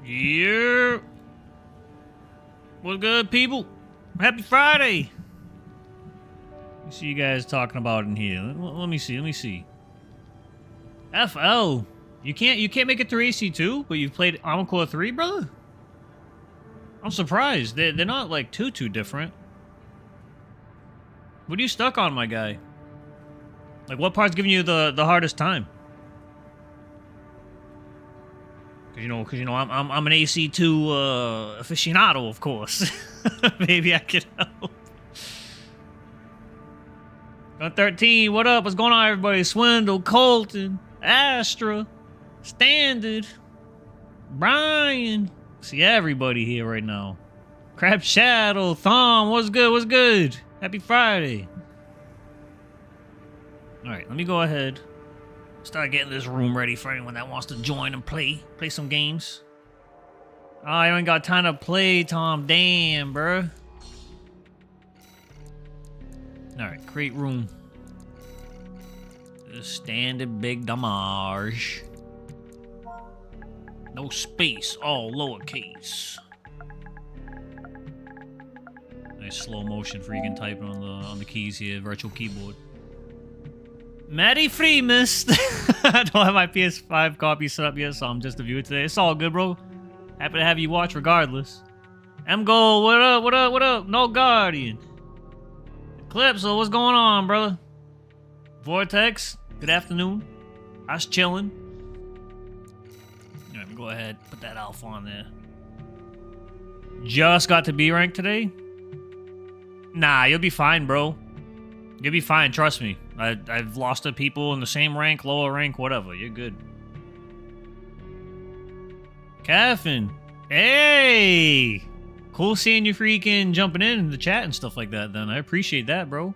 Yeah. What's good, people? Happy Friday. Let me see you guys talking about in here. Let me see. FL. You can't make it through AC2, but you've played Armored Core 3, brother? I'm surprised. They're not like too different. What are you stuck on, my guy? Like, what part's giving you the hardest time? Cause you know, I'm an AC2 aficionado, of course. Maybe I could help. Gun 13, what up? What's going on, everybody? Swindle, Colton, Astra, Standard, Brian. See everybody here right now. Crab Shadow, Thom, what's good? What's good? Happy Friday. All right, let me go ahead. Start getting this room ready for anyone that wants to join and play some games. Oh, I ain't got time to play, Tom. Damn, bro. All right, create room. The standard big damage. No space, all lowercase. Nice slow motion freaking typing on the keys here, virtual keyboard. Matty Free missed. I don't have my PS5 copy set up yet, so I'm just a viewer today. It's all good, bro. Happy to have you watch regardless. M-Gold, what up, what up, what up? No Guardian. Eclipse, what's going on, brother? Vortex, good afternoon. I was chilling. Alright, go ahead, put that alpha on there. Just got to B rank today? Nah, you'll be fine, bro. You'll be fine, trust me. I've lost to people in the same rank, lower rank, whatever. You're good. Caffin. Hey! Cool seeing you freaking jumping in the chat and stuff like that, then. I appreciate that, bro.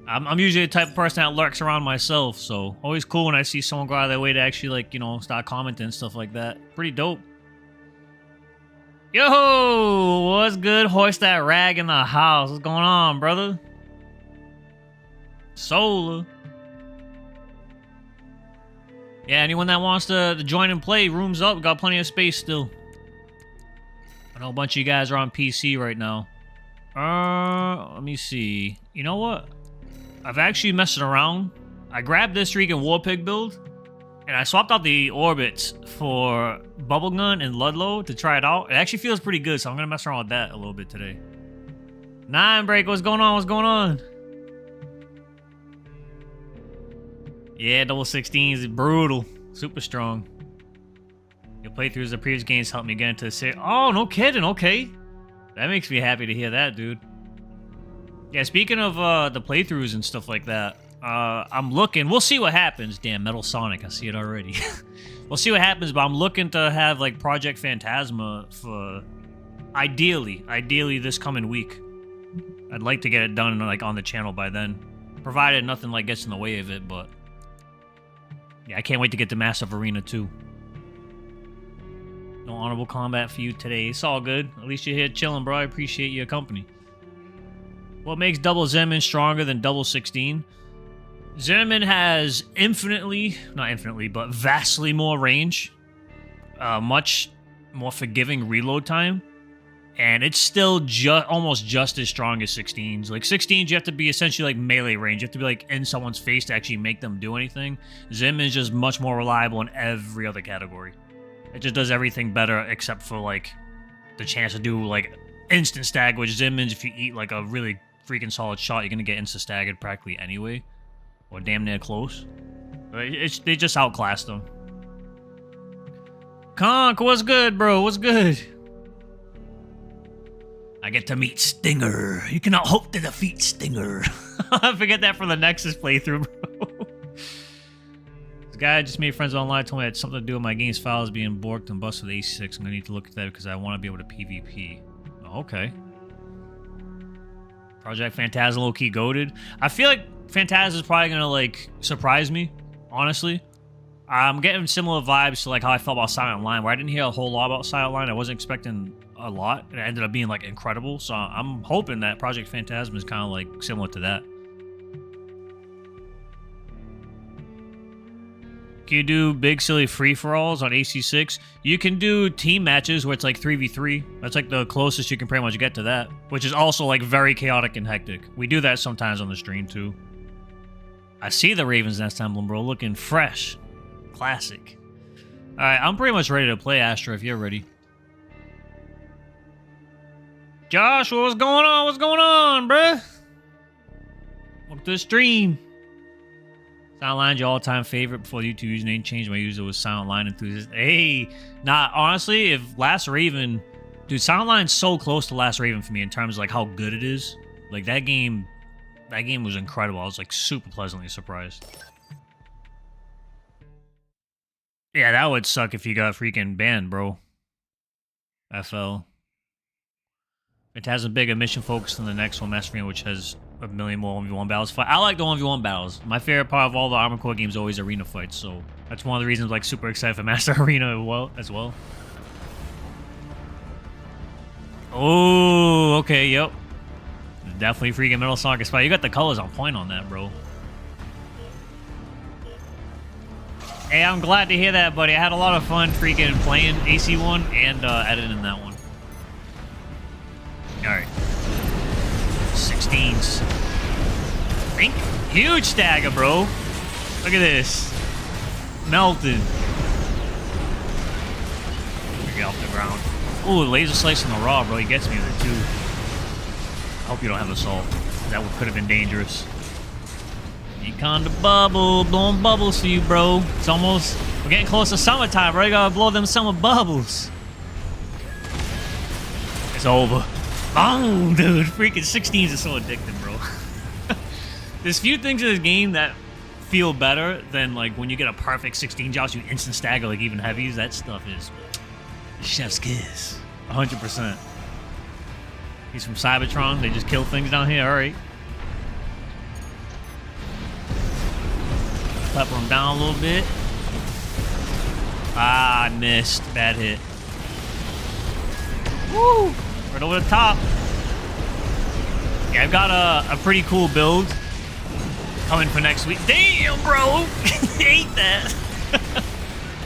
I'm usually the type of person that lurks around myself, so always cool when I see someone go out of their way to actually, like, you know, start commenting and stuff like that. Pretty dope. Yo! What's good? Hoist that rag in the house. What's going on, brother? Solar. Yeah, anyone that wants to join and play, room's up. We got plenty of space still. I know a bunch of you guys are on PC right now. Let me see. You know what? I've actually messed around. I grabbed this freaking Warpig build, and I swapped out the orbits for Bubblegun and Ludlow to try it out. It actually feels pretty good, so I'm going to mess around with that a little bit today. Nine Break, what's going on? What's going on? Yeah, double 16s is brutal. Super strong. Your playthroughs of previous games helped me get into the series. Oh, no kidding. Okay. That makes me happy to hear that, dude. Yeah, speaking of the playthroughs and stuff like that, I'm looking. We'll see what happens. Damn, Metal Sonic. I see it already. We'll see what happens, but I'm looking to have, like, Project Phantasma for ideally this coming week. I'd like to get it done, like, on the channel by then. Provided nothing, like, gets in the way of it, but... yeah, I can't wait to get to Massive Arena, too. No honorable combat for you today. It's all good. At least you're here chilling, bro. I appreciate your company. What makes double Zimmerman stronger than double 16? Zimmerman has not infinitely, but vastly more range. Much more forgiving reload time. And it's still almost just as strong as 16s. Like, 16s, you have to be essentially, like, melee range. You have to be, like, in someone's face to actually make them do anything. Zim is just much more reliable in every other category. It just does everything better except for, like, the chance to do, like, instant stag, which Zimmins, if you eat, like, a really freaking solid shot, you're gonna get insta-staggered practically anyway. Or damn near close. But they just outclassed them. Conk, what's good, bro? What's good? I get to meet Stinger. You cannot hope to defeat Stinger. I forget that from the Nexus playthrough, bro. This guy I just made friends online told me it had something to do with my game's files being borked and busted with AC6. I'm gonna need to look at that because I want to be able to PvP. Oh, okay. Project Phantasm low-key goated. I feel like Phantasm is probably gonna, like, surprise me, honestly. I'm getting similar vibes to, like, how I felt about Silent Line, where I didn't hear a whole lot about Silent Line. I wasn't expecting a lot, and it ended up being, like, incredible. So I'm hoping that Project Phantasm is kind of, like, similar to that. Can you do big silly free-for-alls on AC6? You can do team matches where it's like 3v3. That's like the closest you can pretty much get to that, which is also like very chaotic and hectic. We do that sometimes on the stream too. I see the Raven's Nest emblem, bro, looking fresh. Classic. Alright, I'm pretty much ready to play Astra if you're ready. Josh, what's going on? What's going on, bruh? Welcome to the stream. Silent your all-time favorite before the YouTube username changed. My user was Silent Line enthusiast. Hey, nah, honestly, if Last Raven, dude, Silent Line's so close to Last Raven for me in terms of like how good it is. Like that game was incredible. I was like super pleasantly surprised. Yeah, that would suck if you got freaking banned, bro. FL. It has a bigger mission focus than the next one, Master Arena, which has a million more 1v1 battles. I like the 1v1 battles. My favorite part of all the Armored Core games is always arena fights, so that's one of the reasons I'm like super excited for Master Arena as well. Oh, okay, yep. Definitely freaking Metal Sonic spot. You got the colors on point on that, bro. Hey, I'm glad to hear that, buddy. I had a lot of fun freaking playing AC1 and editing that one. Alright. 16s. Think. Huge stagger, bro. Look at this. Melted. Get off the ground. Ooh, laser slice in the raw, bro. He gets me with it, too. I hope you don't have assault. That could have been dangerous. Econ the bubble. Blowing bubbles for you, bro. It's almost... We're getting close to summertime, bro. You gotta blow them summer bubbles. It's over. Oh, dude, freaking 16s are so addicting, bro. There's few things in this game that feel better than, like, when you get a perfect 16 joust, you instant stagger, like, even heavies. That stuff is chef's kiss. 100%. He's from Cybertron. They just kill things down here. All right. Pepper him down a little bit. Ah, I missed. Bad hit. Woo! Right over the top. Yeah, I've got a pretty cool build coming for next week. Damn, bro! Hate that.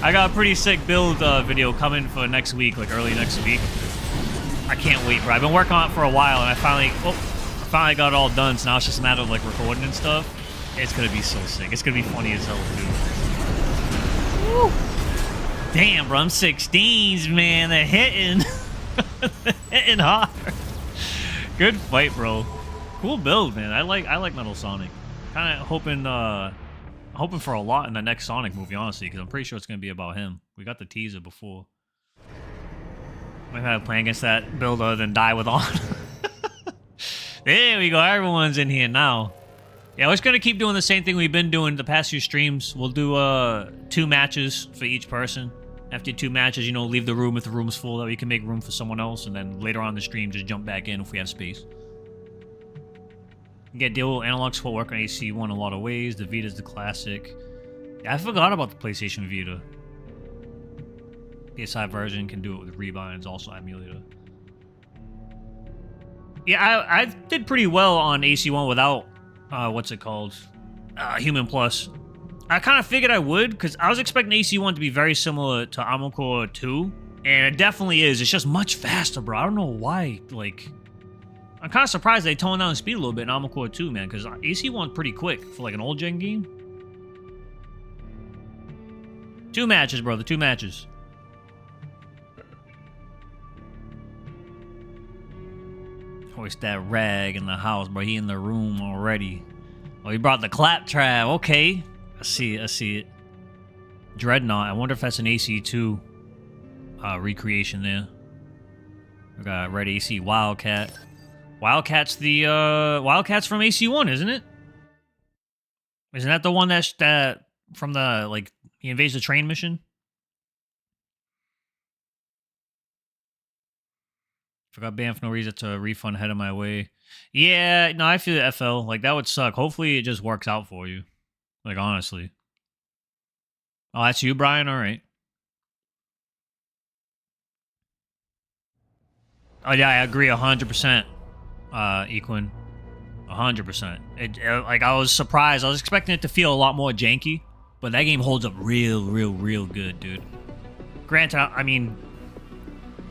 I got a pretty sick build video coming for next week, like early next week. I can't wait, bro. I've been working on it for a while, and I finally got it all done. So now it's just a matter of like recording and stuff. It's gonna be so sick. It's gonna be funny as hell too. Woo. Damn, bro. I'm 16s, man. They're hitting. Hitting hard. Good fight, bro. Cool build, man. I like Metal Sonic. Kind of hoping for a lot in the next Sonic movie, honestly, because I'm pretty sure it's gonna be about him. We got the teaser before. Might have a plan against that build other than die with on. There we go. Everyone's in here now. Yeah, we're just gonna keep doing the same thing we've been doing the past few streams. We'll do 2 matches for each person. After 2 matches, you know, leave the room if the room's full, that we can make room for someone else, and then later on in the stream, just jump back in if we have space. You get dual analog support work on AC1 a lot of ways. The Vita's the classic. Yeah, I forgot about the PlayStation Vita. PSI version can do it with rebinds, also emulator. Yeah, I did pretty well on AC1 without, what's it called? Human Plus. I kind of figured I would, because I was expecting AC1 to be very similar to Armored Core 2, and it definitely is. It's just much faster, bro. I don't know why, like... I'm kind of surprised they toned down the speed a little bit in Armored Core 2, man, because AC1's pretty quick for, like, an old-gen game. 2 matches, brother. 2 matches. Always that rag in the house, bro. He in the room already. Oh, he brought the claptrap. Okay. I see it. Dreadnought. I wonder if that's an AC2 recreation there. We got Red AC Wildcat. Wildcat's the Wildcat's from AC1, isn't it? Isn't that the one that from the, like, he invades the train mission? Forgot banned for no reason to refund head of my way. Yeah, no, I feel the FL. Like, that would suck. Hopefully it just works out for you. Like, honestly. Oh, that's you, Brian? All right. Oh, yeah, I agree 100%, Equin. 100%. Like, I was surprised. I was expecting it to feel a lot more janky. But that game holds up real good, dude. Granted, I mean,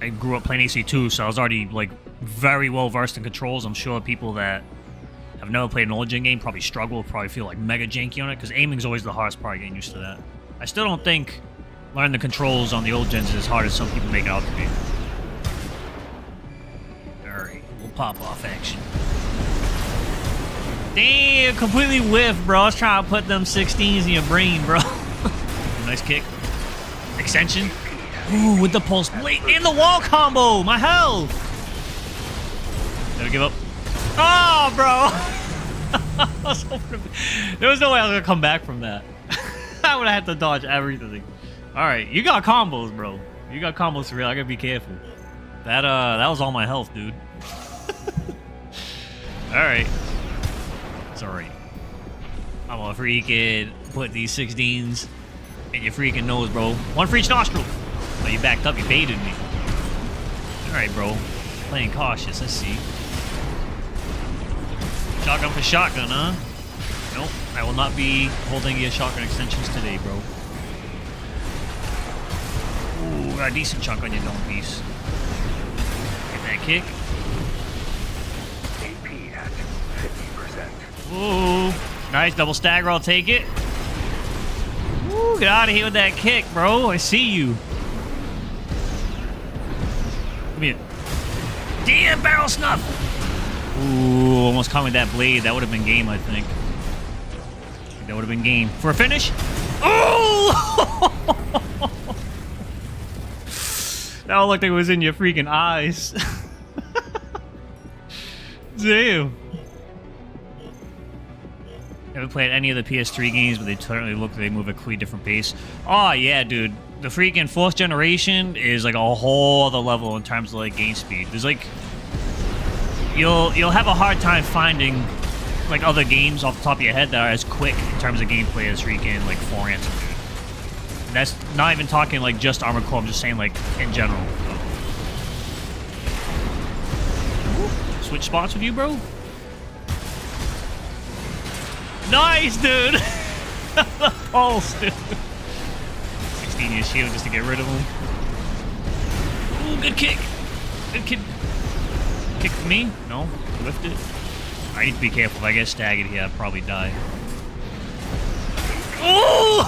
I grew up playing AC2, so I was already, like, very well versed in controls. I'm sure people that have never played an old gen game probably struggle, probably feel like mega janky on it, because aiming is always the hardest part, getting used to that. I still don't think learning the controls on the old gens is as hard as some people make it out to be. Alright, we'll pop off action. Damn, completely whiffed, bro. I was trying to put them 16s in your brain, bro. Nice kick. Extension. Ooh, with the pulse blade and the wall combo. My health. Never give up. Oh, bro. There was no way I was going to come back from that. I would have had to dodge everything. All right, you got combos, bro. You got combos for real. I got to be careful. That was all my health, dude. All right. It's alright. I'm gonna freaking put these 16s in your freaking nose, bro. One for each nostril. Oh, you backed up. You baited me. Alright, bro. Playing cautious. Let's see. Shotgun for shotgun, huh? Nope. I will not be holding your shotgun extensions today, bro. Ooh, got a decent chunk on your dome piece. Get that kick. Ooh, nice double stagger. I'll take it. Ooh, get out of here with that kick, bro. I see you. Come here. Damn, barrel snuff. Ooh, almost caught me with that blade. That would have been game, I think. That would have been game. For a finish? Oh! That looked like it was in your freaking eyes. Damn. Haven't played any of the PS3 games, but they totally look like they move at a completely different pace. Oh, yeah, dude. The freaking 4th generation is like a whole other level in terms of like game speed. There's like... You'll have a hard time finding like other games off the top of your head that are as quick in terms of gameplay as freaking like 4 Anthem, dude. And that's not even talking like just Armored Core, I'm just saying like in general. Ooh, switch spots with you, bro? Nice, dude! The pulse, dude. 16 year shield just to get rid of him. Ooh, good kick. Good kick. Kick for me? No. Lift it. I need to be careful. If I get staggered here, I'll probably die. Ooh!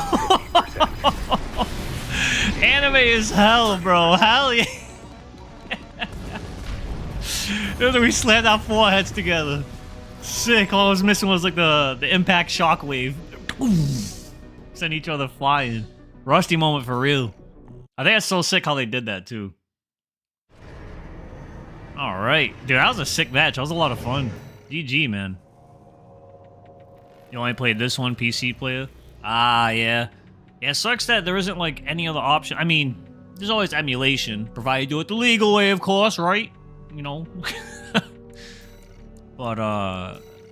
Anime is hell, bro. Hell yeah. We slammed our foreheads together. Sick. All I was missing was like the impact shockwave. Send each other flying. Rusty moment for real. I think that's so sick how they did that too. Alright. Dude, that was a sick match. That was a lot of fun. GG, man. You only played this one, PC player? Ah, yeah. Yeah, it sucks that there isn't like any other option. I mean, there's always emulation, provided you do it the legal way, of course, right? You know? But,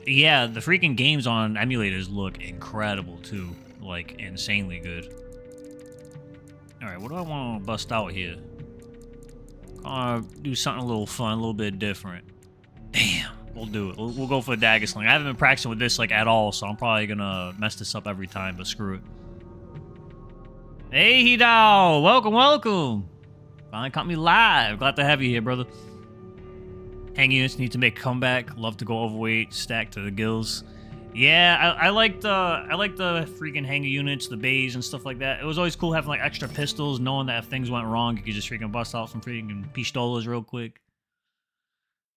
yeah, the freaking games on emulators look incredible, too. Like, insanely good. Alright, what do I want to bust out here? Do something a little fun, a little bit different. Damn, we'll do it. We'll go for a dagger sling. I haven't been practicing with this, like, at all, so I'm probably gonna mess this up every time, but screw it. Hey, Hidao! Welcome, welcome! Finally caught me live. Glad to have you here, brother. Hang units need to make a comeback. Love to go overweight, stack to the gills. Yeah, I like the freaking hanger units, the bays and stuff like that. It was always cool having like extra pistols, knowing that if things went wrong, you could just freaking bust out some freaking pistolas real quick.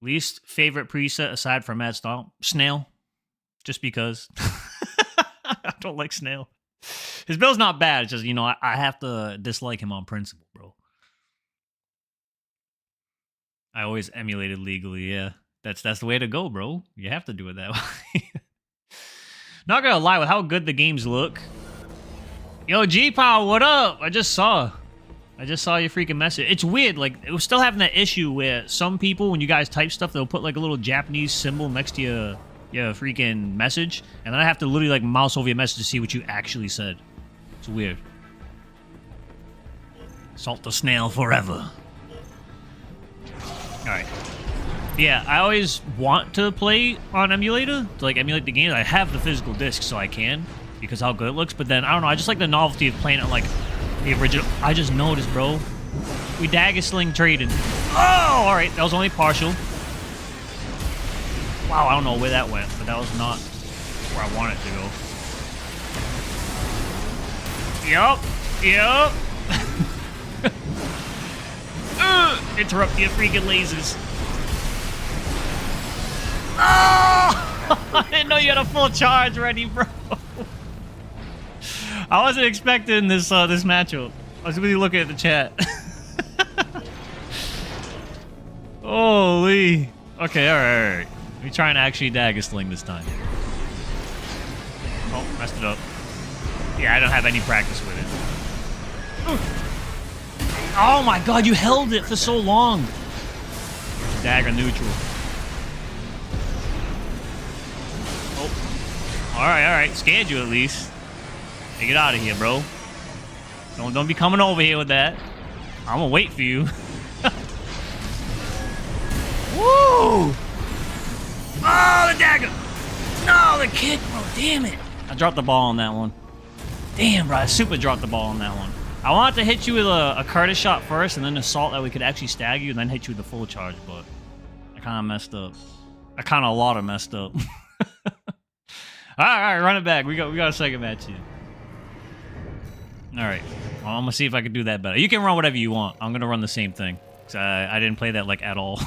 Least favorite preset aside from Mad Stomp? Snail. Just because. I don't like Snail. His build's not bad, it's just, you know, I have to dislike him on principle, bro. I always emulated legally, yeah. That's the way to go, bro. You have to do it that way. Not gonna lie, with how good the games look. Yo, G-Power, what up? I just saw your freaking message. It's weird, like, it was still having that issue where some people, when you guys type stuff, they'll put like a little Japanese symbol next to your freaking message, and then I have to literally like mouse over your message to see what you actually said. It's weird. Salt the snail forever. Alright. Yeah, I always want to play on emulator, to like emulate the game. I have the physical disc, so I can. because how good it looks. But then, I don't know, I just like the novelty of playing it like the original. I just noticed, bro. We dagger sling traded. Oh, all right. That was only partial. Wow, I don't know where that went, but that was not where I wanted to go. Yup. Yup. Interrupt your freaking lasers. Oh! I didn't know you had a full charge ready, bro. I wasn't expecting this this matchup. I was really looking at the chat. Holy. Okay, alright. Let me try and actually dagger sling this time. Oh, messed it up. Yeah, I don't have any practice with it. Oh my god, you held it for so long. Dagger neutral. Oh. Alright. Scared you at least. Hey, get out of here, bro. Don't be coming over here with that. I'm gonna wait for you. Woo! Oh, the dagger! No, the kick, bro. Damn it. I dropped the ball on that one. Damn, bro. I super dropped the ball on that one. I wanted to hit you with a Curtis shot first and then assault that we could actually stagger you and then hit you with the full charge, but I kind of messed up. I kind of a lot of messed up. Alright, run it back. We got a second match here. Alright. Well, I'm gonna see if I can do that better. You can run whatever you want. I'm gonna run the same thing. Cause I didn't play that like at all.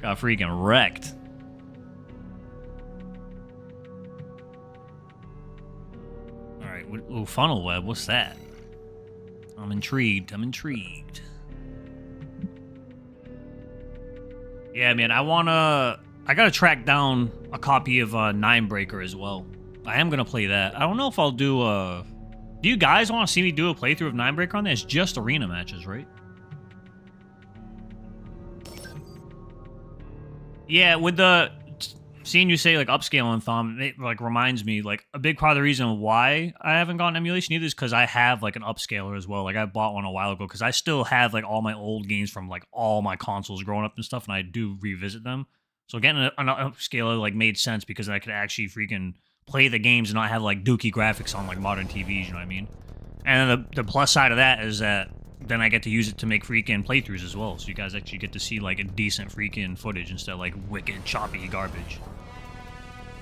Got freaking wrecked. Alright, oh, funnel web, what's that? I'm intrigued. Yeah, man, I gotta track down a copy of Ninebreaker as well. I am gonna play that. I don't know if I'll do do you guys want to see me do a playthrough of Ninebreaker on there? It's just arena matches, right? Yeah, with the seeing you say like upscaling thumb, it like reminds me like a big part of the reason why I haven't gotten emulation either is because I have like an upscaler as well. Like I bought one a while ago because I still have like all my old games from like all my consoles growing up and stuff, and I do revisit them. So getting an upscaler like made sense because I could actually freaking play the games and not have like dookie graphics on like modern TVs, you know what I mean? And then the plus side of that is that then I get to use it to make freaking playthroughs as well. So you guys actually get to see like a decent freaking footage instead of like wicked choppy garbage.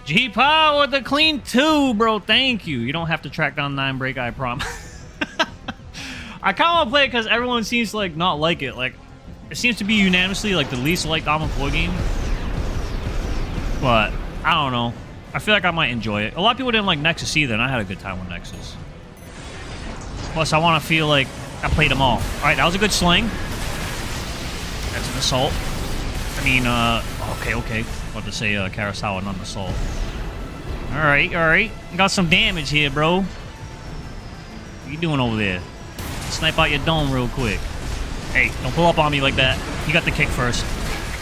G-Power with the clean 2, bro. Thank you. You don't have to track down Ninebreaker, I promise. I kind of want to play it because everyone seems to like not like it. Like, it seems to be unanimously like the least liked Armored Core game. But I don't know. I feel like I might enjoy it. A lot of people didn't like Nexus either, and I had a good time with Nexus. Plus, I want to feel like I played them all. Alright, that was a good sling. That's an assault. I mean, okay. About to say Kurosawa, not an assault. Alright. Got some damage here, bro. What you doing over there? Snipe out your dome real quick. Hey, don't pull up on me like that. You got the kick first.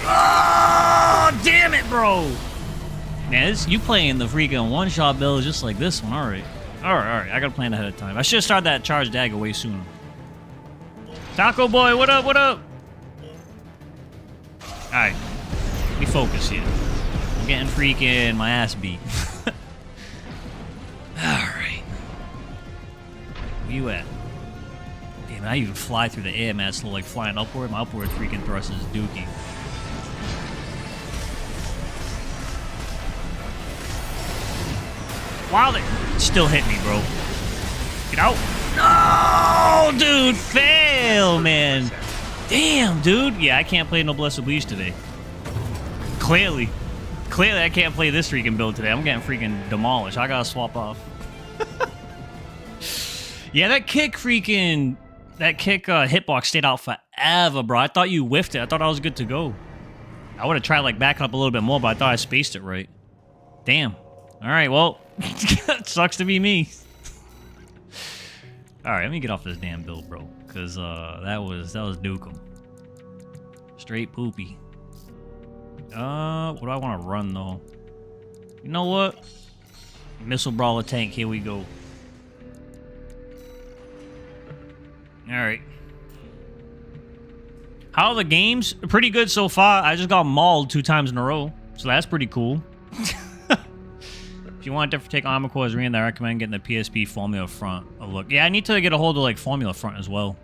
Oh, damn it, bro! Man, you playing the freaking one-shot build just like this one. Alright. I gotta plan ahead of time. I should have started that charge dagger way sooner. Taco Boy, what up? Alright. Let me focus here. I'm getting freaking my ass beat. Alright. Where you at? Damn, I even fly through the air, man. It's like flying upward. My upward freaking thrust is dookie. Wow, they still hit me, bro. Get out. No, dude, fail, man. Damn, dude. Yeah, I can't play no Blessed Bleach today. Clearly, I can't play this freaking build today. I'm getting freaking demolished. I gotta swap off. Yeah, that kick hitbox stayed out forever, bro. I thought you whiffed it. I thought I was good to go. I would have tried like backing up a little bit more, but I thought I spaced it right. Damn. All right, well, sucks to be me. All right, let me get off this damn build, bro, because that was Dukem. Straight poopy. What do I want to run though? You know what? Missile Brawler tank. Here we go. All right. How are the games? Pretty good so far. I just got mauled 2 times in a row, so that's pretty cool. If you want to take armor cores, I recommend getting the PSP Formula Front a look. Yeah, I need to get a hold of like Formula Front as well.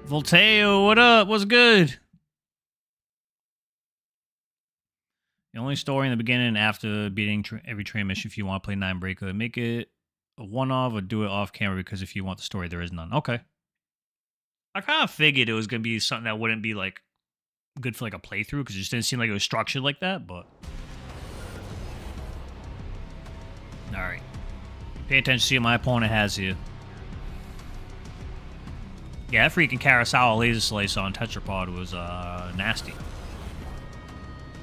Volteo, what up? What's good? The only story in the beginning and after beating every train mission if you want to play 9 Breaker. Make it a one-off or do it off camera because if you want the story, there is none. Okay. I kind of figured it was going to be something that wouldn't be like good for like a playthrough because it just didn't seem like it was structured like that, but... Alright. Pay attention to see what my opponent has here. Yeah, that freaking Kurosawa laser slice on Tetrapod was nasty.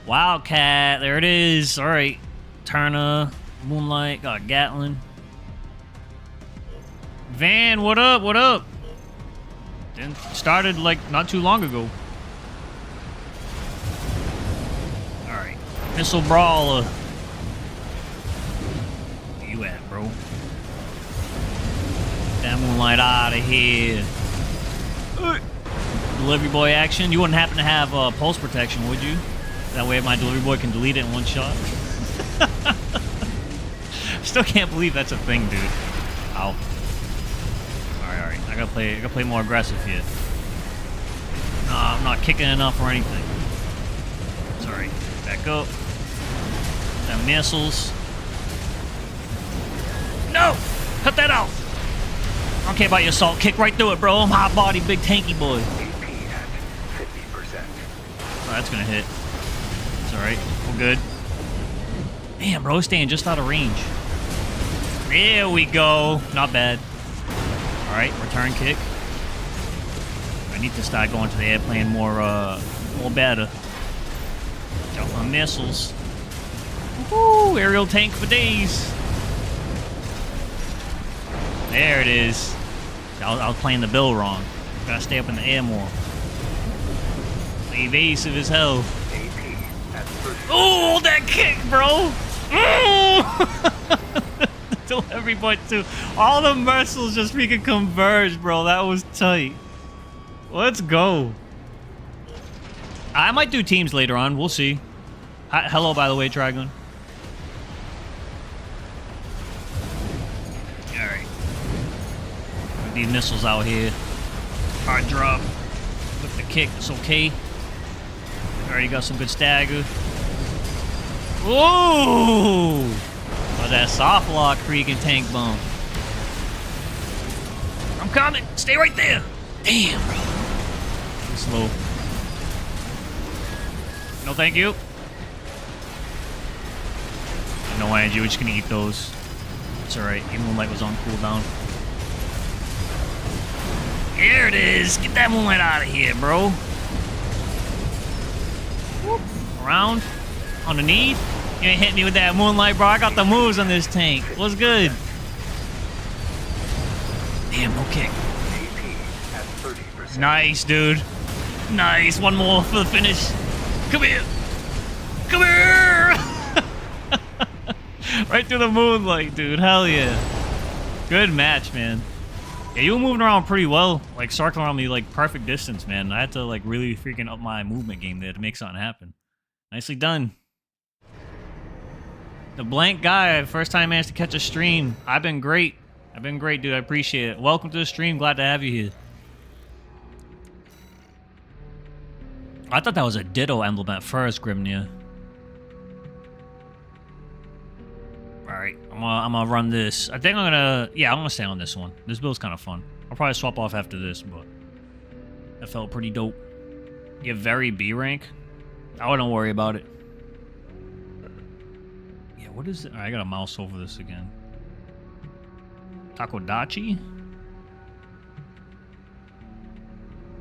Wildcat, there it is. Alright. Turner, Moonlight, got Gatlin. Van, what up? What up? Started like not too long ago. Alright. Missile Brawler. Where you at, bro? That Moonlight out of here. Delivery boy action. You wouldn't happen to have pulse protection, would you? That way my delivery boy can delete it in one shot. Still can't believe that's a thing, dude. Ow. Alright. I gotta play more aggressive here. Nah, I'm not kicking enough or anything. Sorry. Back up. Them missiles. No! Cut that out! I don't care about your assault. Kick right through it, bro. I'm hot body, big tanky boy. AP at 50%. Oh, that's gonna hit. It's alright. We're good. Damn, bro, staying just out of range. There we go. Not bad. Alright, return kick. I need to start going to the airplane more better. Jump on missiles. Woohoo! Aerial tank for days. There it is. I was playing the bill wrong. Gotta stay up in the air more. Evasive as hell. Oh, that kick, bro! Till everybody too. All the missiles just freaking converged, bro. That was tight. Let's go. I might do teams later on. We'll see. Hello, by the way, Trigon. Alright. These missiles out here. Hard drop. With the kick, it's okay. Already got some good stagger. Ooh! Oh, that soft lock freaking tank bump. I'm coming! Stay right there! Damn, bro. Too slow. No, thank you. No energy, we're just gonna eat those. It's alright, even Moonlight was on cooldown. Here it is! Get that Moonlight out of here, bro. Whoop. Around. Underneath. You ain't hitting me with that Moonlight, bro. I got the moves on this tank. What's good? Damn, no kick. Nice, dude. Nice. One more for the finish. Come here. Come here! Right through the Moonlight, dude. Hell yeah. Good match, man. Yeah, you were moving around pretty well. Like, circling around me, like, perfect distance, man. I had to, like, really freaking up my movement game there to make something happen. Nicely done. The blank guy, first time I managed to catch a stream. I've been great. I've been great, dude. I appreciate it. Welcome to the stream. Glad to have you here. I thought that was a Ditto emblem at first, Grimnir. Alright, I'm gonna run this. I think I'm gonna stay on this one. This build's kind of fun. I'll probably swap off after this, but that felt pretty dope. Get very B rank. I wouldn't worry about it. Yeah, what is it? Right, I gotta mouse over this again. Takodachi?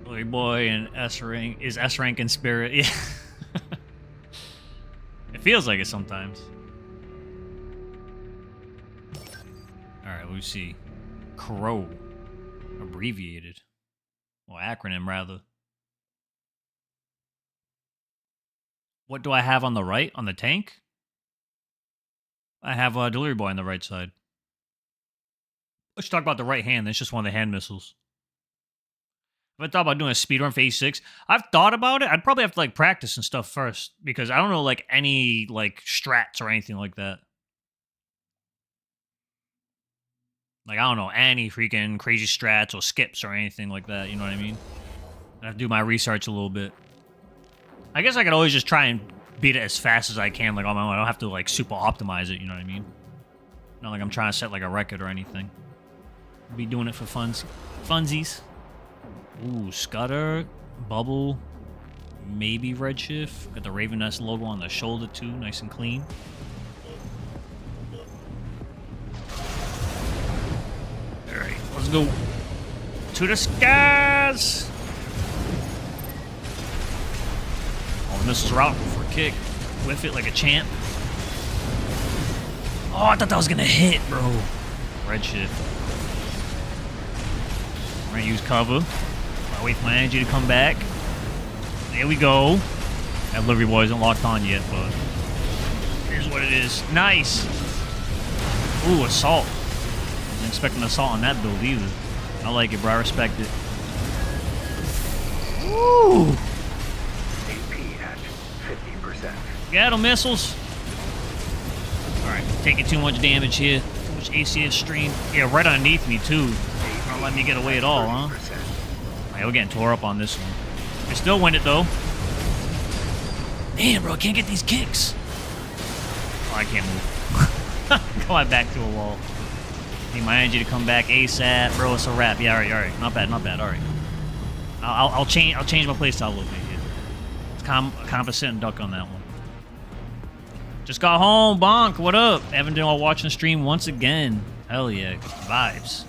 Boy, boy, and S rank is S rank in spirit. Yeah, it feels like it sometimes. All right, let's see. CROW, abbreviated, or acronym rather. What do I have on the right on the tank? I have a delivery boy on the right side. Let's talk about the right hand. That's just one of the hand missiles. I thought about doing a speedrun for A6. I've thought about it. I'd probably have to like practice and stuff first because I don't know like any like strats or anything like that. Like I don't know any freaking crazy strats or skips or anything like that. You know what I mean? I have to do my research a little bit. I guess I could always just try and beat it as fast as I can, like on my own. I don't have to like super optimize it. You know what I mean? Not like I'm trying to set like a record or anything. I'll be doing it for funsies. Ooh, Scudder, Bubble, maybe Redshift. Got the Raven Nest logo on the shoulder too, nice and clean. Alright, let's go. To the skies! Oh, missiles are out for a kick. Whiff it like a champ. Oh, I thought that was gonna hit, bro. Redshift. I'm gonna use cover. I'll wait for my energy to come back. There we go. That delivery boy isn't locked on yet, but here's what it is. Nice. Ooh, assault. Wasn't expecting assault on that build either. I like it, bro. I respect it. Ooh. AP at 50%. Got him, missiles. Alright, taking too much damage here. Too much AC stream. Yeah, right underneath me, too. Not letting me get away at all, huh? Alright, we're getting tore up on this one. I still win it, though. Damn, bro, I can't get these kicks. Oh, I can't move. Going back to a wall. Need my energy to come back ASAP. Bro, it's a wrap. Yeah, alright. Not bad, alright. I'll change my playstyle a little bit here. It's composite and duck on that one. Just got home, Bonk. What up? Evan doing while watching the stream once again. Hell yeah, vibes.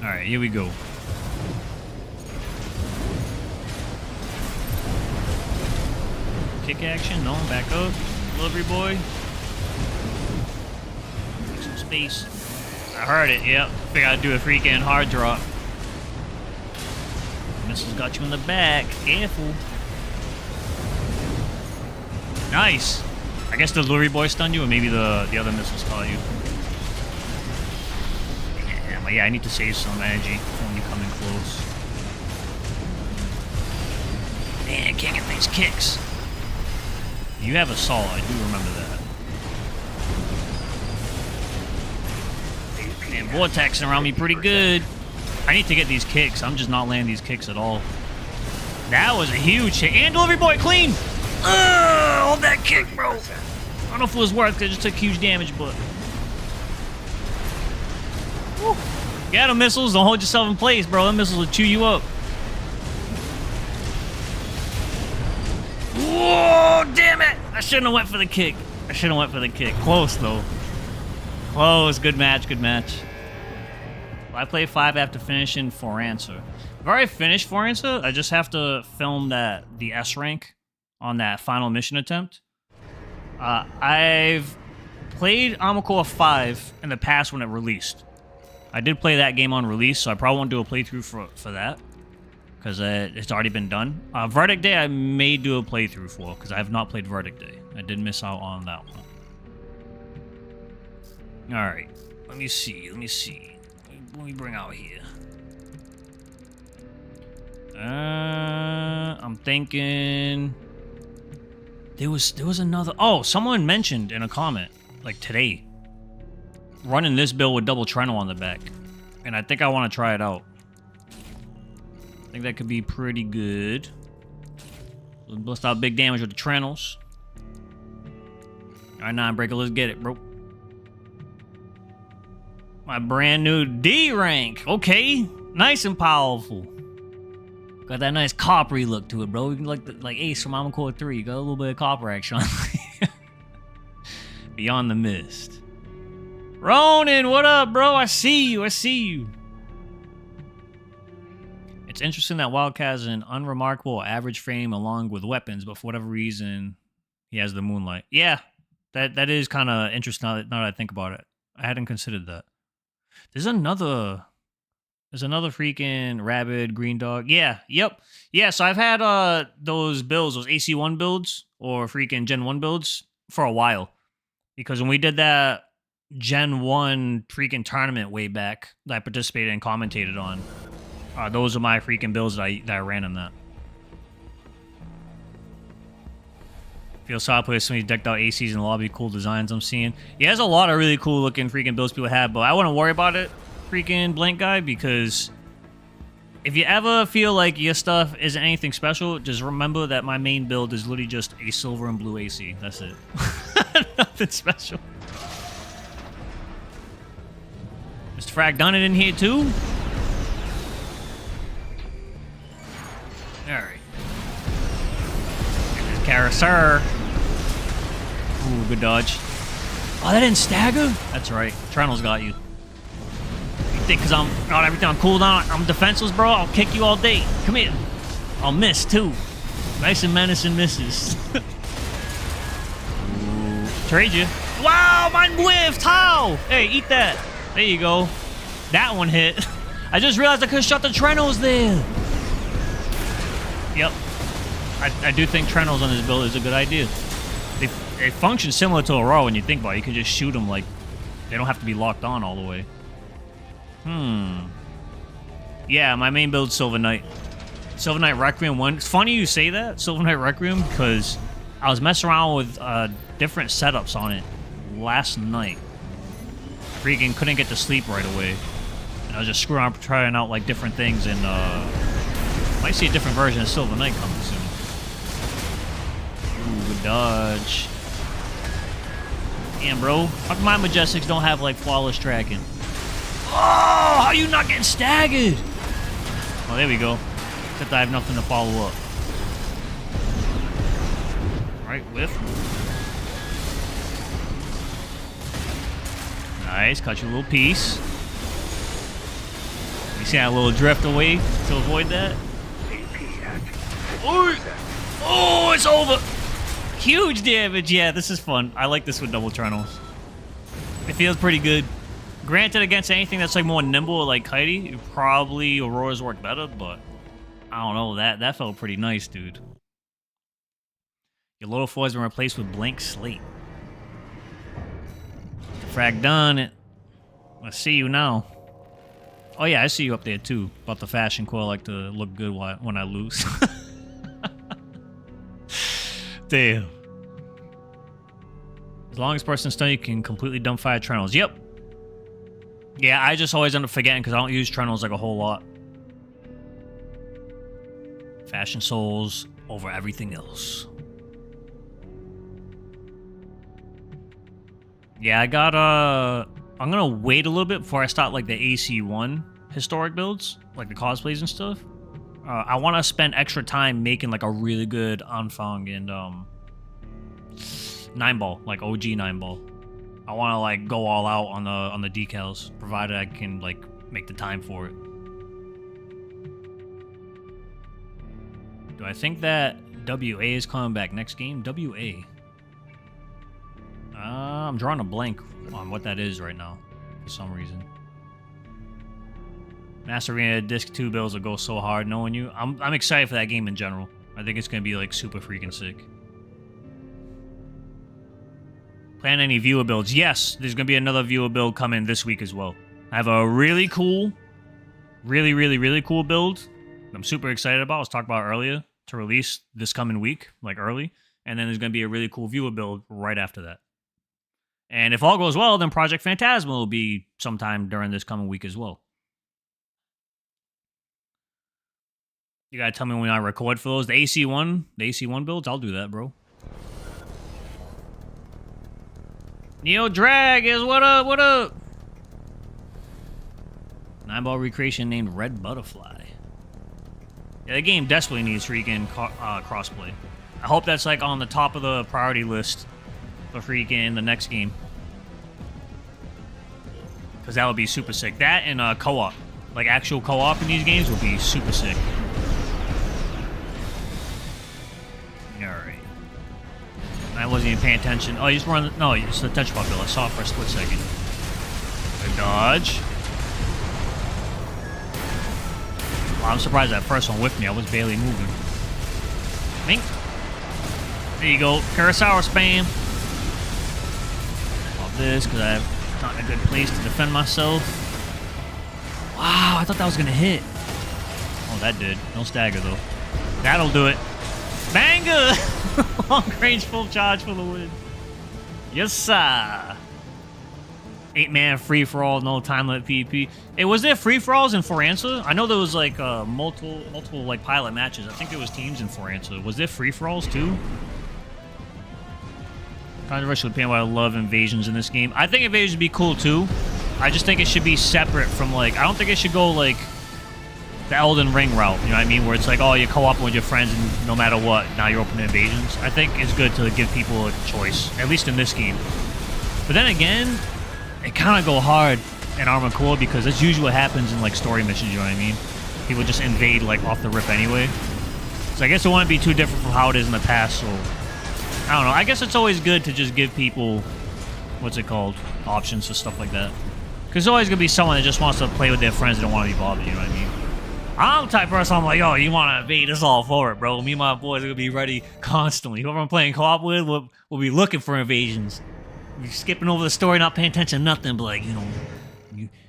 All right, here we go. Kick action? No, back up. Delivery boy. Take some space. I heard it. Yep. Figured I'd do a freaking hard drop. Missiles got you in the back. Careful. Nice. I guess the delivery boy stunned you, or maybe the other missiles caught you. Yeah, but yeah, I need to save some energy when you come in close. Man, can't get these kicks. You have assault, I do remember that. Man, vortexing around me pretty good. I need to get these kicks. I'm just not landing these kicks at all. That was a huge hit. And delivery boy clean. Hold that kick, bro. I don't know if it was worth because I just took huge damage, but... Woo. Got them, missiles. Don't hold yourself in place, bro. Them missiles will chew you up. Whoa, damn it. I shouldn't have went for the kick. Close, though. Close. Good match, Well, I played 5 after finishing Forancer. I've already finished Forancer. I just have to film the S rank on that final mission attempt. I've played Armored Core 5 in the past when it released. I did play that game on release, so I probably won't do a playthrough for that. Because it's already been done. Verdict Day I may do a playthrough for, because I have not played Verdict Day. I did miss out on that one. Alright, let me see. Let me bring out here. I'm thinking... There was another... Oh, someone mentioned in a comment, like today, running this build with double Treno on the back. And I think I want to try it out. I think that could be pretty good. Let's bust out big damage with the Trenos. Alright, Ninebreaker, let's get it, bro. My brand new D rank. Okay, nice and powerful. Got that nice coppery look to it, bro. You can like Ace from Armored Core 3. Got a little bit of copper action on Beyond the Mist. Ronan, what up, bro? I see you. It's interesting that Wildcat has an unremarkable average frame along with weapons, but for whatever reason, he has the Moonlight. Yeah, that is kind of interesting now that I think about it. I hadn't considered that. There's another freaking Rabid Green Dog. Yeah, yep. Yeah, so I've had those builds, those AC1 builds or freaking Gen 1 builds for a while. Because when we did that Gen 1 freaking tournament way back that I participated and commentated on. Those are my freaking builds that I ran in that. Feel solid play some of these decked out ACs in the lobby, cool designs I'm seeing. Yeah, there's a lot of really cool looking freaking builds people have, but I wouldn't worry about it, freaking Blank Guy, because if you ever feel like your stuff isn't anything special, just remember that my main build is literally just a silver and blue AC. That's it. Nothing special. Mr. Frag done it in here too. Alright. Carousel. Ooh, good dodge. Oh, that didn't stagger? That's right. Trenel's got you. You think because I'm got everything on cooldown, I'm defenseless, bro? I'll kick you all day. Come here. I'll miss, too. Nice and menacing misses. Ooh, trade you. Wow, mine whiffed. How? Hey, eat that. There you go. That one hit. I just realized I could have shot the Trenels there. Yep. I do think Trenels on this build is a good idea. They function similar to a Raw when you think about it. You can just shoot them like they don't have to be locked on all the way. Yeah, my main build's Silver Knight. Silver Knight Requiem 1. It's funny you say that, Silver Knight Requiem, because I was messing around with different setups on it last night. Freaking couldn't get to sleep right away. And I was just screwing around trying out like different things, and might see a different version of Silver Knight coming soon. Ooh, good dodge. Damn, bro. How come my Majestics don't have, like, flawless tracking? Oh, how you not getting staggered? Oh, there we go. Except I have nothing to follow up. Alright, whiff. Nice, cut you a little piece. You see that little drift away to avoid that? Oh, it's over! Huge damage. Yeah, this is fun. I like this with double Trenels. It feels pretty good. Granted, against anything that's like more nimble, like Kitey, probably Aurora's work better, but I don't know. That felt pretty nice, dude. Your Loto 4 has been replaced with Blank Slate. Frag done it. I see you now. Oh yeah, I see you up there too. About the fashion core, I like to look good when I lose. Damn. As long as person's stun, you can completely dumbfire Trenels. Yep. Yeah, I just always end up forgetting because I don't use Trenels like a whole lot. Fashion Souls over everything else. Yeah, I got I'm gonna wait a little bit before I start like the AC1 historic builds, like the cosplays and stuff. I want to spend extra time making like a really good Anfang and 9-ball, like OG 9-ball. I want to like go all out on the decals, provided I can like make the time for it. Do I think that WA is coming back next game? WA. I'm drawing a blank on what that is right now for some reason. Master Arena Disc 2 builds will go so hard knowing you. I'm excited for that game in general. I think it's going to be like super freaking sick. Plan any viewer builds? Yes, there's going to be another viewer build coming this week as well. I have a really cool, really cool build I'm super excited about. I was talking about earlier to release this coming week, like early. And then there's going to be a really cool viewer build right after that. And if all goes well, then Project Phantasma will be sometime during this coming week as well. You gotta tell me when I record for those. The AC1 builds, I'll do that, bro. Neo Drag is what up, what up? 9-ball recreation named Red Butterfly. Yeah, the game desperately needs freaking crossplay. I hope that's like on the top of the priority list for freaking the next game. Because that would be super sick. That and co-op. Like actual co-op in these games would be super sick. Alright. I wasn't even paying attention. Oh, you just run. No, it's the touch button. I saw it for a split second. A dodge. Well, I'm surprised that first one whiffed me. I was barely moving. Mink. There you go. Kurosawa spam. All this because I have Not in a good place to defend myself. Wow, I thought that was gonna hit. Oh, that did. No stagger though. That'll do it. Banger! Long range full charge for the win. Yes, sir. 8-man free for all, no time limit PvP. Hey, was there free for alls in Foranza? I know there was like multiple like pilot matches. I think there was teams in Foranza. Was there free for alls too? Controversial opinion, but I love invasions in this game. I think invasions would be cool too. I just think it should be separate from like, I don't think it should go like the Elden Ring route, you know what I mean? Where it's like, oh, you co-op with your friends and no matter what, now you're open to invasions. I think it's good to give people a choice, at least in this game. But then again, it kind of go hard in Armored Core because that's usually what happens in like story missions, you know what I mean? People just invade like off the rip anyway. So I guess it wouldn't be too different from how it is in the past, so I don't know. I guess it's always good to just give people, what's it called, options for stuff like that. Because there's always going to be someone that just wants to play with their friends and don't want to be bothered, you know what I mean? I'm the type of person, I'm like, yo, you want to invade, it's all for it, bro. Me and my boys are going to be ready constantly. Whoever I'm playing co-op with will be looking for invasions. You're skipping over the story, not paying attention to nothing, but like, you know,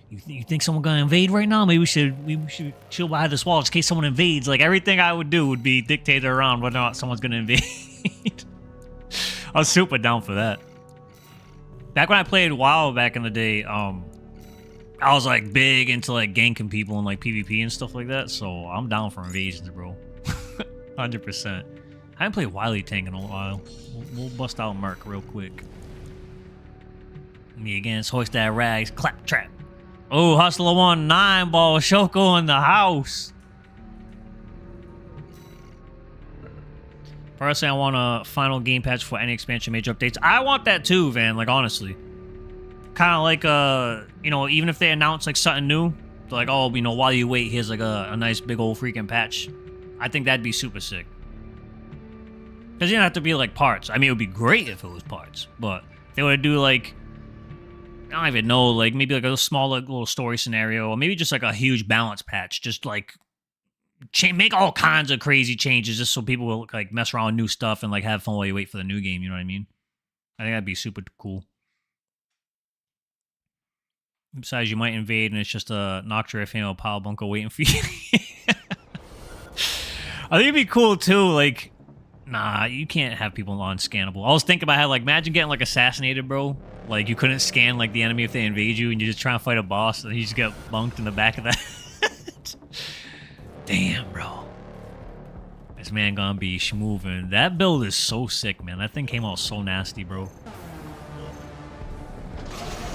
you think someone gonna invade right now? Maybe we should chill behind this wall just in case someone invades. Like, everything I would do would be dictated around whether or not someone's gonna invade. I was super down for that. Back when I played WoW back in the day, I was like big into like ganking people and like PvP and stuff like that, so I'm down for invasions, bro. 100%. I haven't played Wily Tank in a while. We'll bust out Merc real quick. Me against Hoist That Rags, Claptrap. Oh, Hustler 1, 9 ball, Shoko in the house. Personally, I want a final game patch for any expansion major updates. I want that too, Van, like honestly. Kind of like, you know, even if they announce like something new, like, oh, you know, while you wait, here's like a nice big old freaking patch. I think that'd be super sick. Because you don't have to be like parts. I mean, it would be great if it was parts, but they would do like, I don't even know, like maybe like a small like, little story scenario, or maybe just like a huge balance patch. Just like make all kinds of crazy changes just so people will like mess around with new stuff and like have fun while you wait for the new game. You know what I mean? I think that'd be super cool. Besides, you might invade and it's just a Nocturne female power bunker waiting for you. I think it'd be cool too. Like, nah, you can't have people unscannable. I was thinking about how, like, imagine getting like assassinated, bro. Like, you couldn't scan like the enemy if they invade you, and you're just trying to fight a boss, and you just get bunked in the back of that. Damn, bro. This man gonna be schmoovin'. That build is so sick, man. That thing came out so nasty, bro.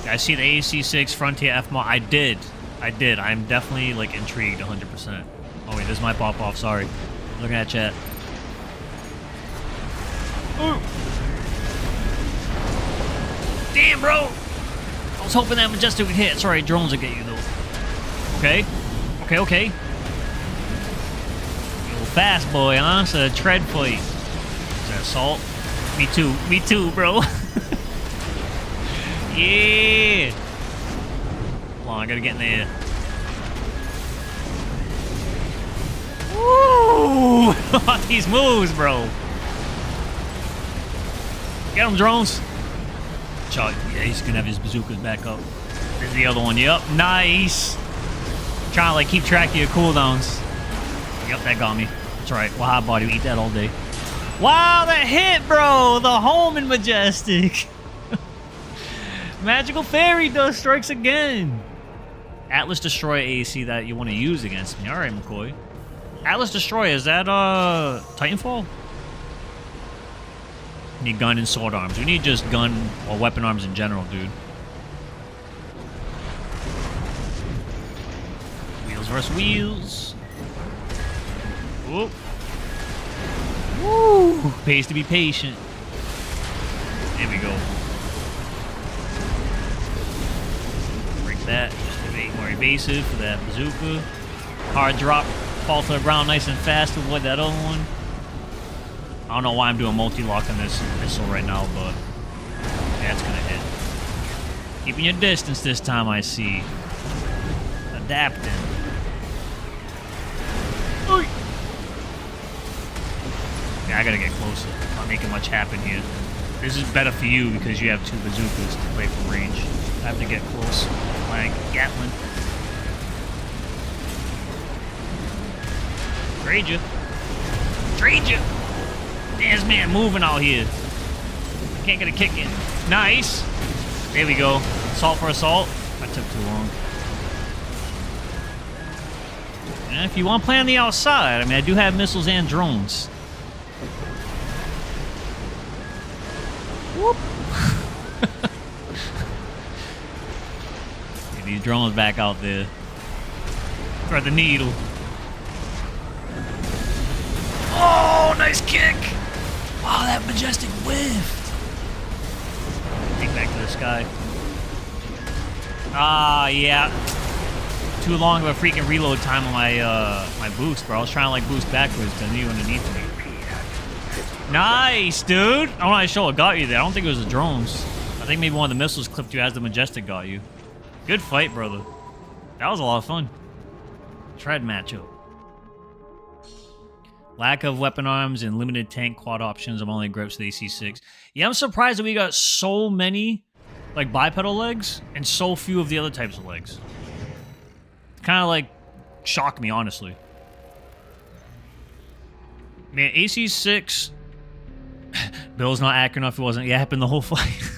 I see the AC6 Frontier F mod. I did. I'm definitely like intrigued 100%. Oh wait, this might pop off. Sorry. Looking at chat. Ooh. Damn, bro. I was hoping that Majestic would hit. Sorry, drones will get you though. Okay. Okay. You little fast boy, huh? It's a tread fight. Is that assault? Me too, bro. Yeah! Hold on, I gotta get in there. Woo! These moves, bro. Get him, drones. Yeah, he's gonna have his bazookas back up. There's the other one. Yep, nice. Trying to like keep track of your cooldowns. Yep, that got me. That's right. Well, hot body, we eat that all day. Wow, that hit, bro! The home in Majestic. Magical Fairy does strikes again. Atlas Destroyer AC that you want to use against me. Alright, McCoy. Atlas Destroyer, is that Titanfall? We need gun and sword arms. We need just gun or weapon arms in general, dude. Wheels versus wheels. Whoop. Woo! Pays to be patient. There we go. That just to be more evasive for that bazooka. Hard drop, fall to the ground nice and fast to avoid that other one. I don't know why I'm doing multi-lock on this missile right now, but that's gonna hit. Keeping your distance this time, I see. Adapting. Oy. Yeah, I gotta get closer. Not making much happen here. This is better for you because you have 2 bazookas to play from range. I have to get close. Like Gatlin. Trade you. Trade you. Damn, this man moving out here. Can't get a kick in. Nice. There we go. Assault for assault. That took too long. And if you want to play on the outside, I mean, I do have missiles and drones. Whoop. Get these drones back out there. Thread the needle. Oh, nice kick. Wow, that majestic whiff. Take back to the sky. Ah, yeah. Too long of a freaking reload time on my my boost, bro. I was trying to like boost backwards to you underneath me. Nice, dude. I don't know how show what got you there. I don't think it was the drones. I think maybe one of the missiles clipped you as the majestic got you. Good fight, brother. That was a lot of fun. Tread matchup. Lack of weapon arms and limited tank quad options. I'm only grips with AC6. Yeah, I'm surprised that we got so many like bipedal legs and so few of the other types of legs. Kind of like shocked me, honestly. Man, AC6. Bill's not accurate enough. It wasn't yapping the whole fight.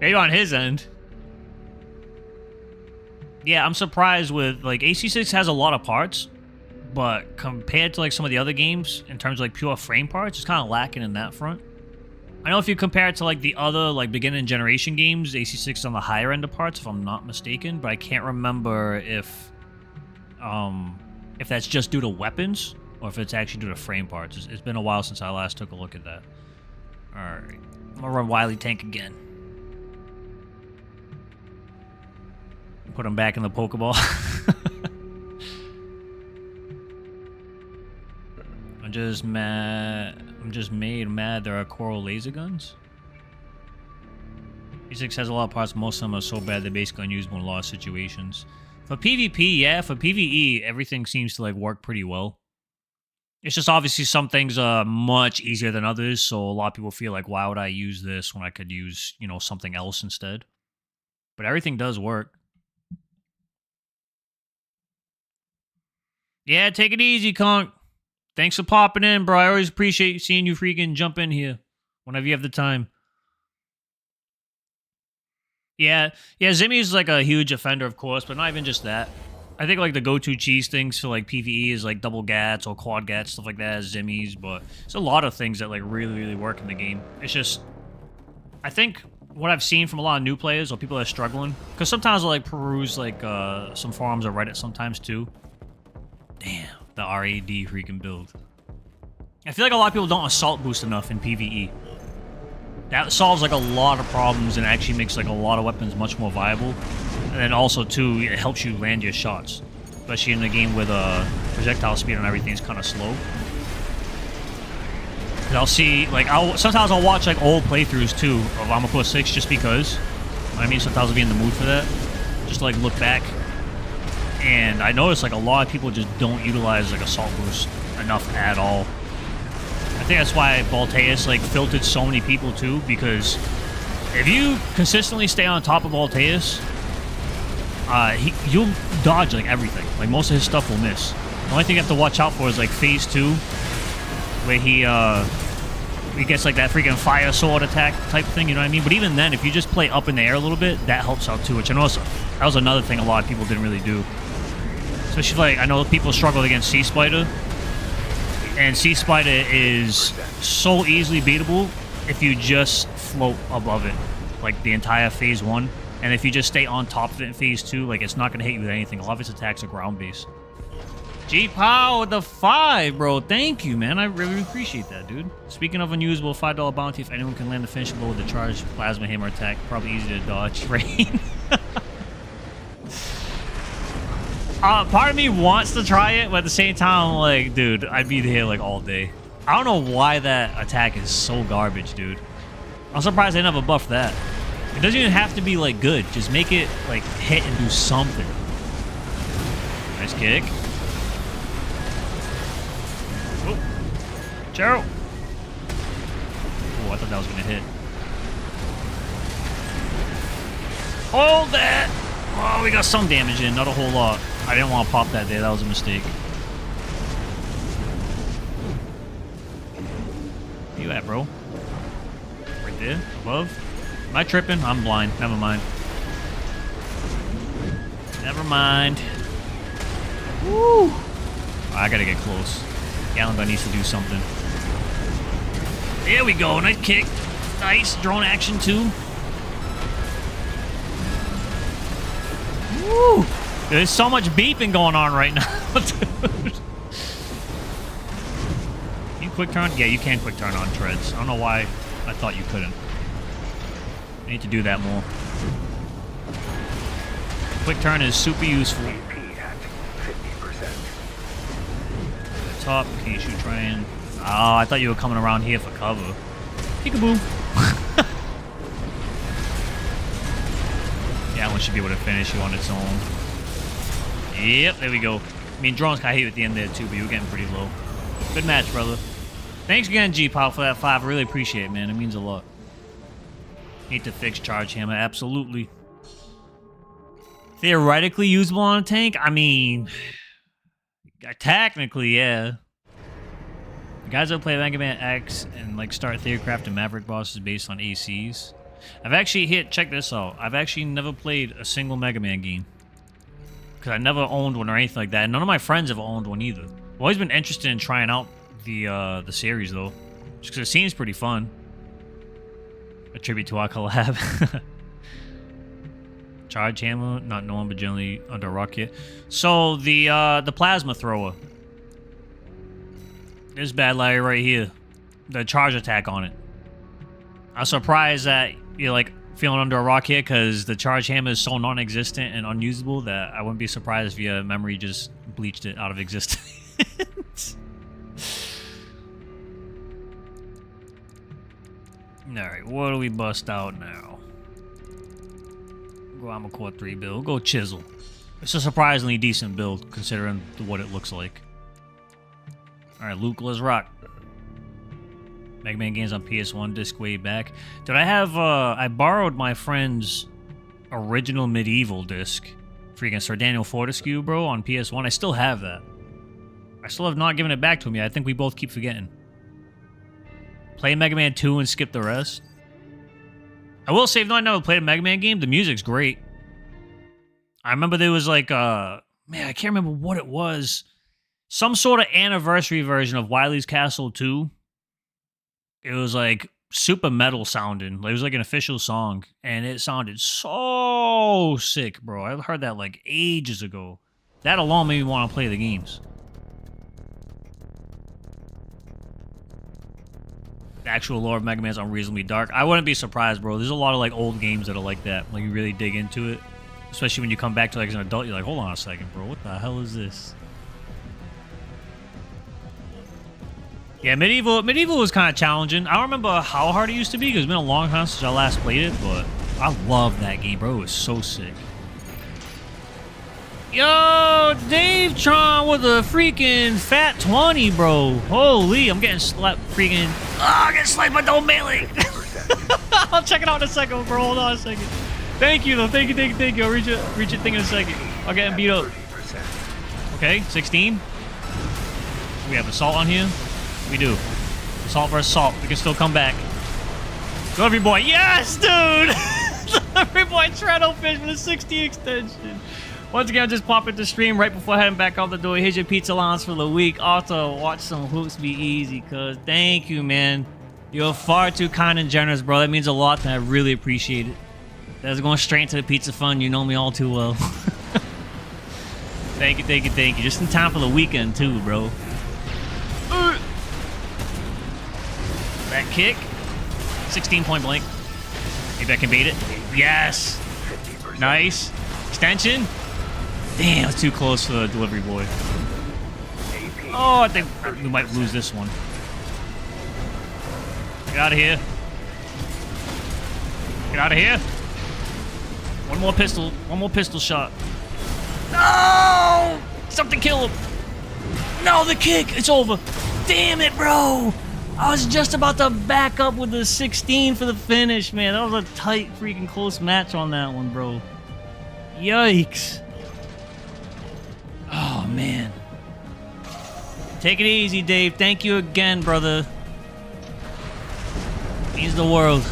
Maybe on his end. Yeah, I'm surprised with like AC6 has a lot of parts, but compared to like some of the other games in terms of like pure frame parts, it's kind of lacking in that front. I know if you compare it to like the other like beginning generation games, AC6 is on the higher end of parts, if I'm not mistaken, but I can't remember if that's just due to weapons or if it's actually due to frame parts. It's been a while since I last took a look at that. All right, I'm gonna run Wily Tank again. Put him back in the Pokeball. I'm just mad. I'm just mad there are Coral laser guns. P6 has a lot of parts. Most of them are so bad they're basically unusable in a lot of situations. For PvP, yeah. For PvE, everything seems to like work pretty well. It's just obviously some things are much easier than others, so a lot of people feel like, why would I use this when I could use, you know, something else instead? But everything does work. Yeah, take it easy, Conk. Thanks for popping in, bro. I always appreciate seeing you freaking jump in here whenever you have the time. Yeah, Zimmy is like a huge offender, of course, but not even just that. I think like the go-to cheese things for like PvE is like double gats or quad gats, stuff like that, as Zimmies, but there's a lot of things that like really work in the game. It's just, I think what I've seen from a lot of new players or people that are struggling, because sometimes I like peruse like some forums or Reddit sometimes too. Damn, the RAD freaking build. I feel like a lot of people don't assault boost enough in PvE. That solves like a lot of problems and actually makes like a lot of weapons much more viable. And then also too, it helps you land your shots, especially in a game with projectile speed and everything is kind of slow. And I'll see like sometimes I'll watch like old playthroughs too of Armored Core 6 just because. You know what I mean, sometimes I'll be in the mood for that, just to like look back. And I notice like a lot of people just don't utilize like assault boost enough at all. I think that's why Voltaeus like filtered so many people too, because if you consistently stay on top of Voltaeus, you'll dodge like everything. Like most of his stuff will miss. The only thing you have to watch out for is like phase 2, where he gets like that freaking fire sword attack type thing, you know what I mean? But even then, if you just play up in the air a little bit, that helps out too, which I know that was another thing a lot of people didn't really do. Especially like, I know people struggled against Sea Spider, and Sea Spider is so easily beatable if you just float above it, like the entire phase 1. And if you just stay on top of it in phase 2, like it's not going to hit you with anything. A lot of its attacks are ground-based. G-Pow with the 5, bro. Thank you, man. I really appreciate that, dude. Speaking of unusable $5 bounty, if anyone can land the finish blow with the charged plasma hammer attack, probably easy to dodge. Rain. Part of me wants to try it, but at the same time, I'm like, dude, I'd be here like all day. I don't know why that attack is so garbage, dude. I'm surprised they never buffed that. It doesn't even have to be like good. Just make it like hit and do something. Nice kick. Oh, Charo. Oh, I thought that was gonna hit. Hold that! Oh, we got some damage in, not a whole lot. I didn't want to pop that there, that was a mistake. Where you at, bro? Right there, above. Am I tripping? I'm blind. Never mind. Never mind. Woo! I gotta get close. Gallagher needs to do something. There we go. Nice kick. Nice drone action too. Woo! There's so much beeping going on right now, dude. Can you quick turn? Yeah, you can quick turn on treads. I don't know why I thought you couldn't. I need to do that more. Quick turn is super useful. AP at 50%. The top, in case you try and... Oh, I thought you were coming around here for cover. Peekaboo. Yeah, that one should be able to finish you on its own. Yep, there we go. I mean, drones got hit at the end there too, but you were getting pretty low. Good match, brother. Thanks again, G-Pow, for that 5. I really appreciate it, man. It means a lot. Need to fix Charge Hammer, absolutely. Theoretically usable on a tank? I mean, technically, yeah. The guys that play Mega Man X and like start Theorcraft and Maverick bosses based on ACs. I've actually check this out. I've actually never played a single Mega Man game. Because I never owned one or anything like that. And none of my friends have owned one either. I've always been interested in trying out the series though. Just because it seems pretty fun. A tribute to our collab. Charge Hammer, not known but generally under rocket. So the plasma thrower. This bad Larry right here. The charge attack on it. I'm surprised that you're like feeling under a rock here because the charge hammer is so non-existent and unusable that I wouldn't be surprised if your memory just bleached it out of existence. Alright, what do we bust out now? Go Armor Core 3 build. Go Chisel. It's a surprisingly decent build considering what it looks like. Alright, Luke, let's rock. Mega Man games on PS1 disc way back. Did I have, I borrowed my friend's original Medieval disc. Freaking Sir Daniel Fortescue, bro, on PS1. I still have that. I still have not given it back to him yet. I think we both keep forgetting. Play Mega Man 2 and skip the rest. I will say, even though I never played a Mega Man game, the music's great. I remember there was like, man, I can't remember what it was. Some sort of anniversary version of Wily's Castle 2. It was like super metal sounding. It was like an official song. And it sounded so sick, bro. I heard that like ages ago. That alone made me want to play the games. The actual lore of Mega Man is unreasonably dark. I wouldn't be surprised, bro. There's a lot of like old games that are like that. Like you really dig into it. Especially when you come back to like as an adult, you're like, hold on a second, bro. What the hell is this? Yeah, Medieval was kind of challenging. I don't remember how hard it used to be because it's been a long time since I last played it, but I love that game, bro. It was so sick. Yo, Dave Tron with a freaking fat 20, bro. Holy, I'm getting slapped freaking... Oh, I'm getting sniped by Don't Melee. I'll check it out in a second, bro. Hold on a second. Thank you, though. Thank you. I'll reach it thing in a second. I'll get him beat up. Okay, 16. We have assault on here. We do. Assault versus assault. We can still come back. Go every boy. Yes, dude! Every boy Treadlefish with a 60 extension. Once again, I'm just popping the stream right before heading back out the door. Here's your pizza allowance for the week. Also, watch some hoops be easy, cuz thank you, man. You're far too kind and generous, bro. That means a lot, and I really appreciate it. That's going straight into the pizza fund. You know me all too well. Thank you. Just in time for the weekend, too, bro. That kick. 16 point blank. Maybe I can beat it. Yes. Nice. Extension. Damn, it's too close for the delivery boy. Oh, I think we might lose this one. Get out of here. Get out of here. One more pistol shot. No! Something kill him. No, the kick. It's over. Damn it, bro. I was just about to back up with the 16 for the finish, man. That was a tight, freaking close match on that one, bro. Yikes. Oh, man. Take it easy, Dave. Thank you again, brother. Means the world.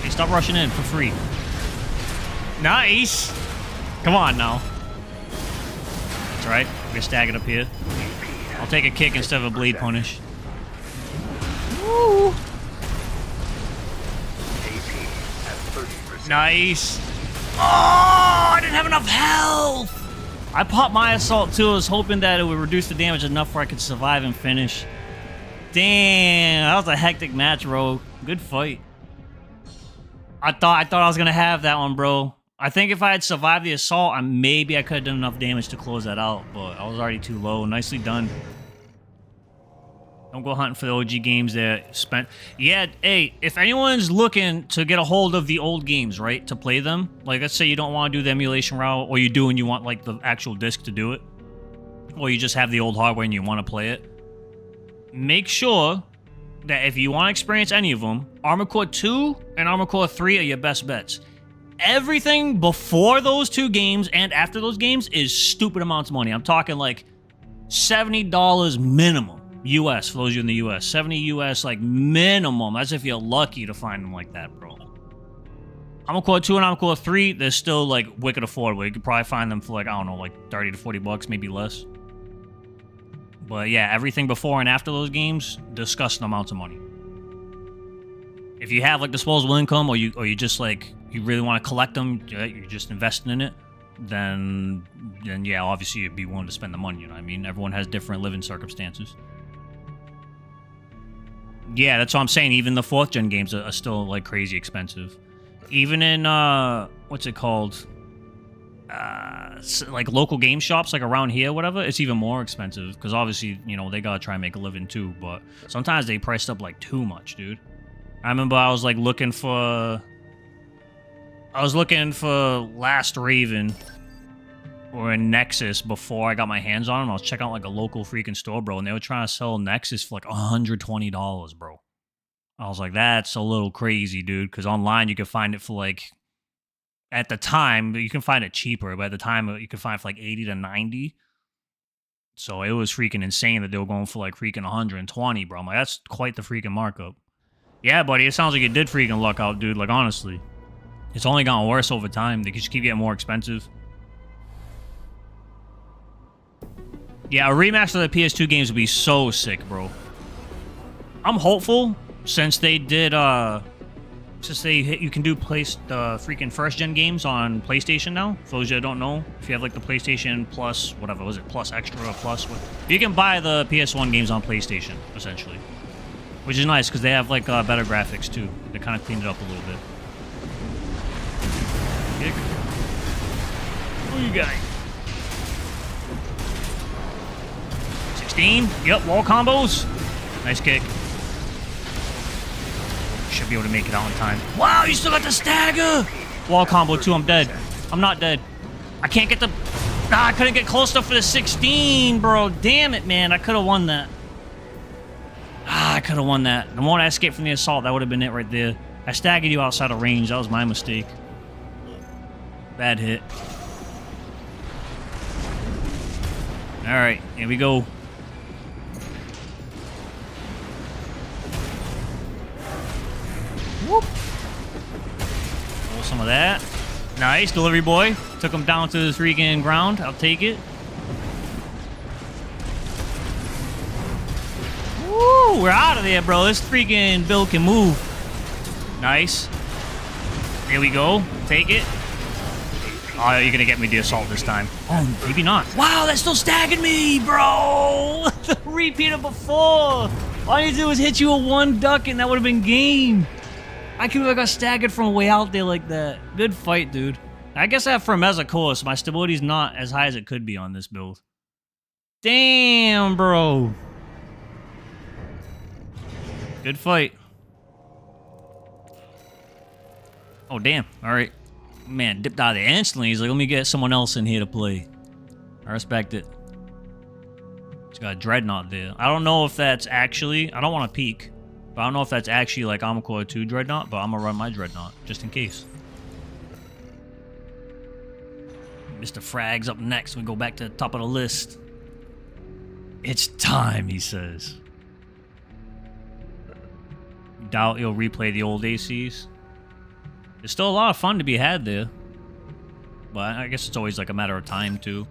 Hey, stop rushing in for free. Nice. Come on now. That's right. We're gonna stag it up here. I'll take a kick instead of a blade punish. Woo. Nice. Oh, I didn't have enough health. I popped my assault too. I was hoping that it would reduce the damage enough where I could survive and finish. Damn, that was a hectic match, bro. Good fight. I thought I was gonna have that one, bro. I think if I had survived the assault, maybe I could have done enough damage to close that out, but I was already too low. Nicely done. Don't go hunting for the OG games that spent... Yeah, hey, if anyone's looking to get a hold of the old games, right, to play them, like, let's say you don't want to do the emulation route, or you do and you want, like, the actual disc to do it, or you just have the old hardware and you want to play it, make sure that if you want to experience any of them, Armored Core 2 and Armored Core 3 are your best bets. Everything before those two games and after those games is stupid amounts of money. I'm talking, like, $70 minimum. US, for those of you in the US. 70 US, like, minimum. That's if you're lucky to find them like that, bro. Armored Core 2 and Armored Core 3, they're still, like, wicked affordable. You could probably find them for, like, I don't know, like, 30 to 40 bucks, maybe less. But, yeah, everything before and after those games, disgusting amounts of money. If you have, like, disposable income, or you just, like, you really want to collect them, you're just investing in it, then yeah, obviously you'd be willing to spend the money, you know what I mean? Everyone has different living circumstances. Yeah, that's what I'm saying. Even the 4th gen games are still, like, crazy expensive. Even in, what's it called? Like, local game shops, like, around here, whatever, it's even more expensive. Because, obviously, you know, they gotta try and make a living, too. But sometimes they priced up, like, too much, dude. I remember I was, like, looking for Last Raven or a Nexus before I got my hands on them. I was checking out, like, a local freaking store, bro, and they were trying to sell Nexus for, like, $120, bro. I was like, that's a little crazy, dude, because online you could find it for, like, at the time, you can find it cheaper, but at the time you could find it for, like, 80 to 90. So it was freaking insane that they were going for, like, freaking 120, bro. I'm like, that's quite the freaking markup. Yeah, buddy, it sounds like you did freaking luck out, dude, like, honestly. It's only gotten worse over time. They just keep getting more expensive. Yeah, a remaster of the PS2 games would be so sick, bro. I'm hopeful, since they did, you can do freaking first-gen games on PlayStation now. For those of you that don't know, if you have, like, the PlayStation Plus, whatever, was it Plus Extra or Plus? You can buy the PS1 games on PlayStation, essentially. Which is nice, because they have, like, better graphics, too. They kind of cleaned it up a little bit. Kick. Who you got? 16. Yep, wall combos. Nice kick. Should be able to make it out in time. Wow, you still got the stagger! Wall combo too, I'm dead. I'm not dead. I can't get the... I couldn't get close enough for the 16, bro. Damn it, man. I could have won that. I could have won that. The moment I escaped from the assault, that would have been it right there. I staggered you outside of range. That was my mistake. Bad hit. Alright, here we go. Whoop. Pull some of that. Nice, delivery boy. Took him down to the freaking ground. I'll take it. Woo, we're out of there, bro. This freaking build can move. Nice. Here we go. Take it. Oh, you're gonna get me the assault this time. Oh, maybe not. Wow, that still staggered me, bro! The repeat of before! All I need to do was hit you a 1 duck and that would have been game. I could have got staggered from way out there like that. Good fight, dude. I guess I have Firmeza core, so my stability's not as high as it could be on this build. Damn, bro. Good fight. Oh, damn. All right. Man, dipped out of there instantly. He's like, let me get someone else in here to play. I respect it. It's got a Dreadnought there. I don't know if that's actually... I don't want to peek. But I don't know if that's actually like Armored Core 2 Dreadnought, but I'm going to run my Dreadnought, just in case. Mr. Frag's up next. We go back to the top of the list. It's time, he says. Doubt you'll replay the old ACs. There's still a lot of fun to be had there. But I guess it's always like a matter of time, too.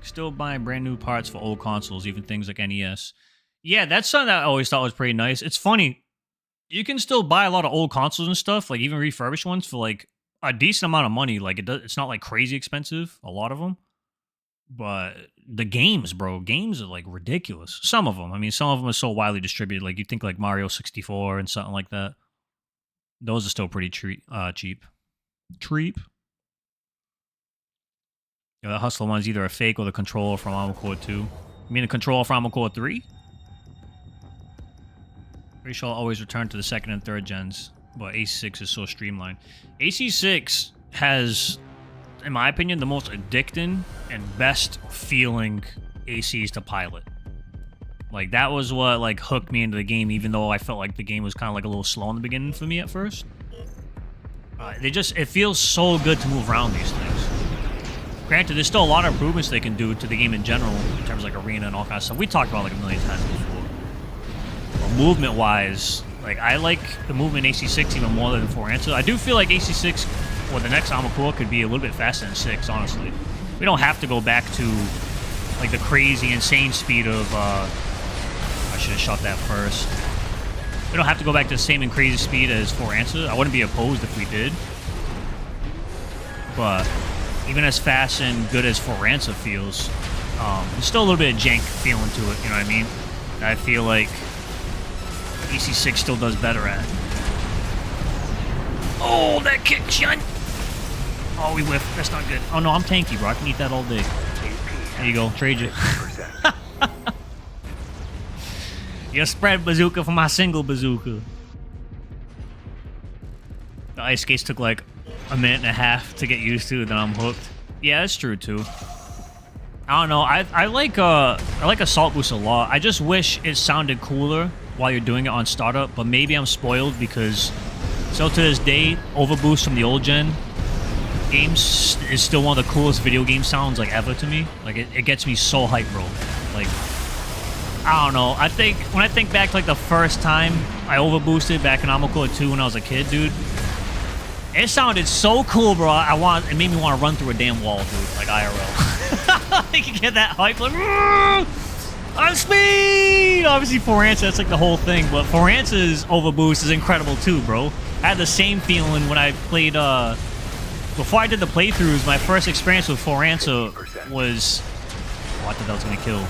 Still buying brand new parts for old consoles, even things like NES. Yeah, that's something that I always thought was pretty nice. It's funny. You can still buy a lot of old consoles and stuff, like even refurbished ones, for like a decent amount of money. Like it's not like crazy expensive, a lot of them. But the games, bro, games are like ridiculous. Some of them. I mean, some of them are so widely distributed. Like you think like Mario 64 and something like that. Those are still pretty cheap. Cheap. Yeah, the Hustler one's either a fake or the controller from Armored Core 2. You mean the controller from Armored Core 3? Pretty sure I'll always return to the second and third gens, but AC6 is so streamlined. AC6 has, in my opinion, the most addicting and best feeling ACs to pilot. Like, that was what, like, hooked me into the game, even though I felt like the game was kind of, like, a little slow in the beginning for me at first. It feels so good to move around these things. Granted, there's still a lot of improvements they can do to the game in general, in terms of, like, arena and all kinds of stuff. We talked about, like, a million times before. But movement-wise, like, I like the movement in AC6 even more than 4 Answer. I do feel like AC6, or the next Armored Core, could be a little bit faster than 6, honestly. We don't have to go back to, like, the crazy, insane speed of, I should have shot that first. We don't have to go back to the same and crazy speed as 4 Answer. I wouldn't be opposed if we did. But even as fast and good as 4 Answer feels, there's still a little bit of jank feeling to it, you know what I mean? I feel like AC6 still does better at. Oh, that kick, Shun! Oh, we whiffed. That's not good. Oh, no, I'm tanky, bro. I can eat that all day. There you go. Trade you. Your spread bazooka for my single bazooka. The ice skates took like a minute and a half to get used to, then I'm hooked. Yeah, that's true too. I don't know. I like Assault Boost a lot. I just wish it sounded cooler while you're doing it on startup, but maybe I'm spoiled because still to this day, Overboost from the old gen games is still one of the coolest video game sounds like ever to me. Like it gets me so hyped, bro. Like, I don't know. I think when I think back to like the first time I overboosted back in Armored Core 2 when I was a kid, dude, it sounded so cool, bro. It made me want to run through a damn wall, dude, like IRL. You can get that hype, like, I'm speed! Obviously, 4 Answer, that's like the whole thing, but 4 Answer's overboost is incredible too, bro. I had the same feeling when I played, before I did the playthroughs, my first experience with 4 Answer was, what the hell's gonna kill?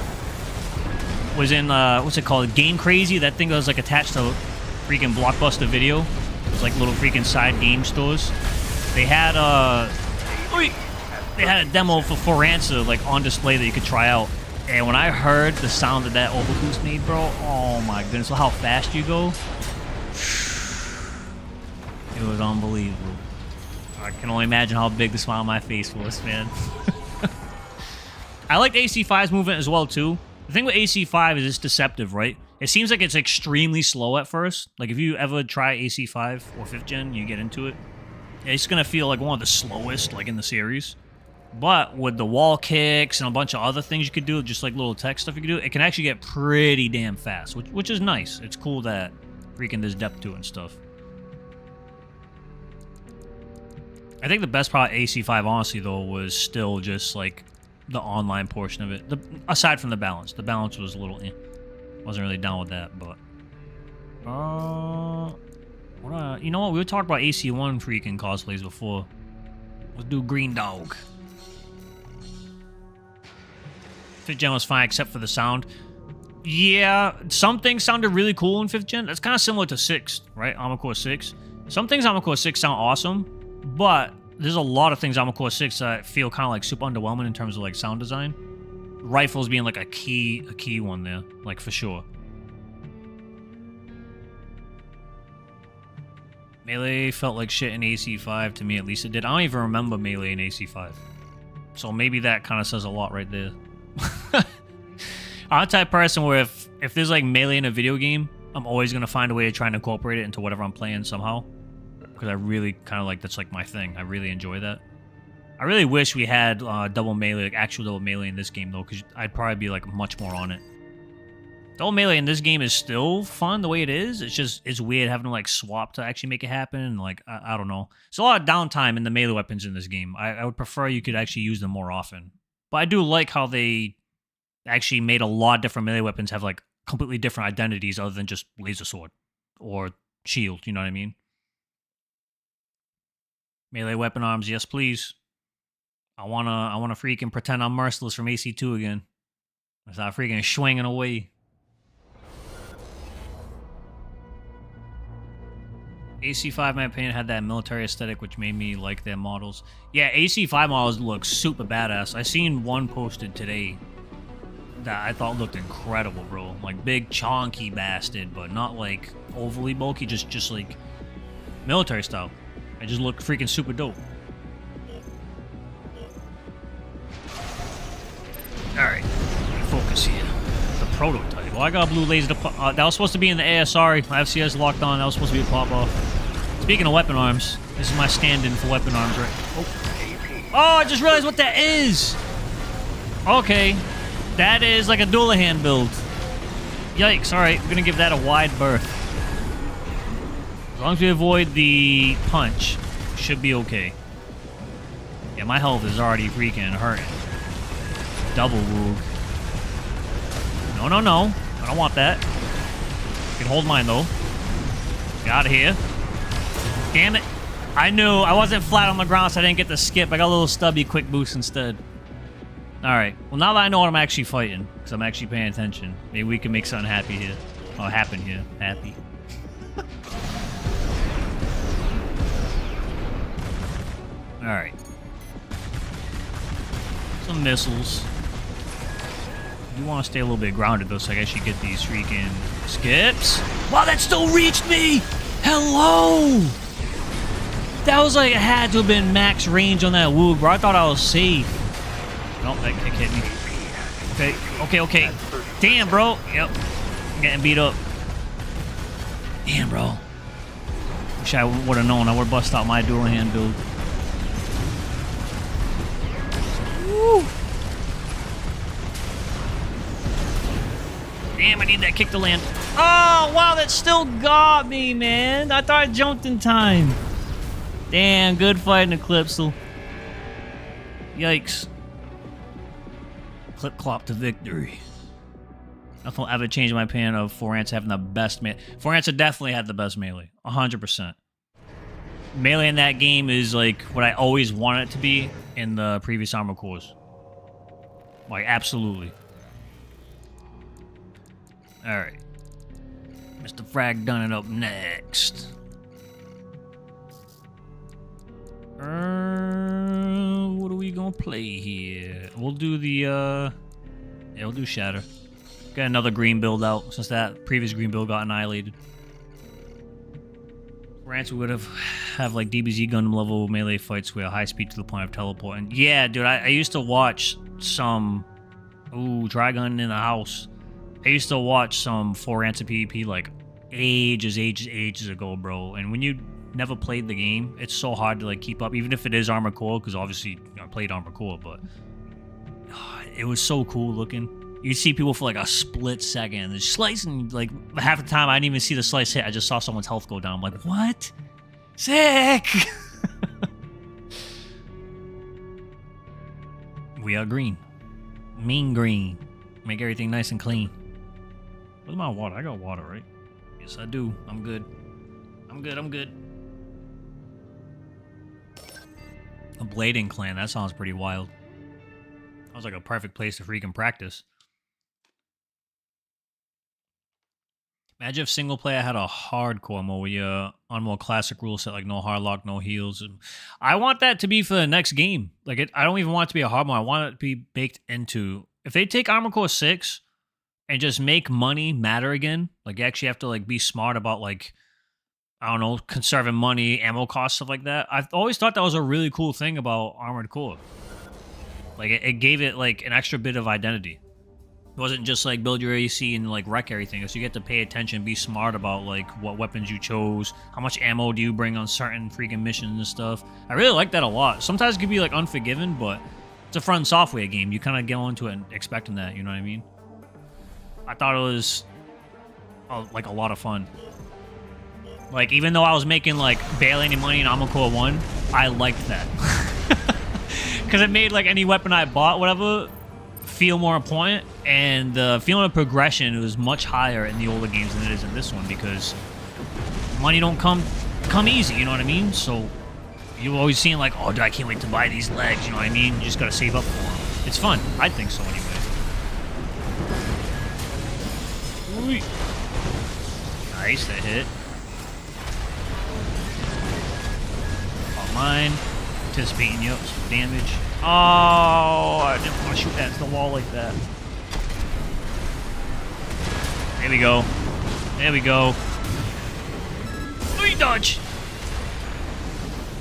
Was in, what's it called? Game Crazy? That thing that was like attached to freaking Blockbuster Video. It was like little freaking side game stores. They had, they had a demo for 4 Answer, like, on display that you could try out. And when I heard the sound that that overboost made, bro, oh my goodness, how fast you go. It was unbelievable. I can only imagine how big the smile on my face was, man. I liked AC5's movement as well, too. The thing with AC5 is it's deceptive, right? It seems like it's extremely slow at first. Like, if you ever try AC5 or 5th gen, you get into it, it's going to feel like one of the slowest, like, in the series. But with the wall kicks and a bunch of other things you could do, just like little tech stuff you could do, it can actually get pretty damn fast, which is nice. It's cool that freaking there's depth to it and stuff. I think the best part of AC5, honestly, though, was still just, like, the online portion of it. Aside from the balance. The balance was a little wasn't really down with that, but... you know what? We were talking about AC1 freaking cosplays before. Let's do Green Dog. 5th gen was fine, except for the sound. Yeah, some things sounded really cool in 5th gen. That's kind of similar to 6th, right? Armored Core 6. Some things Armored Core 6 sound awesome, but there's a lot of things Armored Core 6 that feel kind of like super underwhelming in terms of like sound design. Rifles being like a key one there, like for sure. Melee felt like shit in AC5 to me, at least it did. I don't even remember Melee in AC5. So maybe that kind of says a lot right there. I'm the type of person where if there's like melee in a video game, I'm always gonna find a way to try and incorporate it into whatever I'm playing somehow. Because I really kind of like, that's like my thing. I really enjoy that. I really wish we had double melee, like actual double melee in this game though, because I'd probably be like much more on it. Double melee in this game is still fun the way it is. It's just, it's weird having to like swap to actually make it happen. And like, I don't know. There's a lot of downtime in the melee weapons in this game. I would prefer you could actually use them more often. But I do like how they actually made a lot of different melee weapons have like completely different identities other than just laser sword or shield, you know what I mean? Melee weapon arms, yes please. I wanna freaking pretend I'm merciless from AC2 again. I start freaking swinging away. AC5, in my opinion, had that military aesthetic, which made me like their models. Yeah, AC5 models look super badass. I seen one posted today that I thought looked incredible, bro. Like big, chonky bastard, but not like overly bulky, just like military style. It just looked freaking super dope. Alright, focus here. The prototype. Well, I got a blue laser. That was supposed to be in the air, sorry. My FCS locked on. That was supposed to be a pop-off. Speaking of weapon arms, this is my stand-in for weapon arms, right? Oh, I just realized what that is! Okay. That is like a Dullahan build. Yikes, alright. We're gonna give that a wide berth. As long as we avoid the punch, should be okay. Yeah, my health is already freaking hurting. Double woog. No, no, no. I don't want that. You can hold mine, though. Get out of here. Damn it. I knew. I wasn't flat on the ground, so I didn't get the skip. I got a little stubby quick boost instead. Alright. Well, now that I know what I'm actually fighting, because I'm actually paying attention, maybe we can make something happy here. Oh, happen here. Happy. Alright. Some missiles. You want to stay a little bit grounded though, so I guess you get these freaking skips. Wow, that still reached me! Hello! That was like, it had to have been max range on that woog, bro. I thought I was safe. Nope, that kick hit me. Okay, okay, okay. Damn, bro. Yep. I'm getting beat up. Damn, bro. Wish I would have known. I would have busted out my dual hand build. Woo! Damn, I need that kick to land. Oh, wow, that still got me, man. I thought I jumped in time. Damn, good fighting, Eclipsal. Yikes. Clip-clop to victory. Nothing will ever change my opinion of Forance having the best melee. Forance definitely had the best melee. 100%. Melee in that game is like what I always wanted it to be in the previous Armored Cores. Like, absolutely. Alright. Mr. Frag done it up next. What are we gonna play here? We'll do the, yeah, we'll do Shatter. Got another green build out since that previous green build got annihilated. Rants would have like DBZ Gundam level melee fights with a high speed to the point of teleporting. Yeah, dude, I used to watch some... Ooh, Trigun in the house. I used to watch some For Answer PvP like ages ago, bro. And when you never played the game, it's so hard to like keep up, even if it is Armored Core, because obviously I played Armored Core, but it was so cool looking. You see people for like a split second, they're slicing, like half the time I didn't even see the slice hit, I just saw someone's health go down. I'm like, what? Sick! We are green. Mean green. Make everything nice and clean. Where's my water? I got water, right? Yes, I do. I'm good. I'm good. A blading clan, that sounds pretty wild. Sounds like a perfect place to freaking practice. Imagine if single player had a hardcore mode where you're on more classic rule set, like no hard lock, no heals. I want that to be for the next game. Like, I don't even want it to be a hard mode. I want it to be baked into... If they take Armored Core 6 and just make money matter again, like you actually have to like be smart about like, I don't know, conserving money, ammo costs, stuff like that. I've always thought that was a really cool thing about Armored Core. Like, it gave it like an extra bit of identity. It wasn't just like build your AC and like wreck everything. So you get to pay attention, be smart about like what weapons you chose, how much ammo do you bring on certain freaking missions and stuff. I really like that a lot. Sometimes it can be like Unforgiven, but it's a From Software game. You kind of go into it and expecting that, you know what I mean? I thought it was like a lot of fun. Like even though I was making like barely any money in Armored Core 1, I liked that. Because it made like any weapon I bought, whatever, feel more important, and the feeling of progression was much higher in the older games than it is in this one, because money don't come easy, you know what I mean? So you're always seeing like, oh, dude, I can't wait to buy these legs, you know what I mean? You just gotta save up for them. It's fun. I think so anyway. Ooh. Nice, that hit. All mine. Anticipating, yep, some damage. Oh, I didn't want to shoot that into the wall like that. There we go. There we go. We dodge.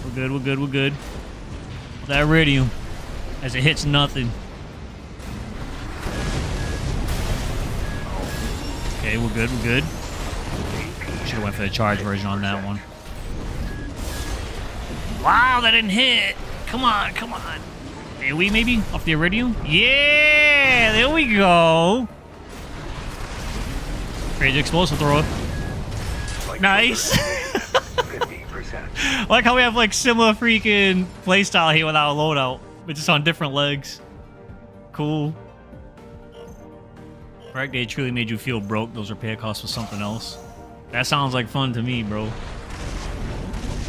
We're good, we're good, we're good. That iridium, as it hits nothing. Okay, we're good, we're good. Should have went for the charge version on that one. Wow, that didn't hit. Come on, come on. AoE maybe? Off the iridium? Yeah, there we go. Crazy explosive thrower. Nice. 50%. I like how we have like similar freaking playstyle here without a loadout, but just on different legs. Cool. Right, they truly made you feel broke. Those repair costs for something else. That sounds like fun to me, bro.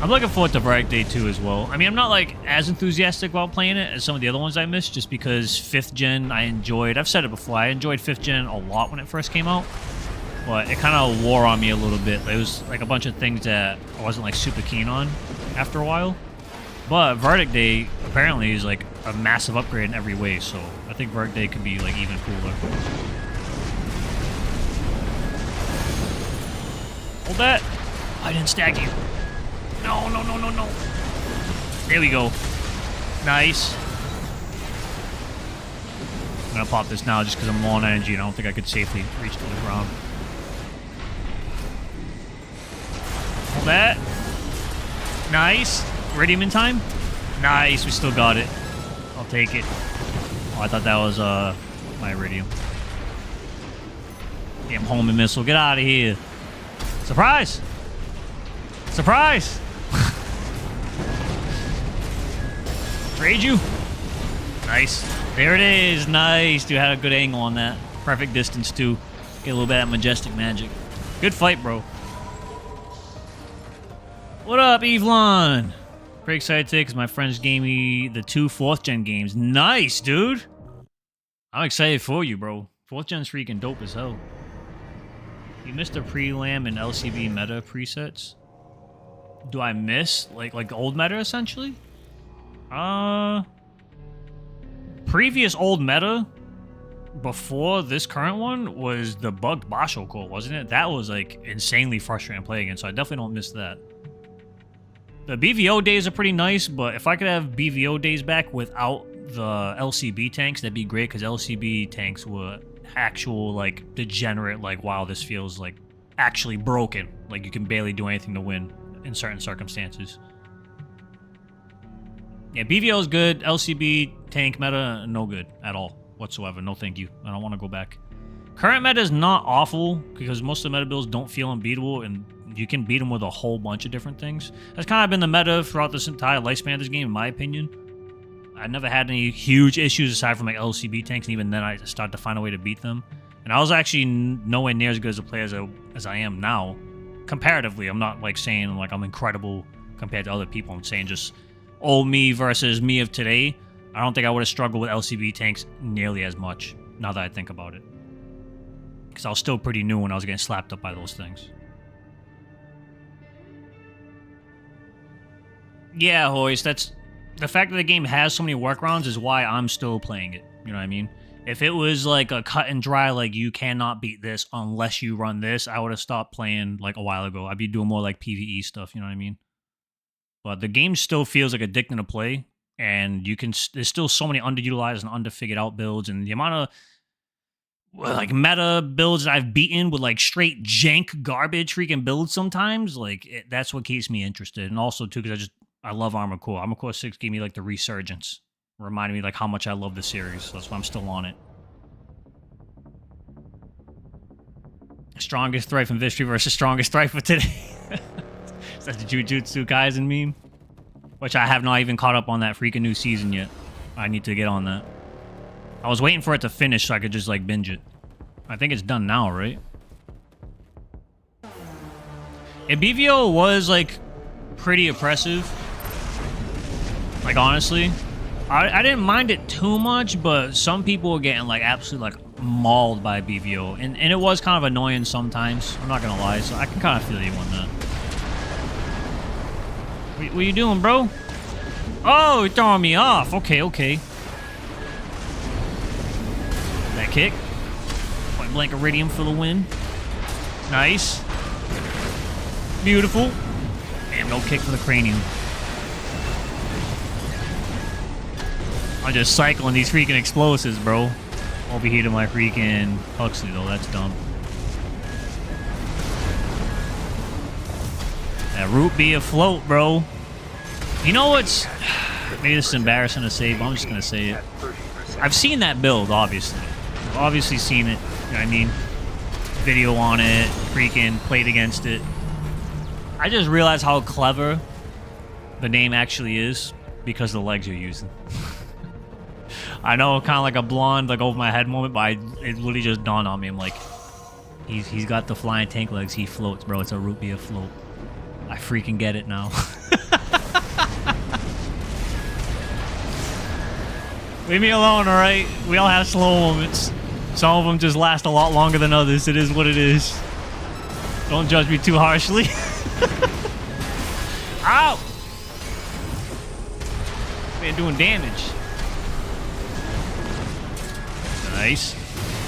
I'm looking forward to Variety Day 2 as well. I mean, I'm not like as enthusiastic about playing it as some of the other ones I missed, just because 5th gen I enjoyed. I've said it before, I enjoyed 5th gen a lot when it first came out, but it kind of wore on me a little bit. There was like a bunch of things that I wasn't like super keen on after a while. But Verdict Day apparently is like a massive upgrade in every way, so I think Verdict Day could be like even cooler. Hold that. I didn't stack you. No, no, no, no, no. There we go. Nice. I'm gonna pop this now just because I'm low on energy and I don't think I could safely reach to the ground. Hold that. Nice. Iridium in time? Nice, we still got it. I'll take it. Oh, I thought that was my iridium. Damn homing missile, get out of here. Surprise! Surprise! Trade you. Nice. There it is. Nice. Dude, had a good angle on that. Perfect distance, too. Get a little bit of that majestic magic. Good fight, bro. What up, Evelyn? Pretty excited today because my friends gave me the 2 4th gen games. Nice, dude. I'm excited for you, bro. 4th gen's freaking dope as hell. You missed the pre-lam and LCB meta presets. Do I miss like the old meta essentially? Previous old meta before this current one was the bugged Basho core, wasn't it? That was like insanely frustrating to play against, so I definitely don't miss that. The BVO days are pretty nice, but if I could have BVO days back without the LCB tanks, that'd be great, because LCB tanks were actual like degenerate, like wow, this feels like actually broken. Like you can barely do anything to win in certain circumstances. Yeah, BVO is good. LCB tank meta, no good at all whatsoever. No thank you. I don't want to go back. Current meta is not awful because most of the meta builds don't feel unbeatable, and you can beat them with a whole bunch of different things. That's kind of been the meta throughout this entire lifespan of this game, in my opinion. I never had any huge issues aside from like LCB tanks, and even then I started to find a way to beat them. And I was actually nowhere near as good as a player as I am now. Comparatively, I'm not like saying like I'm incredible compared to other people. I'm saying just old me versus me of today. I don't think I would have struggled with LCB tanks nearly as much, now that I think about it. Because I was still pretty new when I was getting slapped up by those things. Yeah, Hoist, that's... The fact that the game has so many workarounds is why I'm still playing it. You know what I mean? If it was like a cut and dry, like you cannot beat this unless you run this, I would have stopped playing like a while ago. I'd be doing more like PvE stuff, you know what I mean? But the game still feels like addicting to play, and you can. There's still so many underutilized and underfigured out builds, and the amount of like meta builds that I've beaten with like straight jank garbage freaking builds sometimes. Like that's what keeps me interested. And also too, because I love Armored Core. Armored Core 6 gave me like the resurgence, reminding me like how much I love the series. So that's why I'm still on it. Strongest threat from history versus strongest threat for today. Is that the Jujutsu Kaisen meme? Which I have not even caught up on that freaking new season yet. I need to get on that. I was waiting for it to finish so I could just like binge it. I think it's done now, right? And BVO was like pretty oppressive. Like honestly. I didn't mind it too much, but some people were getting like absolutely like mauled by BVO. And it was kind of annoying sometimes. I'm not gonna lie, so I can kind of feel you on that. What you doing, bro? Oh, you're throwing me off. Okay, okay. That kick. Point blank iridium for the win. Nice. Beautiful. Damn, no kick for the cranium. I'm just cycling these freaking explosives, bro. Overheating my freaking Huxley, though. That's dumb. That root be afloat, bro. You know what's... Maybe this is embarrassing to say, but I'm just going to say it. I've seen that build, obviously. I've obviously seen it. You know what I mean? Video on it. Freaking played against it. I just realized how clever the name actually is because of the legs you're using. I know, kind of like a blonde, like over my head moment, but it literally just dawned on me. I'm like, he's got the flying tank legs. He floats, bro. It's a root beer float. I freaking get it now. Leave me alone, all right? We all have slow moments. Some of them just last a lot longer than others. It is what it is. Don't judge me too harshly. Ow! Man, doing damage. Nice.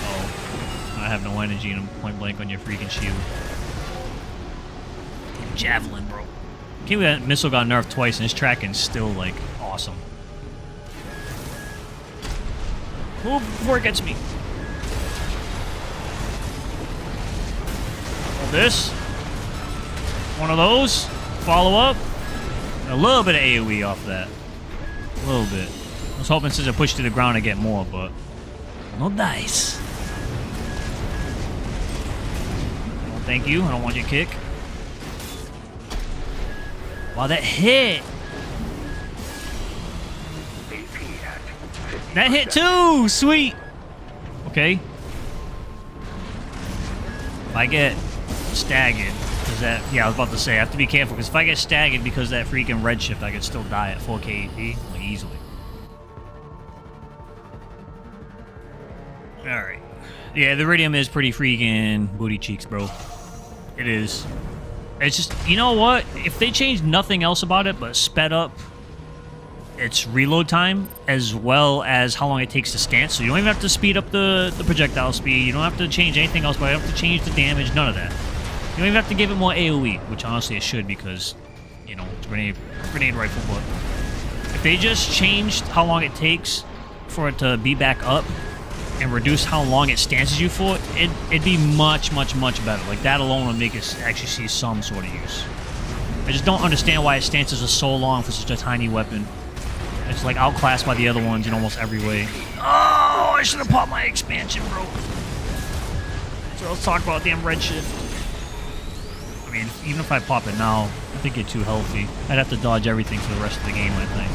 Oh, I have no energy and I'm point blank on your freaking shield. Javelin, bro. Can't believe that missile got nerfed twice and his tracking's still, like, awesome. Move before it gets me. Hold this. One of those. Follow up. A little bit of AoE off that. A little bit. I was hoping since I pushed to the ground I get more, but... No dice. Oh, thank you. I don't want your kick. Wow, that hit. That hit too. Sweet. Okay. If I get staggered, because that... Yeah, I was about to say, I have to be careful, because if I get staggered because of that freaking redshift, I could still die at 4K AP, like, easily. Alright. Yeah, the iridium is pretty freaking booty cheeks, bro. It is. It's just, you know what? If they changed nothing else about it but sped up its reload time as well as how long it takes to stance, so you don't even have to speed up the projectile speed, you don't have to change anything else, but you don't have to change the damage, none of that. You don't even have to give it more AoE, which honestly it should because, you know, it's grenade rifle, but if they just changed how long it takes for it to be back up and reduce how long it stances you for, it'd be much, much, much better. Like, that alone would make us actually see some sort of use. I just don't understand why it stances are so long for such a tiny weapon. It's, like, outclassed by the other ones in almost every way. Oh, I should have popped my expansion, bro. So let's talk about damn redshift. I mean, even if I pop it now, I think it's too healthy. I'd have to dodge everything for the rest of the game, I think.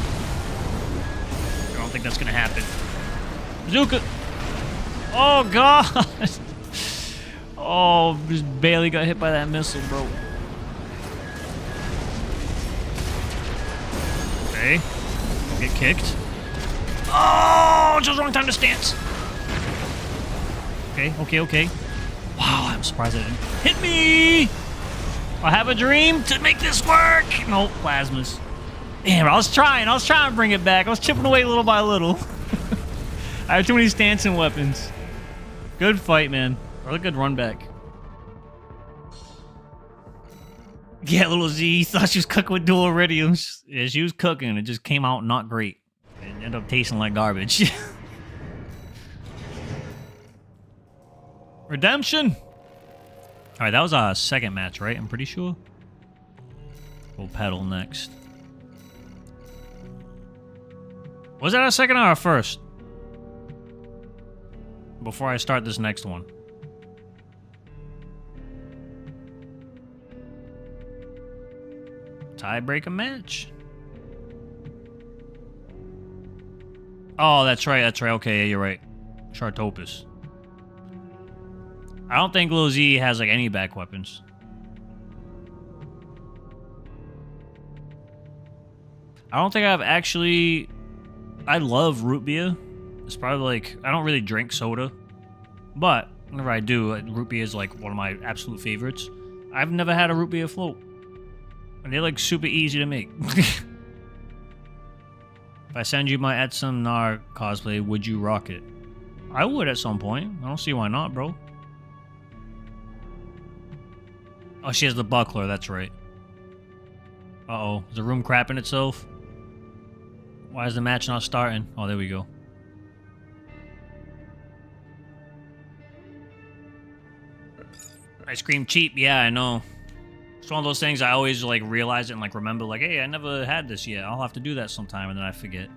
I don't think that's going to happen. Bazooka! Oh, God! Oh, just barely got hit by that missile, bro. Okay. Don't get kicked. Oh, just wrong time to stance. Okay, okay, okay. Wow, I'm surprised it didn't hit me! I have a dream to make this work! Nope, plasmas. Damn, I was trying to bring it back. I was chipping away little by little. I have too many stancing weapons. Good fight, man. Really good run back. Yeah, little Z thought she was cooking with dual iridiums. Yeah, she was cooking. It just came out not great. It ended up tasting like garbage. Redemption. All right, that was our second match, right? I'm pretty sure. We'll pedal next. Was that our second or our first? Before I start this next one. Tiebreaker match. Oh, that's right. That's right. Okay, yeah, you're right. Chartopus. I don't think Lil Z has like any back weapons. I don't think I've actually... I love root beer. It's probably like... I don't really drink soda. But whenever I do, root beer is like one of my absolute favorites. I've never had a root beer float. And they're like super easy to make. If I send you my Etsum Nar cosplay, would you rock it? I would at some point. I don't see why not, bro. Oh, she has the buckler, that's right. Uh-oh. Is the room crapping itself? Why is the match not starting? Oh, there we go. Ice cream cheap, yeah, I know. It's one of those things I always like realize it and like remember like, hey, I never had this yet. I'll have to do that sometime, and then I forget.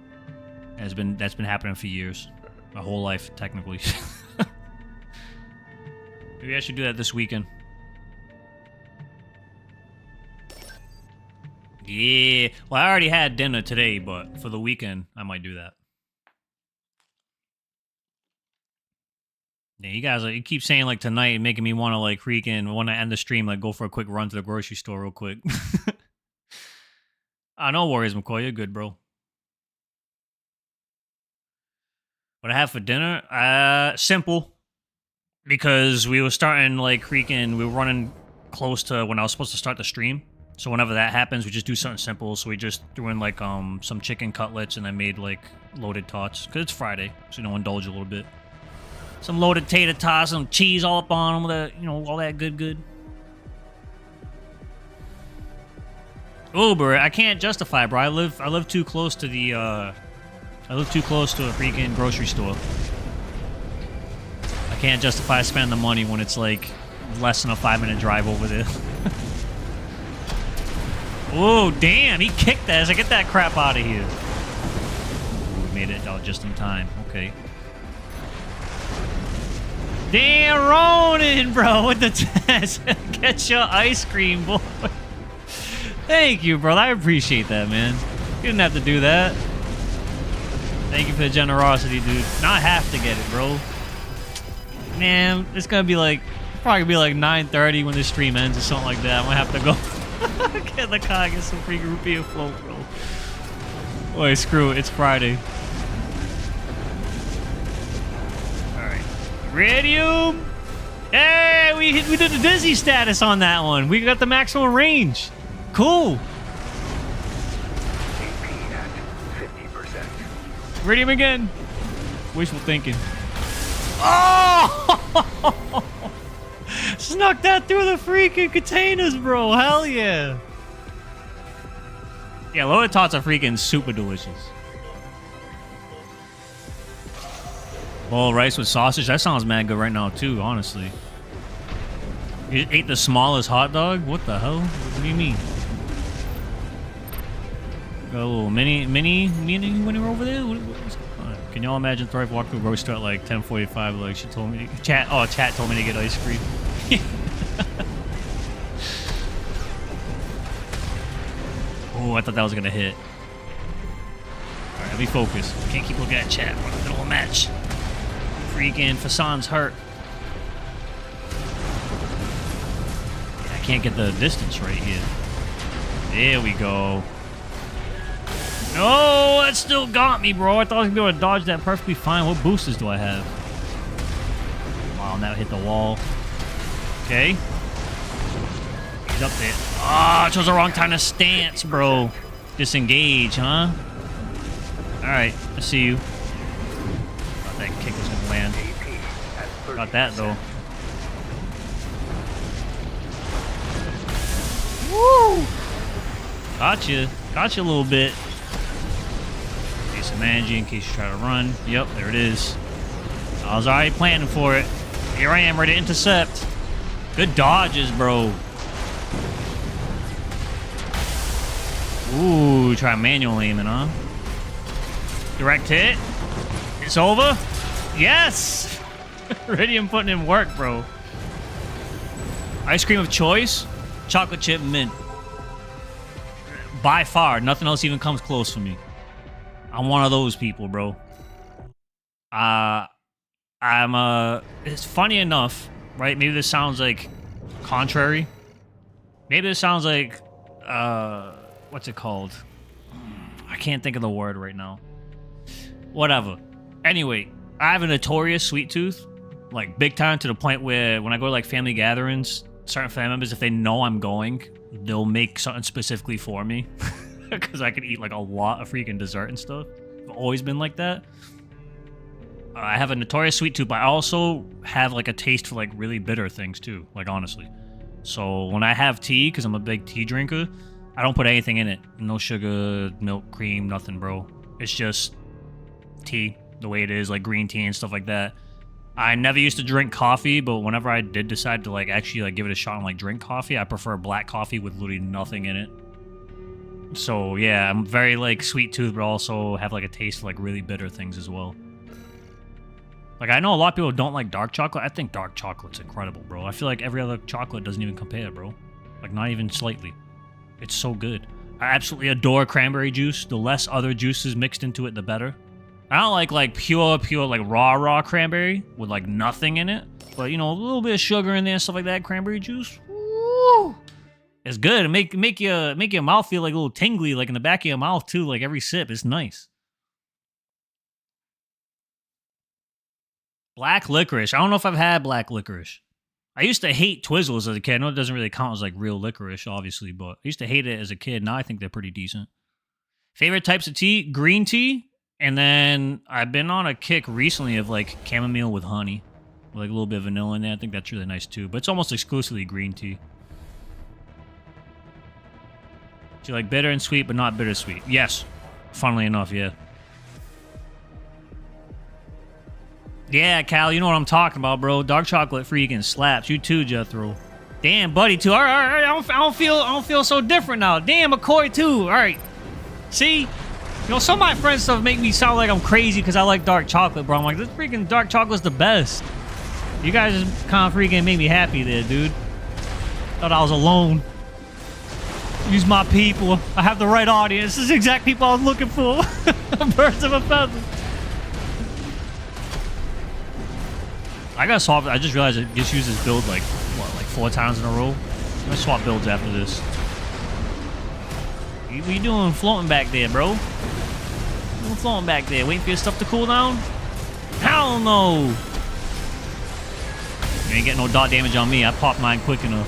And that's been happening for years. My whole life, technically. Maybe I should do that this weekend. Yeah. Well, I already had dinner today, but for the weekend, I might do that. Yeah, you guys, you keep saying like tonight, making me want to like freaking want to end the stream, like go for a quick run to the grocery store real quick. No worries, McCoy, you're good, bro. What I have for dinner? Simple. Because we were starting like freaking, we were running close to when I was supposed to start the stream. So whenever that happens, we just do something simple. So we just threw in like some chicken cutlets, and I made like loaded tots because it's Friday, so indulge a little bit. Some loaded tater tots, some cheese all up on them, with all that good. Uber, I can't justify, bro. I live too close to the I live too close to a freaking grocery store. I can't justify spending the money when it's like less than a 5-minute drive over there. Oh, damn, he kicked that. I get that crap out of here. Ooh, we made it out just in time. Okay. Damn, Ronan, bro, with the test. Get your ice cream, boy. Thank you, bro. I appreciate that, man. You didn't have to do that. Thank you for the generosity, dude. Now I have to get it, bro. Man, it's gonna be like, probably be like 9:30 when this stream ends or something like that. I'm gonna have to go get in the car, get some freaking root beer float, bro. Boy, screw it. It's Friday. Radium! Hey, we did the dizzy status on that one. We got the maximum range. Cool. AP at 50%. Radium again. Wishful thinking. Oh! Snuck that through the freaking containers, bro. Hell yeah. Yeah, loaded tots are freaking super delicious. Oh, rice with sausage? That sounds mad good right now, too, honestly. You ate the smallest hot dog? What the hell? What do you mean? Got a little mini when you were over there? What's going on? Can y'all imagine Thrive walked through a roaster at like 10:45? Like she told me, chat told me to get ice cream. Oh, I thought that was gonna hit. All right, let me focus. Can't keep looking at chat. We're in the middle of a match. Freaking Fasan's hurt. I can't get the distance right here. There we go. No, that still got me, bro. I thought I was going to be able to dodge that perfectly fine. What boosters do I have? Wow, now hit the wall. Okay. He's up there. Ah, oh, chose the wrong time to stance, bro. Disengage, huh? Alright, I see you. Thought that kick was going to land. Got that, though. Woo! Gotcha. Gotcha a little bit. Base of managing in case you try to run. Yep, there it is. I was already planning for it. Here I am, ready to intercept. Good dodges, bro. Ooh, try manual aiming, huh? Direct hit. It's over. Yes! Iridium putting in work, bro. Ice cream of choice? Chocolate chip mint. By far, nothing else even comes close for me. I'm one of those people, bro. It's funny enough, right? Maybe this sounds like contrary. Maybe this sounds like, what's it called? I can't think of the word right now. Whatever. Anyway, I have a notorious sweet tooth, like big time, to the point where when I go to like family gatherings, certain family members, if they know I'm going, they'll make something specifically for me because I can eat like a lot of freaking dessert and stuff. I've always been like that. I have a notorious sweet tooth, but I also have like a taste for like really bitter things too, like honestly. So when I have tea, because I'm a big tea drinker, I don't put anything in it. No sugar, milk, cream, nothing, bro. It's just tea, the way it is, like green tea and stuff like that. I never used to drink coffee, but whenever I did decide to like actually like give it a shot and like drink coffee, I prefer black coffee with literally nothing in it. So yeah, I'm very like sweet tooth, but also have like a taste for like really bitter things as well. Like, I know a lot of people don't like dark chocolate. I think dark chocolate's incredible, bro. I feel like every other chocolate doesn't even compare, bro. Like, not even slightly. It's so good. I absolutely adore cranberry juice. The less other juices mixed into it, the better. I don't like pure, like, raw cranberry with, like, nothing in it. But, you know, a little bit of sugar in there, stuff like that. Cranberry juice. Woo! It's good. It make your mouth feel, like, a little tingly, like, in the back of your mouth, too. Like, every sip. It's nice. Black licorice. I don't know if I've had black licorice. I used to hate Twizzlers as a kid. I know it doesn't really count as like real licorice, obviously, but I used to hate it as a kid. Now I think they're pretty decent. Favorite types of tea? Green tea. And then I've been on a kick recently of like chamomile with honey. With like a little bit of vanilla in there. I think that's really nice too. But it's almost exclusively green tea. Do you like bitter and sweet, but not bittersweet? Yes. Funnily enough, yeah. Yeah, Cal, you know what I'm talking about, bro. Dark chocolate freaking slaps. You too, Jethro. Damn, buddy, too. All right. I don't feel so different now. Damn, McCoy too. All right. See, you know, some of my friends stuff make me sound like I'm crazy because I like dark chocolate, bro. I'm like, this freaking dark chocolate's the best. You guys just kind of freaking make me happy there, dude. Thought I was alone. Use my people. I have the right audience. This is the exact people I was looking for. Birds of a feather. I gotta swap. I just realized I just used this build like, what, like 4 times in a row? I'm gonna swap builds after this. What are you doing floating back there, bro? What are you floating back there? Waiting for your stuff to cool down? Hell no! You ain't getting no dot damage on me. I popped mine quick enough.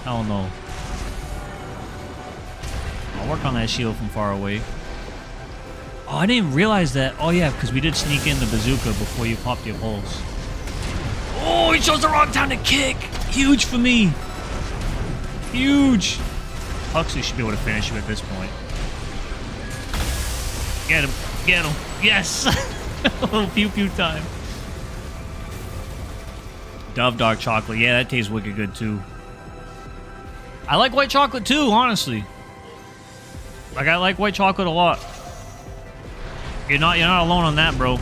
Hell no. I'll work on that shield from far away. Oh, I didn't realize that. Oh yeah, because we did sneak in the bazooka before you popped your pulse. Oh, he chose the wrong time to kick. Huge for me. Huge. Huxley should be able to finish him at this point. Get him. Get him. Yes. A little pew-pew time. Dove dark chocolate. Yeah, that tastes wicked good, too. I like white chocolate, too, honestly. Like, I like white chocolate a lot. You're not alone on that, bro.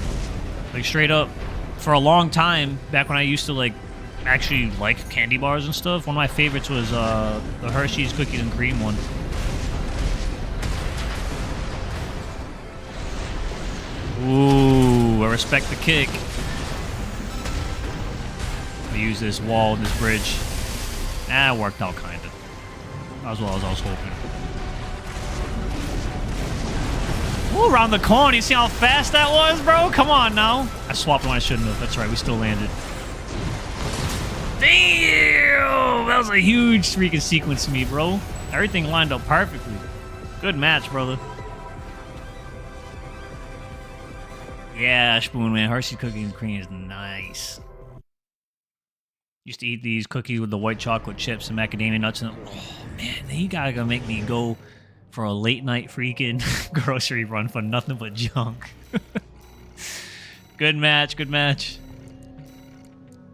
Like, straight up. For a long time, back when I used to like actually like candy bars and stuff, one of my favorites was the Hershey's cookies and cream one. Ooh, I respect the kick. I use this wall, this bridge. Nah, it worked out kind of. As well as I was hoping. Ooh, around the corner. You see how fast that was, bro? Come on now. I swapped when I shouldn't have. That's right. We still landed. Damn! That was a huge freaking sequence to me, bro. Everything lined up perfectly. Good match, brother. Yeah, Spoon, man. Hershey's cookies and cream is nice. Used to eat these cookies with the white chocolate chips and macadamia nuts. And oh, man. Then you gotta make me go for a late night freaking grocery run for nothing but junk. Good match, good match.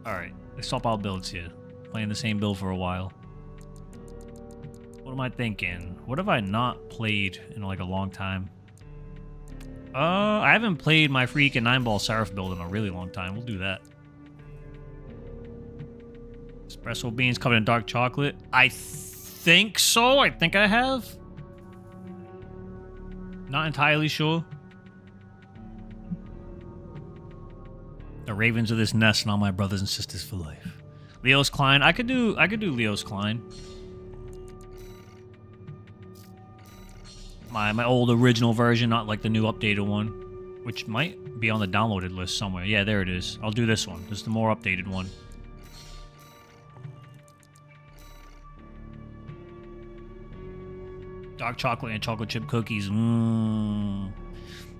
Alright, let's swap out builds here. Playing the same build for a while. What am I thinking? What have I not played in like a long time? I haven't played my freaking 9-ball Seraph build in a really long time. We'll do that. Espresso beans covered in dark chocolate. I think so. I think I have. Not entirely sure. The ravens of this nest and all my brothers and sisters for life. Leo's Klein. I could do Leo's Klein. My old original version, not like the new updated one, which might be on the downloaded list somewhere. Yeah, there it is. I'll do this one. This is the more updated one. Dark chocolate and chocolate chip cookies.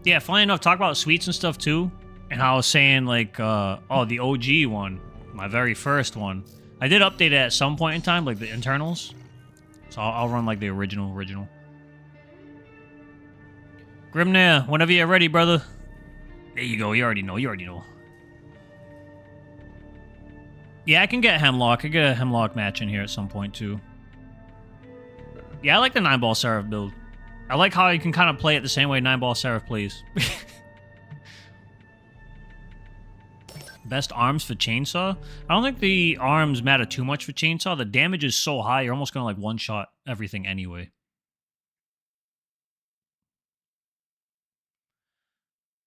Yeah, funny enough, talk about sweets and stuff too. And how I was saying like, oh, the OG one, my very first one. I did update it at some point in time, like the internals. So I'll run like the original. Grimnair, whenever you're ready, brother. There you go. You already know. Yeah, I can get Hemlock. I can get a Hemlock match in here at some point, too. Yeah, I like the 9-ball Seraph build. I like how you can kind of play it the same way 9-ball Seraph plays. Best arms for Chainsaw? I don't think the arms matter too much for Chainsaw. The damage is so high, you're almost going to like one-shot everything anyway.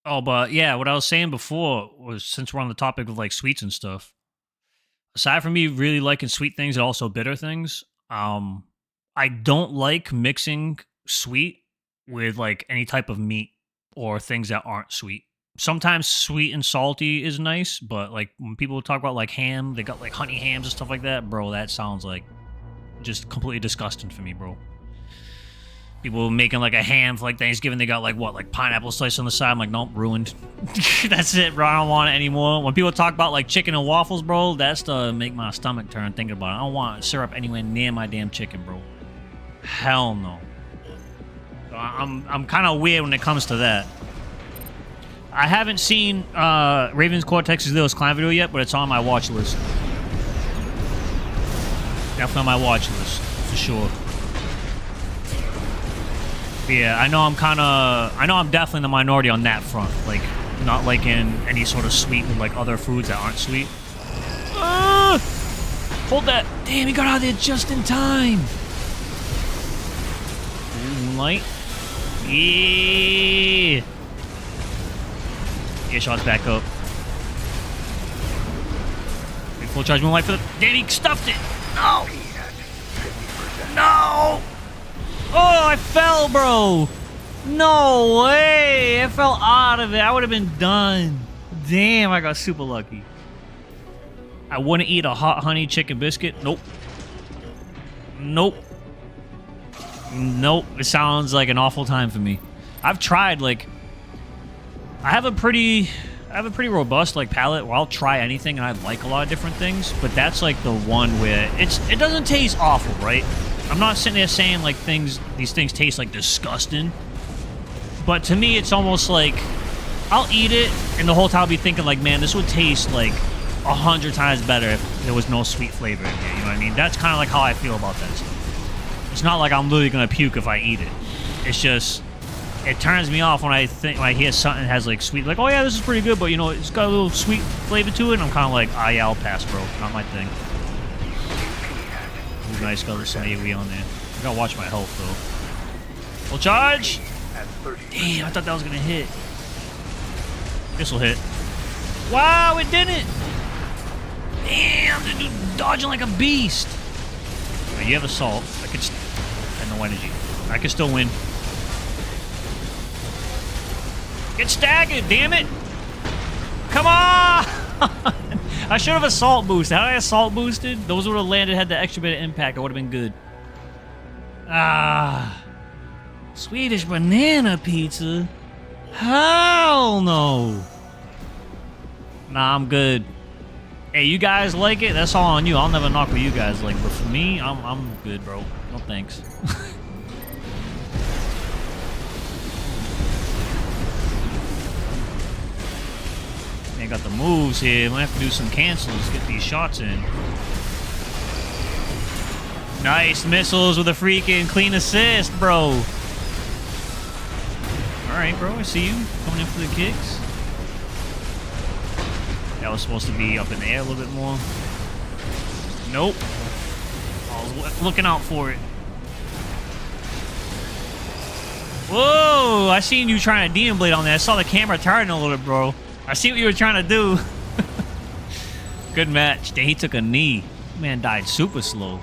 Oh, but yeah, what I was saying before was, since we're on the topic of like sweets and stuff, aside from me really liking sweet things and also bitter things, I don't like mixing sweet with like any type of meat or things that aren't sweet. Sometimes sweet and salty is nice, but like when people talk about like ham, they got like honey hams and stuff like that, bro, that sounds like just completely disgusting for me, bro. People making like a ham for like Thanksgiving, they got like what, like pineapple slice on the side. I'm like, nope, ruined. That's it, bro. I don't want it anymore. When people talk about like chicken and waffles, bro, that's to make my stomach turn thinking about it. I don't want syrup anywhere near my damn chicken, bro. Hell no. So I'm kind of weird when it comes to that. I haven't seen Raven's Cortex's Leo's Klein video yet, but it's on my watch list. Definitely on my watch list, for sure. Yeah, I know I'm definitely in the minority on that front. Like, not liking any sort of sweet with like other foods that aren't sweet. Hold that. Damn, he got out of there just in time. Moonlight. Yeah. Get shots back up. Big full charge Moonlight for the... Damn, he stuffed it. No. No. Oh, I fell, bro. No way. I fell out of it. I would have been done. Damn, I got super lucky. I wouldn't eat a hot honey chicken biscuit. Nope. Nope. Nope. It sounds like an awful time for me. I've tried, like... I have a pretty robust, like, palate where I'll try anything and I like a lot of different things, but that's, like, the one where it doesn't taste awful, right? I'm not sitting there saying, like, these things taste, like, disgusting. But to me, it's almost like, I'll eat it, and the whole time I'll be thinking, like, man, this would taste, like, 100 times better if there was no sweet flavor in here, you know what I mean? That's kind of like how I feel about that stuff. It's not like I'm literally gonna puke if I eat it. It's just, it turns me off when I hear something that has, like, sweet, like, oh, yeah, this is pretty good, but, you know, it's got a little sweet flavor to it, and I'm kind of like, ah, yeah, I'll pass, bro. Not my thing. Nice, got some AoE on there. I gotta watch my health, though. Full charge! Damn, I thought that was gonna hit. This'll hit. Wow, it didn't! Damn, the dude dodging like a beast! Right, you have assault. And no energy. I can still win. Get staggered, damn it! Come on! I should have assault boosted. How did I assault boosted? Those would have landed, had the extra bit of impact. It would have been good. Ah. Swedish banana pizza? Hell no. Nah, I'm good. Hey, you guys like it? That's all on you. I'll never knock what you guys like. But for me, I'm good, bro. No thanks. I got the moves here. Might have to do some cancels, get these shots in. Nice missiles with a freaking clean assist, bro. Alright, bro, I see you. Coming in for the kicks. That was supposed to be up in the air a little bit more. Nope. I was looking out for it. Whoa! I seen you trying to demon blade on that. I saw the camera turn a little bit, bro. I see what you were trying to do. Good match. Then he took a knee. Man died super slow.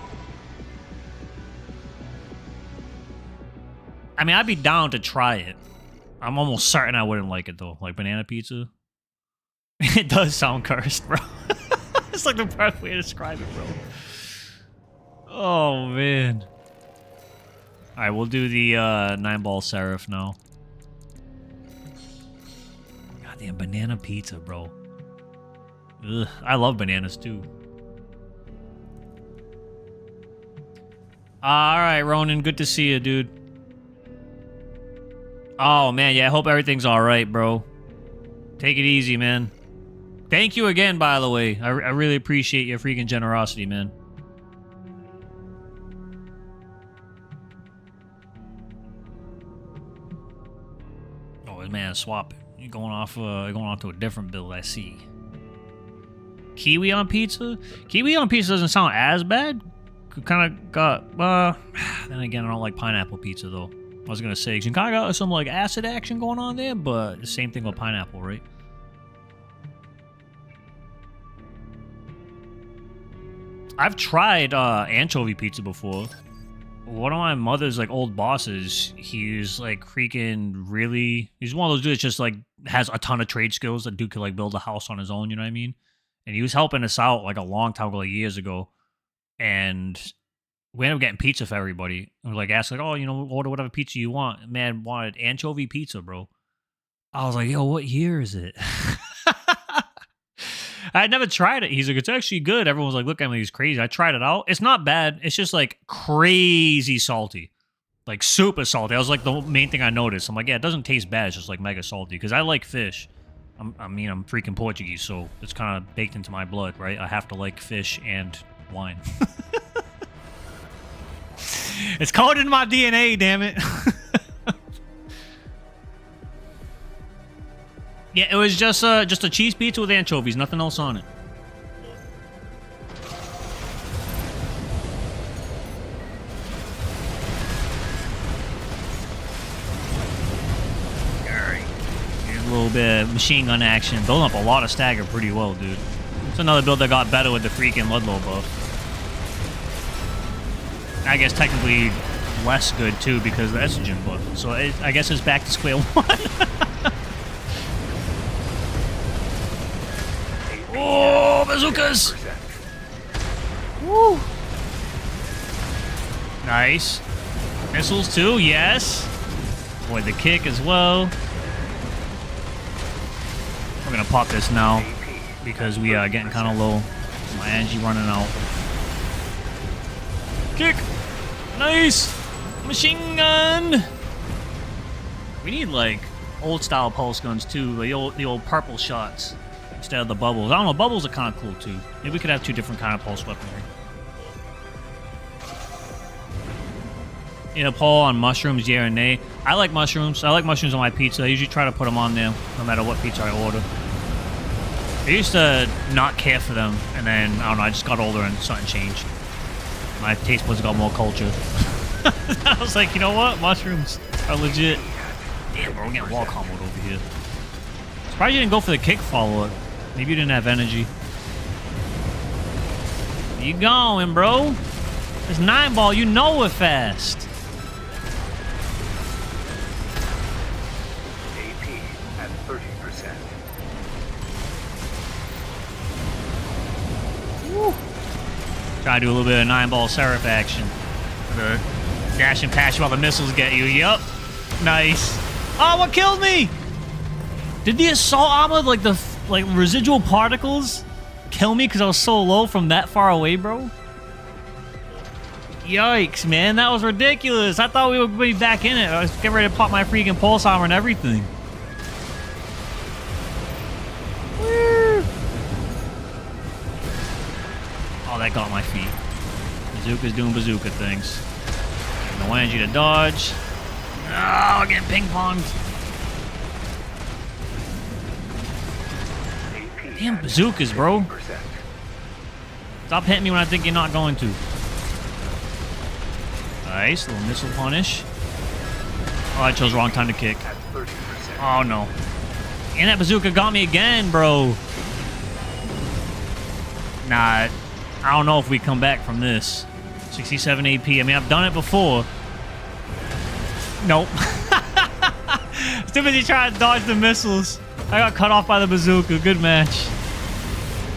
I mean, I'd be down to try it. I'm almost certain I wouldn't like it, though. Like banana pizza. It does sound cursed, bro. It's like the perfect way to describe it, bro. Oh, man. Alright, we'll do the 9-ball Seraph now. Goddamn banana pizza, bro. Ugh, I love bananas, too. Alright, Ronan, good to see you, dude. Oh, man, yeah, I hope everything's alright, bro. Take it easy, man. Thank you again, by the way. I really appreciate your freaking generosity, man. Oh, man, swap it. You're going off to a different build, I see. Kiwi on pizza? Kiwi on pizza doesn't sound as bad. Kind of got, then again, I don't like pineapple pizza, though. I was gonna say, 'cause you kind of got some, like, acid action going on there, but the same thing with pineapple, right? I've tried anchovy pizza before. One of my mother's, like, old bosses, he's, like, freaking really... He's one of those dudes that just, like, has a ton of trade skills. That dude could, like, build a house on his own, you know what I mean? And he was helping us out, like, a long time ago, like, years ago. And we ended up getting pizza for everybody. And we're, like, asked, like, oh, you know, order whatever pizza you want. Man wanted anchovy pizza, bro. I was like, yo, what year is it? I had never tried it. He's like, it's actually good. Everyone's like, look at me, he's crazy. I tried it out. It's not bad. It's just like crazy salty. Like super salty. That was like the main thing I noticed. I'm like, yeah, it doesn't taste bad. It's just like mega salty. Because I like fish. I mean, I'm freaking Portuguese, so it's kind of baked into my blood, right? I have to like fish and wine. It's coded in my DNA, damn it. Yeah, it was just a cheese pizza with anchovies, nothing else on it. Alright. Here's a little bit of machine gun action. Building up a lot of stagger pretty well, dude. It's another build that got better with the freaking Ludlow buff. I guess technically less good, too, because of the estrogen buff. So I guess it's back to square one. Oh, bazookas! Woo! Nice. Missiles too, yes. Boy, the kick as well. We're gonna pop this now because we are getting kind of low. My energy running out. Kick! Nice! Machine gun! We need like old style pulse guns too, the old purple shots. Instead of the bubbles. I don't know, bubbles are kind of cool too. Maybe we could have two different kind of pulse weaponry. You know, Paul on mushrooms, yeah or nay? I like mushrooms. I like mushrooms on my pizza. I usually try to put them on there, no matter what pizza I order. I used to not care for them, and then, I don't know, I just got older and something changed. My taste buds got more culture. I was like, you know what? Mushrooms are legit. Damn, bro, we're getting wall comboed over here. Surprised you didn't go for the kick follow-up. Maybe you didn't have energy. Where you going, bro? This 9-ball, you know we're fast. AP at 30%. Woo. Try to do a little bit of 9-ball Seraph action. The dash and pass while the missiles get you. Yup. Nice. Oh, what killed me? Did the assault armor, like the residual particles, kill me because I was so low from that far away, bro? Yikes, man, that was ridiculous. I thought we would be back in it. I was getting ready to pop my freaking pulse armor and everything. Woo. that got my feet. Bazooka's doing bazooka things. No energy to dodge. Oh, getting ping-ponged. Damn bazookas, bro. 50%. Stop hitting me when I think you're not going to. Nice, little missile punish. Oh, I chose wrong time to kick. At 30%. Oh, no. And that bazooka got me again, bro. Nah, I don't know if we come back from this. 67 AP. I mean, I've done it before. Nope. Too busy trying to dodge the missiles. I got cut off by the bazooka. Good match.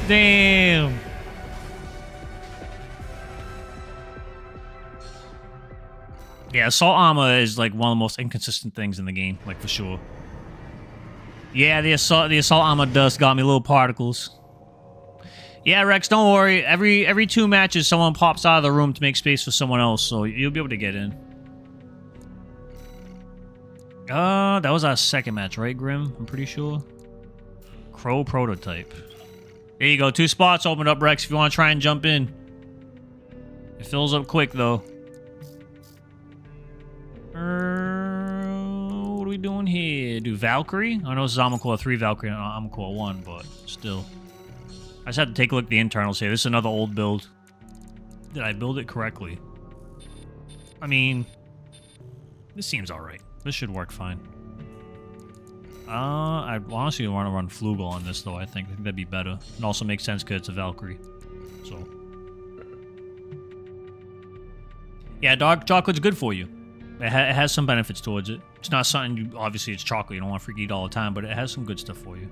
Damn. Yeah, assault armor is like one of the most inconsistent things in the game, like for sure. Yeah, the assault armor dust got me little particles. Yeah, Rex, don't worry. Every 2 matches, someone pops out of the room to make space for someone else, so you'll be able to get in. That was our second match, right, Grim? I'm pretty sure. Crow prototype. There you go. 2 spots opened up, Rex, if you want to try and jump in. It fills up quick, though. What are we doing here? Do Valkyrie? I know this is Armor Core 3 Valkyrie, not Armor Core 1, but still. I just had to take a look at the internals here. This is another old build. Did I build it correctly? I mean, this seems alright. This should work fine. I honestly want to run Flugel on this, though, I think that'd be better. It also makes sense because it's a Valkyrie. So. Yeah, dark chocolate's good for you. It has some benefits towards it. It's not something you... Obviously, it's chocolate. You don't want to freak eat all the time, but it has some good stuff for you.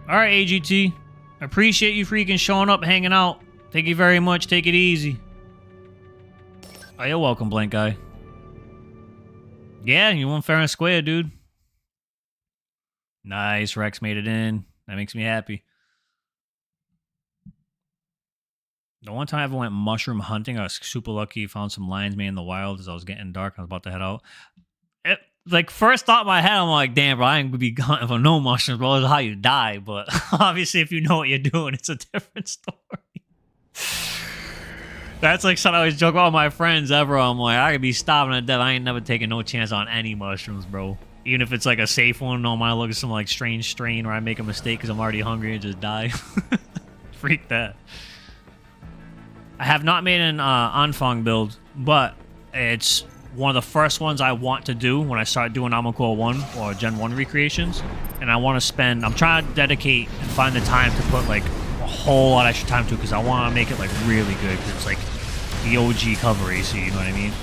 Alright, AGT. I appreciate you freaking showing up, hanging out. Thank you very much. Take it easy. Oh, you're welcome, Blank Guy. Yeah, you won fair and square, dude. Nice, Rex made it in. That makes me happy. The one time I ever went mushroom hunting, I was super lucky. Found some lions made in the wild as I was getting dark. I was about to head out. Like, first thought in my head, I'm like, damn, bro, I ain't gonna be hunting for no mushrooms, bro. This is how you die. But obviously, if you know what you're doing, it's a different story. That's like something I always joke about with my friends ever. I'm like, I could be starving to death. I ain't never taking no chance on any mushrooms, bro. Even if it's like a safe one, no, might look at some like strange strain or I make a mistake because I'm already hungry and just die. Freak that. I have not made an Anfang build, but it's one of the first ones I want to do when I start doing Armor Core 1 or Gen 1 recreations. And I want to spend... I'm trying to dedicate and find the time to put like a whole lot of extra time to it because I want to make it like really good because it's like the OG cover AC, you know what I mean?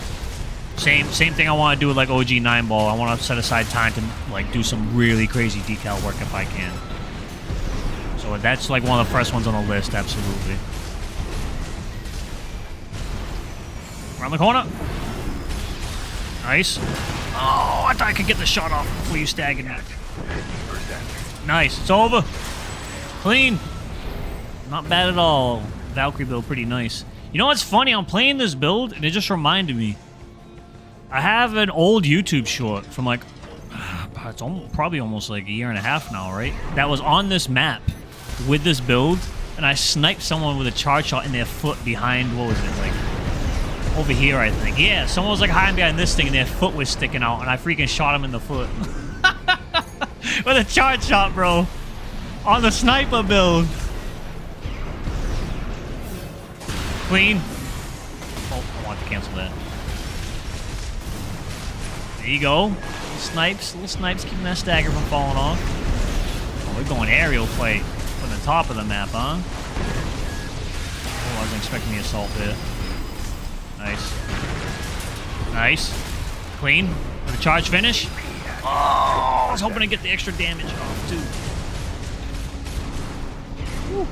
Same thing I want to do with like OG 9 Ball. I want to set aside time to like do some really crazy decal work if I can. So that's like one of the first ones on the list, absolutely. Around the corner. Nice. Oh, I thought I could get the shot off before you staggered me. Nice. It's over. Clean. Not bad at all. Valkyrie build, pretty nice. You know what's funny? I'm playing this build, and it just reminded me. I have an old YouTube short from like... It's probably almost like a year and a half now, right? That was on this map with this build, and I sniped someone with a charge shot in their foot behind... What was it? Like... Over here, I think. Yeah, someone was like hiding behind this thing and their foot was sticking out and I freaking shot him in the foot. With a charge shot, bro. On the sniper build. Clean. Oh, I want to cancel that. There you go. Little snipes keeping that stagger from falling off. Oh, we're going aerial play from the top of the map, huh? Oh, I wasn't expecting the assault there. Nice. Nice. Clean. With a charge finish. Oh, I was hoping to get the extra damage off, too. Woo.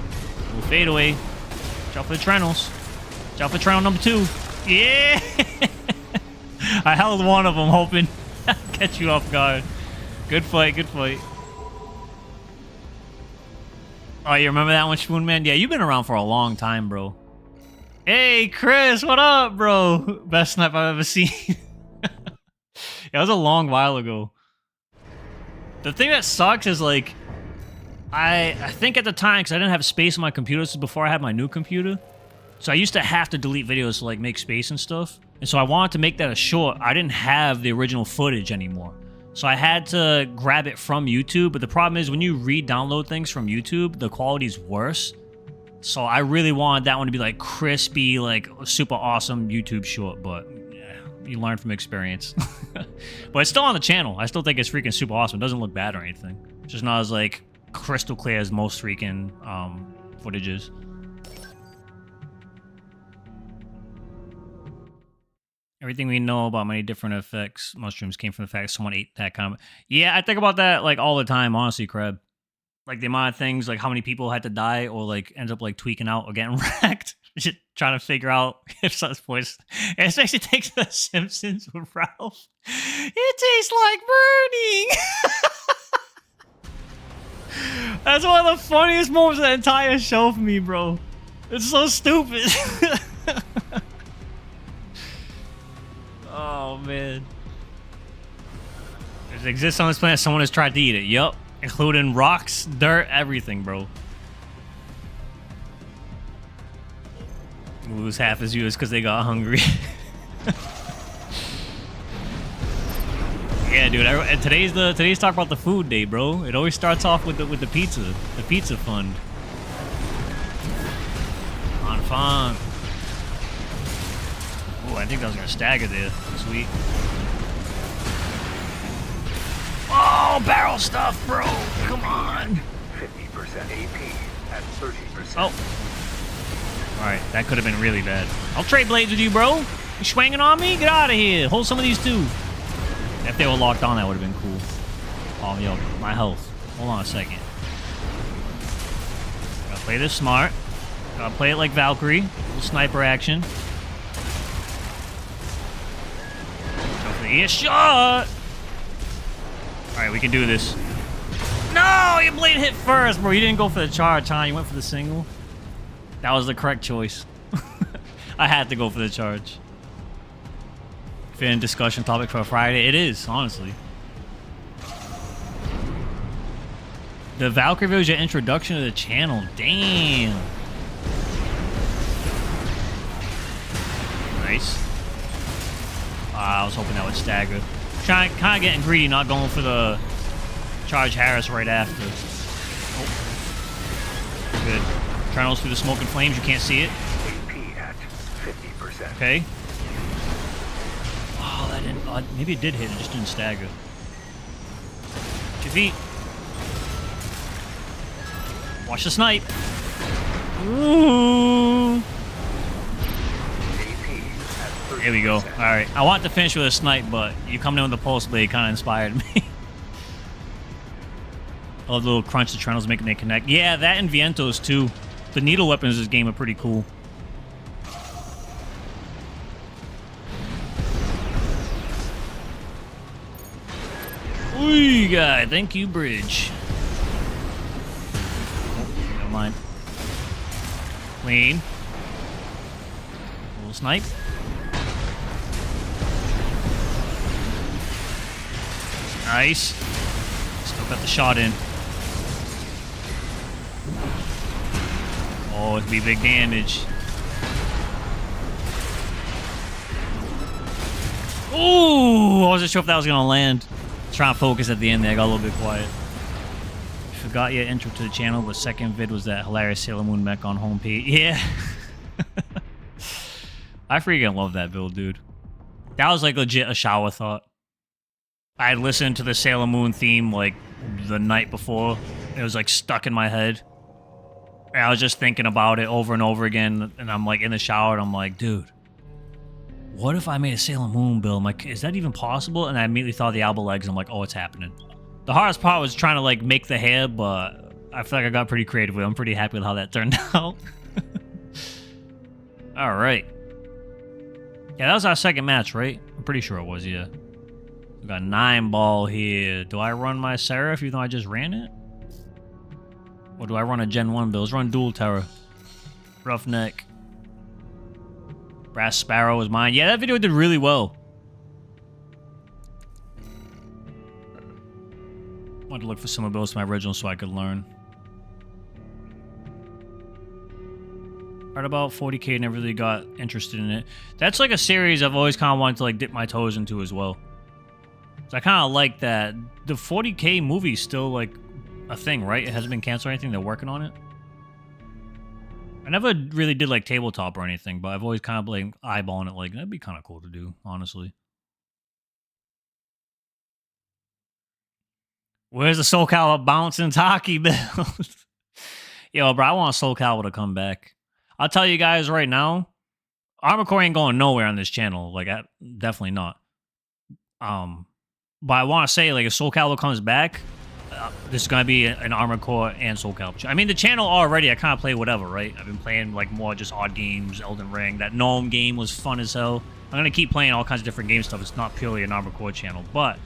Little fadeaway. Watch out for the Trenals. Watch out for Trenal number 2. Yeah! I held one of them, hoping to catch you off guard. Good fight, good fight. Oh, you remember that one, Spoonman? Yeah, you've been around for a long time, bro. Hey, Chris, what up, bro? Best snipe I've ever seen. Yeah, it was a long while ago. The thing that sucks is, like, I think at the time, because I didn't have space on my computer, this is before I had my new computer. So I used to have to delete videos to like make space and stuff. And so I wanted to make that a short. I didn't have the original footage anymore. So I had to grab it from YouTube. But the problem is when you re-download things from YouTube, the quality's worse. So I really wanted that one to be like crispy, like super awesome YouTube short. But yeah, you learn from experience. But it's still on the channel. I still think it's freaking super awesome. It doesn't look bad or anything. It's just not as like crystal clear as most freaking footages. Everything we know about many different effects mushrooms came from the fact someone ate that comment. Yeah, I think about that like all the time, honestly, Crab. Like the amount of things, like how many people had to die or like end up like tweaking out or getting wrecked. Just trying to figure out if such voice. It especially takes The Simpsons with Ralph. It tastes like burning. That's one of the funniest moments of the entire show for me, bro. It's so stupid. Oh, man. It exists on this planet. Someone has tried to eat it. Yup. Including rocks, dirt, everything, bro. Lose half as you is because they got hungry. Yeah, dude. And today's talk about the food day, bro. It always starts off with the pizza fund. On fun. Oh, I think I was gonna stagger there. Sweet. Oh, barrel stuff, bro. Come on. 50% AP and 30%. Oh. Alright, that could have been really bad. I'll trade blades with you, bro. You swinging on me? Get out of here. Hold some of these too. If they were locked on, that would have been cool. Oh, yo, my health. Hold on a second. Gotta play this smart. Gotta play it like Valkyrie. Little sniper action. Go for the earshot. Alright, we can do this. No! Your blade hit first, bro. You didn't go for the charge, huh? You went for the single. That was the correct choice. I had to go for the charge. Fin discussion topic for a Friday. It is, honestly. The Valkyrie video is your introduction to the channel. Damn. Nice. I was hoping that would stagger. Kind of getting greedy, not going for the charge Harris right after. Oh. Good. Triangles through the smoke and flames. You can't see it. AP at 50%. Okay. Oh, that didn't. Maybe it did hit. It just didn't stagger. 2 feet. Watch the snipe. Ooh. Here we go. All right. I want to finish with a snipe, but you coming in with the pulse blade kind of inspired me. I love the little crunch the triangles making they connect. Yeah, that and Vientos too. The needle weapons in this game are pretty cool. Ooh, guy. Thank you, bridge. Oh, never mind. Clean. Little snipe. Nice. Still got the shot in. Oh, it'd be big damage. Ooh, I wasn't sure if that was gonna land. Trying to focus at the end there, I got a little bit quiet. Forgot your intro to the channel, but second vid was that hilarious Sailor Moon mech on homepage. Yeah. I freaking love that build, dude. That was like legit a shower thought. I had listened to the Sailor Moon theme like the night before. It was like stuck in my head. And I was just thinking about it over and over again. And I'm like in the shower and I'm like, dude, what if I made a Sailor Moon build? I'm like, is that even possible? And I immediately thought of the Alba legs. I'm like, oh, it's happening. The hardest part was trying to like make the hair, but I feel like I got pretty creative with it. I'm pretty happy with how that turned out. All right. Yeah, that was our second match, right? I'm pretty sure it was, yeah. We got 9 ball here. Do I run my Seraph even though I just ran it? Or do I run a Gen 1 build? Let's run Dual Terror. Roughneck. Brass Sparrow is mine. Yeah, that video did really well. Wanted to look for some of those to my original so I could learn. Right about 40K, never really got interested in it. That's like a series I've always kind of wanted to like dip my toes into as well. So I kind of like that. The 40K movie's still like a thing, right? It hasn't been canceled or anything. They're working on it. I never really did like tabletop or anything, but I've always kind of like eyeballing it like that'd be kind of cool to do, honestly. Where's the Soul Calibur bouncing Taki build? Yo, bro, I want Soul Calibur to come back. I'll tell you guys right now, Armor Core ain't going nowhere on this channel. Like, definitely not. But I want to say, like, if Soul Calibur comes back, this is gonna be an Armor Core and Soul Calibur. I mean, the channel already, I kind of play whatever, right? I've been playing like more just odd games, Elden Ring. That Gnome game was fun as hell. I'm gonna keep playing all kinds of different game stuff. It's not purely an Armor Core channel, but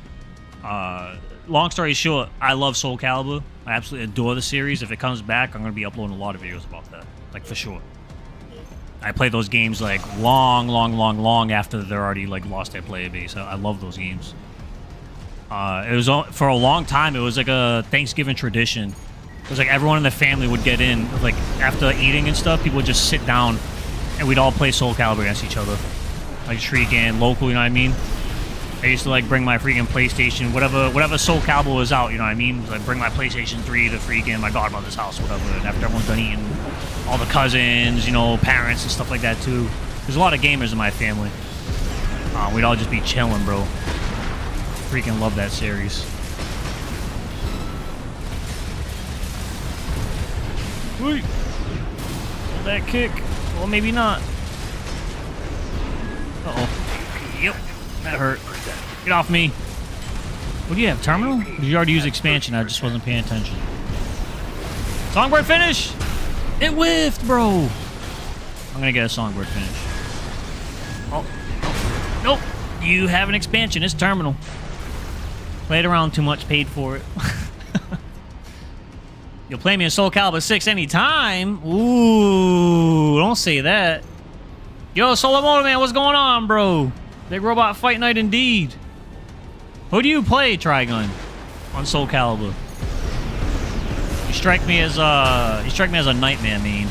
long story short, I love Soul Calibur. I absolutely adore the series. If it comes back, I'm gonna be uploading a lot of videos about that, like for sure. I play those games like long after they're already like lost their player base. I love those games. It was for a long time. It was like a Thanksgiving tradition. It was like everyone in the family would get in, like after eating and stuff. People would just sit down, and we'd all play Soul Calibur against each other, like Shuriken, local. You know what I mean? I used to like bring my freaking PlayStation, whatever Soul Calibur was out. You know what I mean? Like bring my PlayStation 3 to freaking my godmother's house, whatever. And after everyone's done eating, all the cousins, you know, parents and stuff like that too. There's a lot of gamers in my family. We'd all just be chilling, bro. Freaking love that series. Wait. That kick. Well, maybe not. Uh-oh. Yep. That hurt. Get off me. What do you have, terminal? Did you already use expansion? I just wasn't paying attention. Songbird finish! It whiffed, bro! I'm gonna get a Songbird finish. Oh. Nope. You have an expansion. It's terminal. Played around too much, paid for it. You'll play me in Soul Calibur 6 anytime. Ooh, don't say that. Yo, Solo Moto Man, what's going on, bro? Big Robot Fight Night indeed. Who do you play, Trigun, on Soul Calibur? You strike me as a Nightmare main.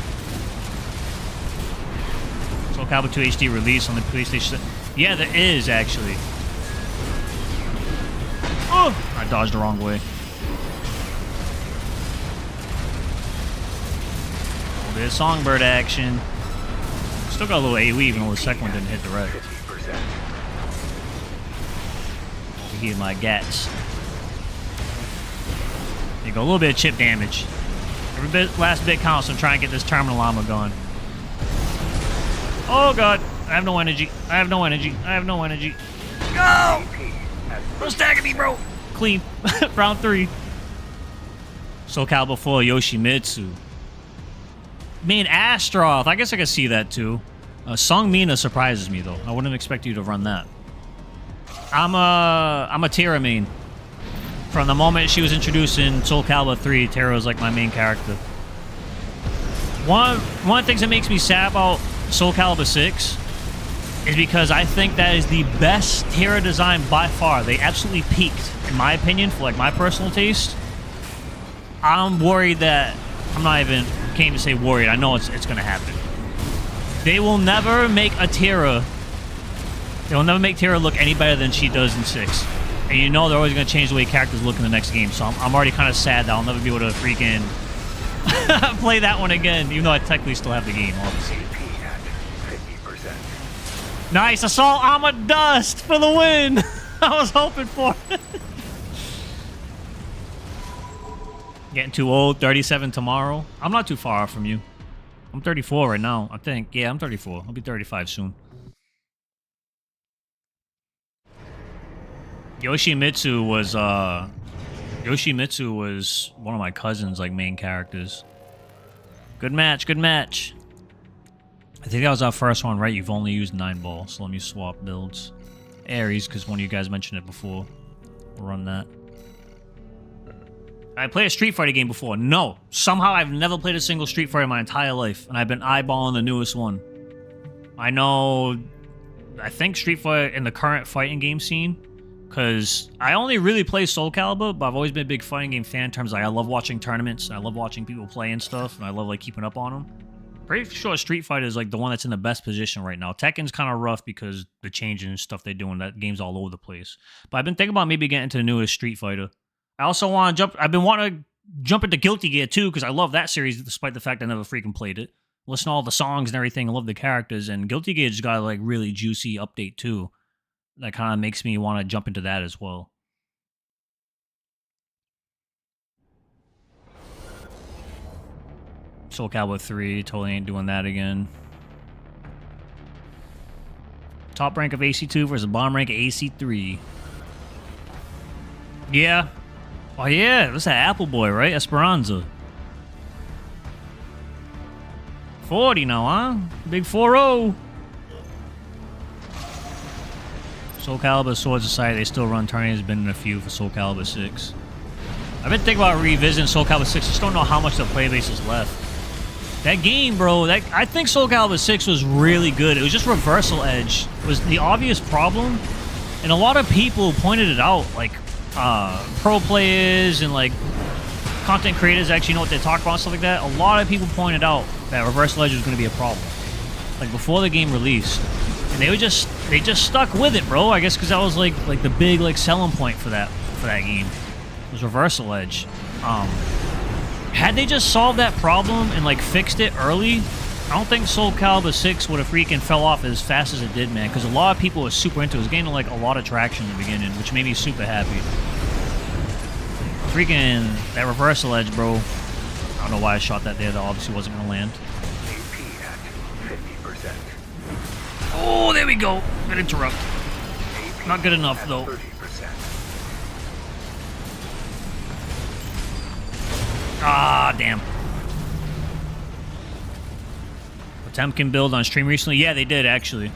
Soul Calibur 2 HD release on the PlayStation. Yeah, there is actually. Oh, I dodged the wrong way. A little bit of Songbird action. Still got a little AoE, even though the second one didn't hit direct. Heal my gats. There you go, a little bit of chip damage. Every last bit counts, so I'm trying to get this terminal armor going. Oh god, I have no energy. I have no energy. I have no energy. Go! Don't stagger me, bro. Clean. Round 3. Soul Calibur 4 Yoshimitsu. Man, Astroth. I guess I could see that too. Song Mina surprises me though. I wouldn't expect you to run that. I'm a Terra main. From the moment she was introduced in Soul Calibur 3, Terra was like my main character. One of the things that makes me sad about Soul Calibur 6 is because I think that is the best Terra design by far. They absolutely peaked, in my opinion, for like my personal taste. I'm worried that can't even say worried. I know it's gonna happen. They will never make a Terra. They will never make Terra look any better than she does in 6. And you know they're always going to change the way characters look in the next game. So I'm already kind of sad that I'll never be able to freaking play that one again. Even though I technically still have the game, obviously. Nice. Assault Armor Dust for the win. I was hoping for it. Getting too old. 37 tomorrow. I'm not too far off from you. I'm 34 right now, I think. Yeah, I'm 34. I'll be 35 soon. Yoshimitsu was one of my cousin's like main characters. Good match, good match. I think that was our first one, right? You've only used 9 balls, so let me swap builds. Ares, because one of you guys mentioned it before. We'll run that. I played a Street Fighter game before. No, somehow I've never played a single Street Fighter in my entire life, and I've been eyeballing the newest one. I think Street Fighter in the current fighting game scene. Because I only really play Soul Calibur, but I've always been a big fighting game fan in terms of like, I love watching tournaments, and I love watching people play and stuff, and I love like keeping up on them. Pretty sure Street Fighter is like the one that's in the best position right now. Tekken's kind of rough because the changing and stuff they're doing. That game's all over the place. But I've been thinking about maybe getting into the newest Street Fighter. I also want to jump. I've been wanting to jump into Guilty Gear too because I love that series despite the fact I never freaking played it. Listen to all the songs and everything. I love the characters, and Guilty Gear just got a like really juicy update too. That kind of makes me want to jump into that as well. Soul Calibur 3, totally ain't doing that again. Top rank of AC2 versus bottom rank of AC3. Yeah. Oh yeah, that's that Apple Boy, right? Esperanza. 40 now, huh? Big 4-0. Soul Calibur Sword Society, they still run tourneys. Been in a few for Soul Calibur 6. I've been thinking about revisiting Soul Calibur 6. Just don't know how much the playbase is left. That game, bro, I think Soul Calibur 6 was really good. It was just reversal edge. It was the obvious problem. And a lot of people pointed it out, like pro players and like content creators actually know what they talk about and stuff like that. A lot of people pointed out that reversal edge was going to be a problem. Like before the game released. And they just stuck with it, bro. I guess because that was like the big like selling point for that game. It was reversal edge. Had they just solved that problem and like fixed it early, I don't think Soul Calibur 6 would have freaking fell off as fast as it did, man. Because a lot of people were super into it. It was gaining like a lot of traction in the beginning, which made me super happy. Freaking that reversal edge, bro. I don't know why I shot that there. That obviously wasn't gonna land. AP at 50%. Oh, there we go. Good interrupt. AP Not good enough at though. 30%. Ah, damn. Potemkin build on stream recently? Yeah, they did, actually.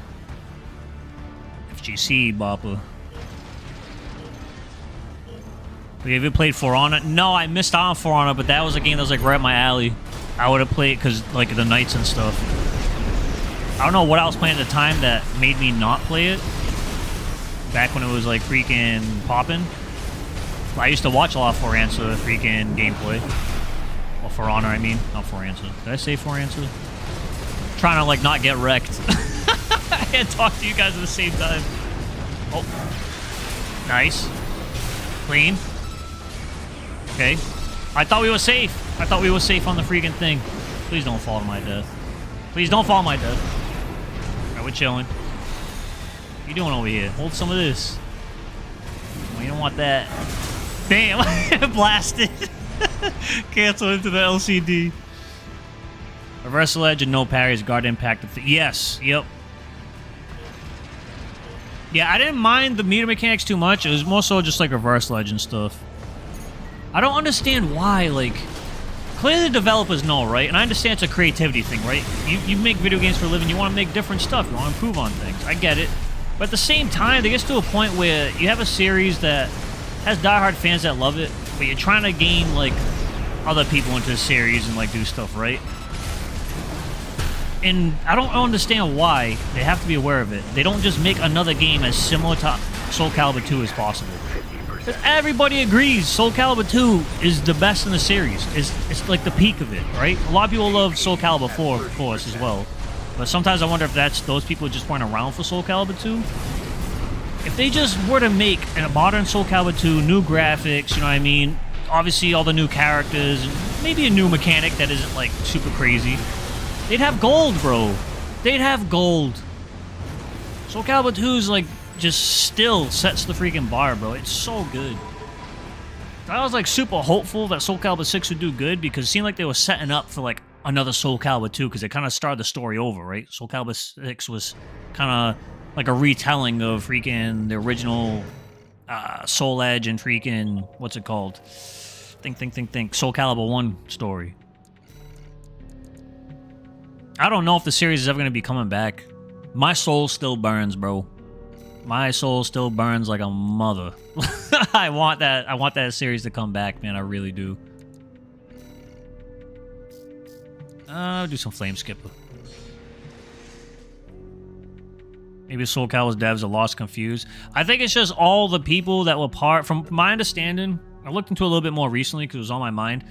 FGC, Boppa. Have you ever played For Honor? No, I missed out on For Honor, but that was a game that was, like, right up my alley. I would have played because, like, the nights and stuff. I don't know what I was playing at the time that made me not play it. Back when it was, like, freaking popping. I used to watch a lot of For Answer freaking gameplay. Well, For Honor, I mean. Not For Answer. Did I say For Answer? Trying to, like, not get wrecked. I can't talk to you guys at the same time. Oh. Nice. Clean. Okay. I thought we were safe. I thought we were safe on the freaking thing. Please don't fall to my death. Please don't fall to my death. Alright, we're chilling. What you doing over here? Hold some of this. Oh, you don't want that. Damn. Blasted. Cancel into the LCD. Reversal edge and no parries, guard impact. Yes, yep. Yeah, I didn't mind the meter mechanics too much. It was more so just like reversal edge and stuff. I don't understand why, like... Clearly the developers know, right? And I understand it's a creativity thing, right? You make video games for a living, you want to make different stuff, you want to improve on things. I get it. But at the same time, it gets to a point where you have a series that has diehard fans that love it, but you're trying to gain, like, other people into the series and, like, do stuff, right? And I don't understand why they have to be aware of it. They don't just make another game as similar to Soul Calibur 2 as possible. Because everybody agrees Soul Calibur 2 is the best in the series. It's like the peak of it, right? A lot of people love Soul Calibur 4, of course, as well. But sometimes I wonder if that's those people just weren't around for Soul Calibur 2. If they just were to make a modern Soul Calibur 2, new graphics, you know what I mean? Obviously all the new characters, maybe a new mechanic that isn't like super crazy. They'd have gold, bro. They'd have gold. Soul Calibur 2's like just still sets the freaking bar, bro. It's so good. I was like super hopeful that Soul Calibur 6 would do good because it seemed like they were setting up for like another Soul Calibur 2 because they kind of started the story over, right? Soul Calibur 6 was kind of like a retelling of freaking the original Soul Edge and freaking, what's it called? Think. Soul Calibur 1 story. I don't know if the series is ever going to be coming back. My soul still burns, bro. My soul still burns like a mother. I want that series to come back, man. I really do. I'll do some Flame Skipper. Maybe Soul Calibur's devs are lost, confused. I think it's just all the people that were part... From my understanding, I looked into it a little bit more recently because it was on my mind.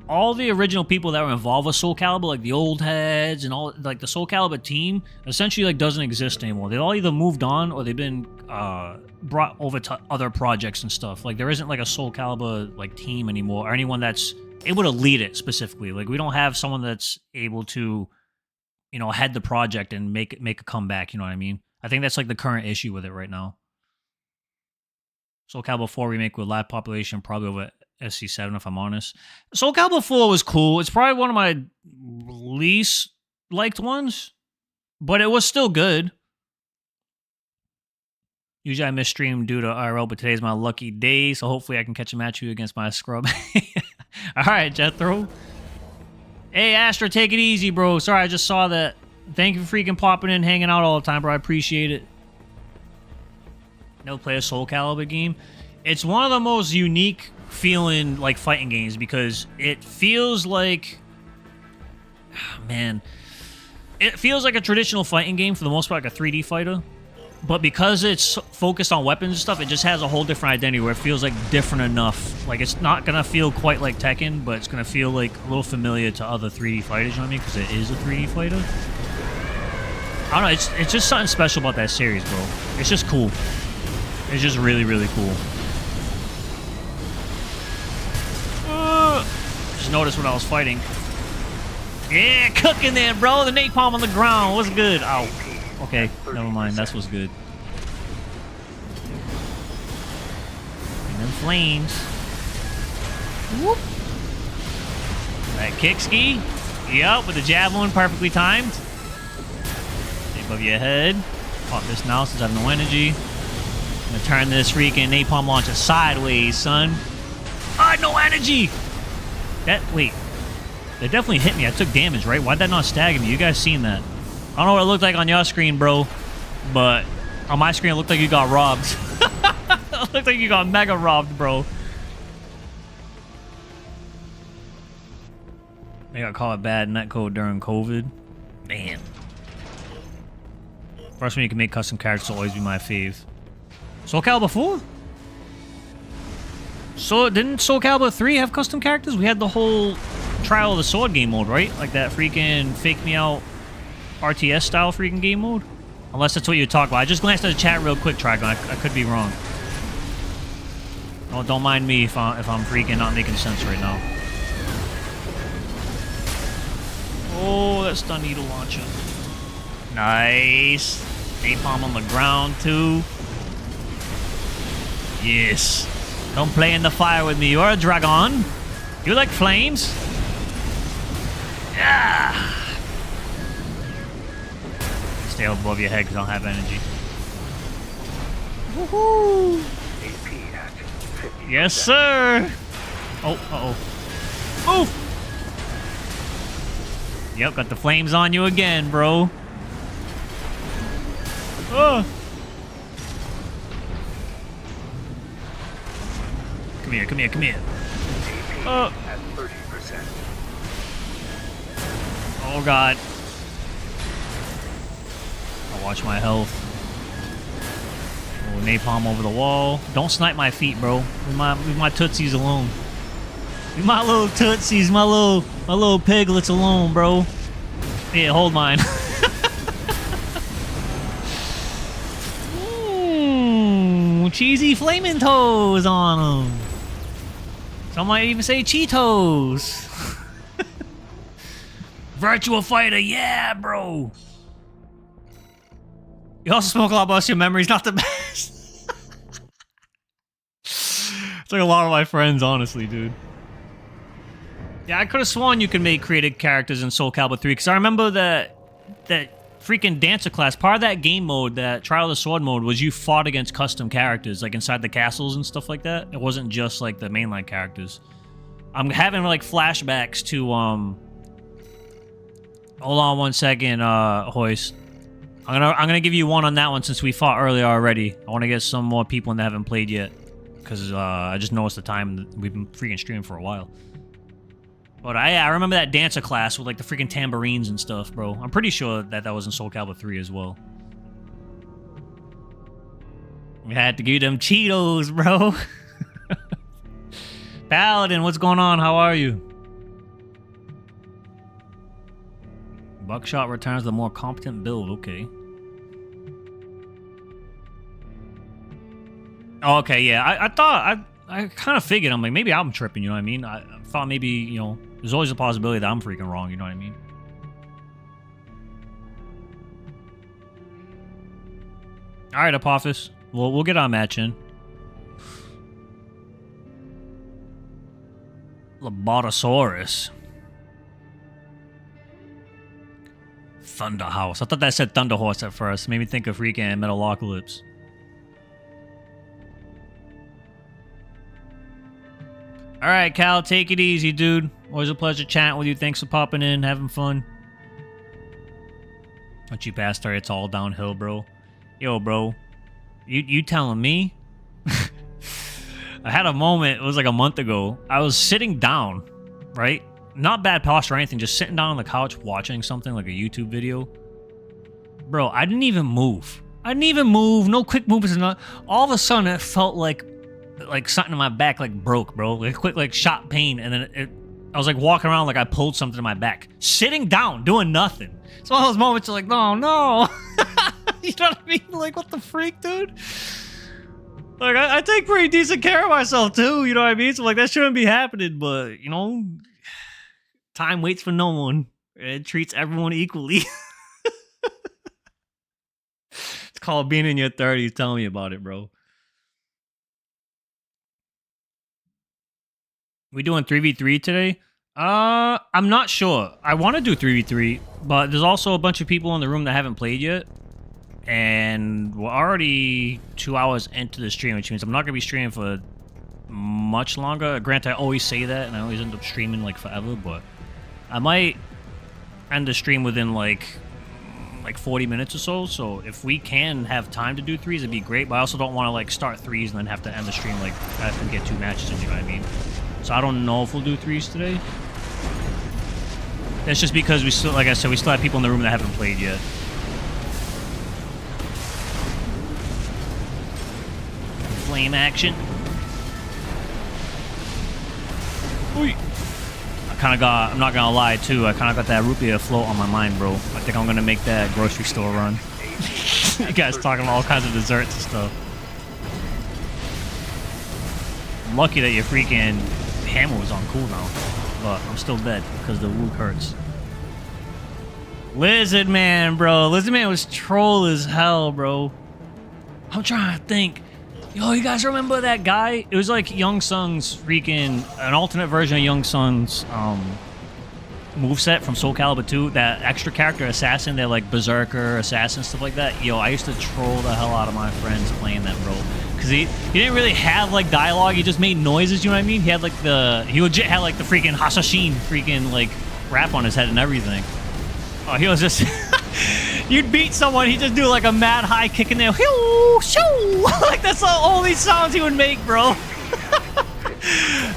all the original people that were involved with Soul Calibur, like the old heads and all, like the Soul Calibur team, essentially like doesn't exist anymore. They've all either moved on or they've been brought over to other projects and stuff. Like there isn't like a Soul Calibur like team anymore, or anyone that's able to lead it specifically. Like we don't have someone that's able to, you know, head the project and make a comeback. You know what I mean? I think that's like the current issue with it right now. Soul Calibur 4 remake with live population probably over SC7 if I'm honest. Soul Calibur 4 was cool. It's probably one of my least liked ones, but it was still good. Usually I miss stream due to IRL, but today's my lucky day, so hopefully I can catch a match with you against my scrub. All right, Jethro. Hey, Astra, take it easy, bro. Sorry, I just saw that. Thank you for freaking popping in, hanging out all the time, bro. I appreciate it. Never play a Soul Calibur game. It's one of the most unique feeling like fighting games because it feels like, man, it feels like a traditional fighting game for the most part, like a 3D fighter. But because it's focused on weapons and stuff, it just has a whole different identity where it feels like different enough. Like it's not gonna feel quite like Tekken, but it's gonna feel like a little familiar to other 3D fighters. You know what I mean? Because it is a 3D fighter. I don't know. It's just something special about that series, bro. It's just cool. It's just really, really cool. Just noticed when I was fighting. Yeah, cooking there, bro. The napalm on the ground. What's good? Ow. Okay, never mind. That's what's good. And them flames. Whoop. That kick ski. Yup, with the javelin perfectly timed. Stay above your head. Pop this now since I have no energy. I'm gonna turn this freaking napalm launcher sideways, son. Ah, no energy! Wait. They definitely hit me. I took damage, right? Why'd that not stagger me? You guys seen that? I don't know what it looked like on your screen, bro. But on my screen, it looked like you got robbed. It looked like you got mega robbed, bro. They got caught bad netcode during COVID. Man. First one you can make custom characters will always be my fave. Soul Calibur 4? So didn't Soul Calibur 3 have custom characters? We had the whole Trial of the Sword game mode, right? Like that freaking fake me out RTS style freaking game mode? Unless that's what you talk about. I just glanced at the chat real quick, Trigon. I could be wrong. Oh, don't mind me if I'm freaking not making sense right now. Oh, that stun needle launcher. Nice. Napalm on the ground too. Yes. Don't play in the fire with me. You're a dragon. You like flames? Yeah. Stay above your head because I don't have energy. Woohoo! AP at 50%. Yes, sir. Oh, uh-oh. Move! Yep, got the flames on you again, bro. Oh. Come here, come here, come here. AP at 30%. Oh, God. I'll watch my health. Oh, napalm over the wall. Don't snipe my feet, bro. Leave my tootsies alone. Leave my little tootsies, my little piglets alone, bro. Yeah, hold mine. Cheesy flaming toes on them. Some might even say Cheetos. Virtual Fighter, yeah, bro. You also smoke a lot, but your memory's not the best. It's like a lot of my friends, honestly, dude. Yeah, I could have sworn you could make created characters in Soul Calibur 3, because I remember that freaking dancer class, part of that game mode, that Trial of the Sword mode, was you fought against custom characters, like inside the castles and stuff like that. It wasn't just like the mainline characters. I'm having like flashbacks to hold on one second, Hoist. I'm gonna give you one on that one since we fought earlier already. I want to get some more people that haven't played yet, because I just noticed the time we've been freaking streaming for a while. But I remember that dancer class with like the freaking tambourines and stuff, bro. I'm pretty sure that was in Soul Calibur 3 as well. We had to give them Cheetos, bro. Paladin, what's going on? How are you? Buckshot returns the more competent build. Okay. Oh, okay, yeah. I thought I kind of figured. I'm like, maybe I'm tripping. You know what I mean? I thought maybe, you know, there's always a possibility that I'm freaking wrong. You know what I mean? All right, Apophis. We'll get our match in. Lobotosaurus. Thunderhouse. I thought that said Thunderhorse at first. Made me think of freaking Metalocalypse. All right, Cal, take it easy, dude. Always a pleasure chatting with you. Thanks for popping in, having fun. Don't you bastard, it's all downhill, bro. Yo, bro. You telling me? I had a moment, it was like a month ago. I was sitting down, right? Not bad posture or anything, just sitting down on the couch watching something like a YouTube video. Bro, I didn't even move. No quick movements. All of a sudden, it felt like something in my back like broke, bro. Like quick, like shot pain, and then I was like walking around like I pulled something in my back. Sitting down, doing nothing. So all those moments are like, no. You know what I mean? Like, what the freak, dude? Like, I take pretty decent care of myself, too. You know what I mean? So, like, that shouldn't be happening. But, you know, time waits for no one. It treats everyone equally. It's called being in your 30s. Tell me about it, bro. We doing 3v3 today? I'm not sure. I want to do 3v3, but there's also a bunch of people in the room that haven't played yet. And we're already 2 hours into the stream, which means I'm not going to be streaming for much longer. Granted, I always say that, and I always end up streaming, like, forever, but I might end the stream within, like 40 minutes or so. So if we can have time to do threes, it'd be great, but I also don't want to, like, start threes and then have to end the stream, like, after we get 2 matches in, you know what I mean? So I don't know if we'll do threes today. That's just because we still, like I said, we still have people in the room that haven't played yet. Flame action. Ooh. I'm not gonna lie too, I kind of got that root beer float on my mind, bro. I think I'm gonna make that grocery store run. You guys talking about all kinds of desserts and stuff. I'm lucky that your freaking hammer was on cooldown, but I'm still dead because the wound hurts. Lizard Man, bro. Lizard Man was troll as hell, bro. I'm trying to think. Yo, you guys remember that guy? It was like Young Sung's freaking, an alternate version of Young Sung's moveset from Soul Calibur 2. That extra character, Assassin, they're like Berserker, Assassin, stuff like that. Yo, I used to troll the hell out of my friends playing that, bro. Because he didn't really have like dialogue, he just made noises, you know what I mean? He had like he legit had like the freaking Hasashin freaking like rap on his head and everything. Oh, he was just... You'd beat someone, he'd just do like a mad high kick in there. Like that's the only sounds he would make, bro.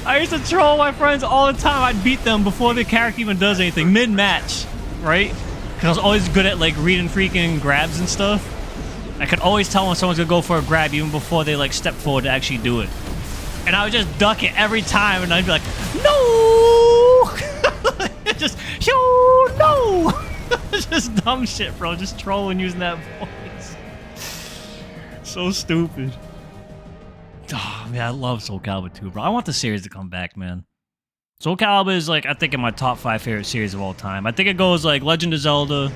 I used to troll my friends all the time. I'd beat them before the character even does anything, mid-match, right? Because I was always good at like reading freaking grabs and stuff. I could always tell when someone's gonna go for a grab even before they like step forward to actually do it. And I would just duck it every time, and I'd be like, no! Just, no! Just dumb shit, bro. Just trolling using that voice. So stupid. Oh, man, I love Soul Calibur 2, bro. I want the series to come back, man. Soul Calibur is, like, I think in my top 5 favorite series of all time. I think it goes, like, Legend of Zelda,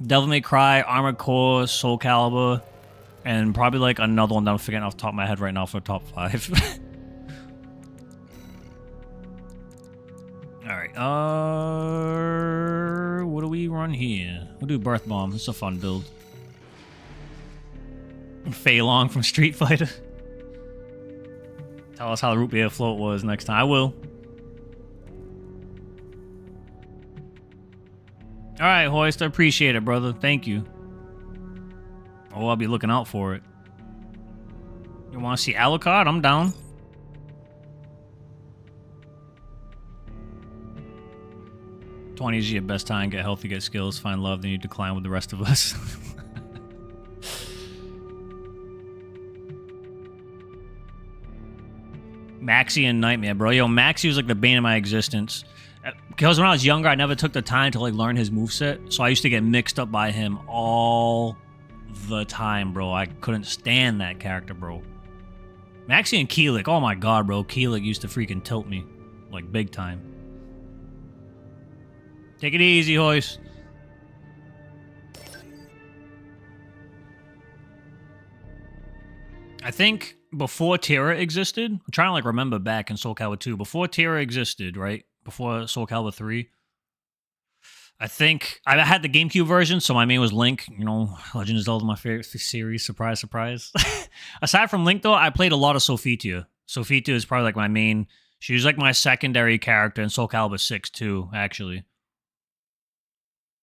Devil May Cry, Armored Core, Soul Calibur, and probably, like, another one that I'm forgetting off the top of my head right now for top 5. Alright, what do we run here? We'll do Birth Bomb. It's a fun build. Fei Long from Street Fighter. Tell us how the root beer float was next time. I will. Alright, Hoist. I appreciate it, brother. Thank you. Oh, I'll be looking out for it. You want to see Alucard? I'm down. '20s is your best time. Get healthy, get skills, find love, then you decline with the rest of us. Maxie and Nightmare, bro. Yo, Maxie was like the bane of my existence. Because when I was younger, I never took the time to like learn his moveset, so I used to get mixed up by him all the time, bro. I couldn't stand that character, bro. Maxie and Keelik, oh my god, bro. Keelik used to freaking tilt me, like big time. Take it easy, Hoist. I think before Tira existed, I'm trying to like remember back in Soul Calibur 2, before Tira existed, right? Before Soul Calibur 3, I think I had the GameCube version, so my main was Link. You know, Legend of Zelda, my favorite series. Surprise, surprise. Aside from Link, though, I played a lot of Sophitia. Sophitia is probably like my main. She was like my secondary character in Soul Calibur 6 too, actually.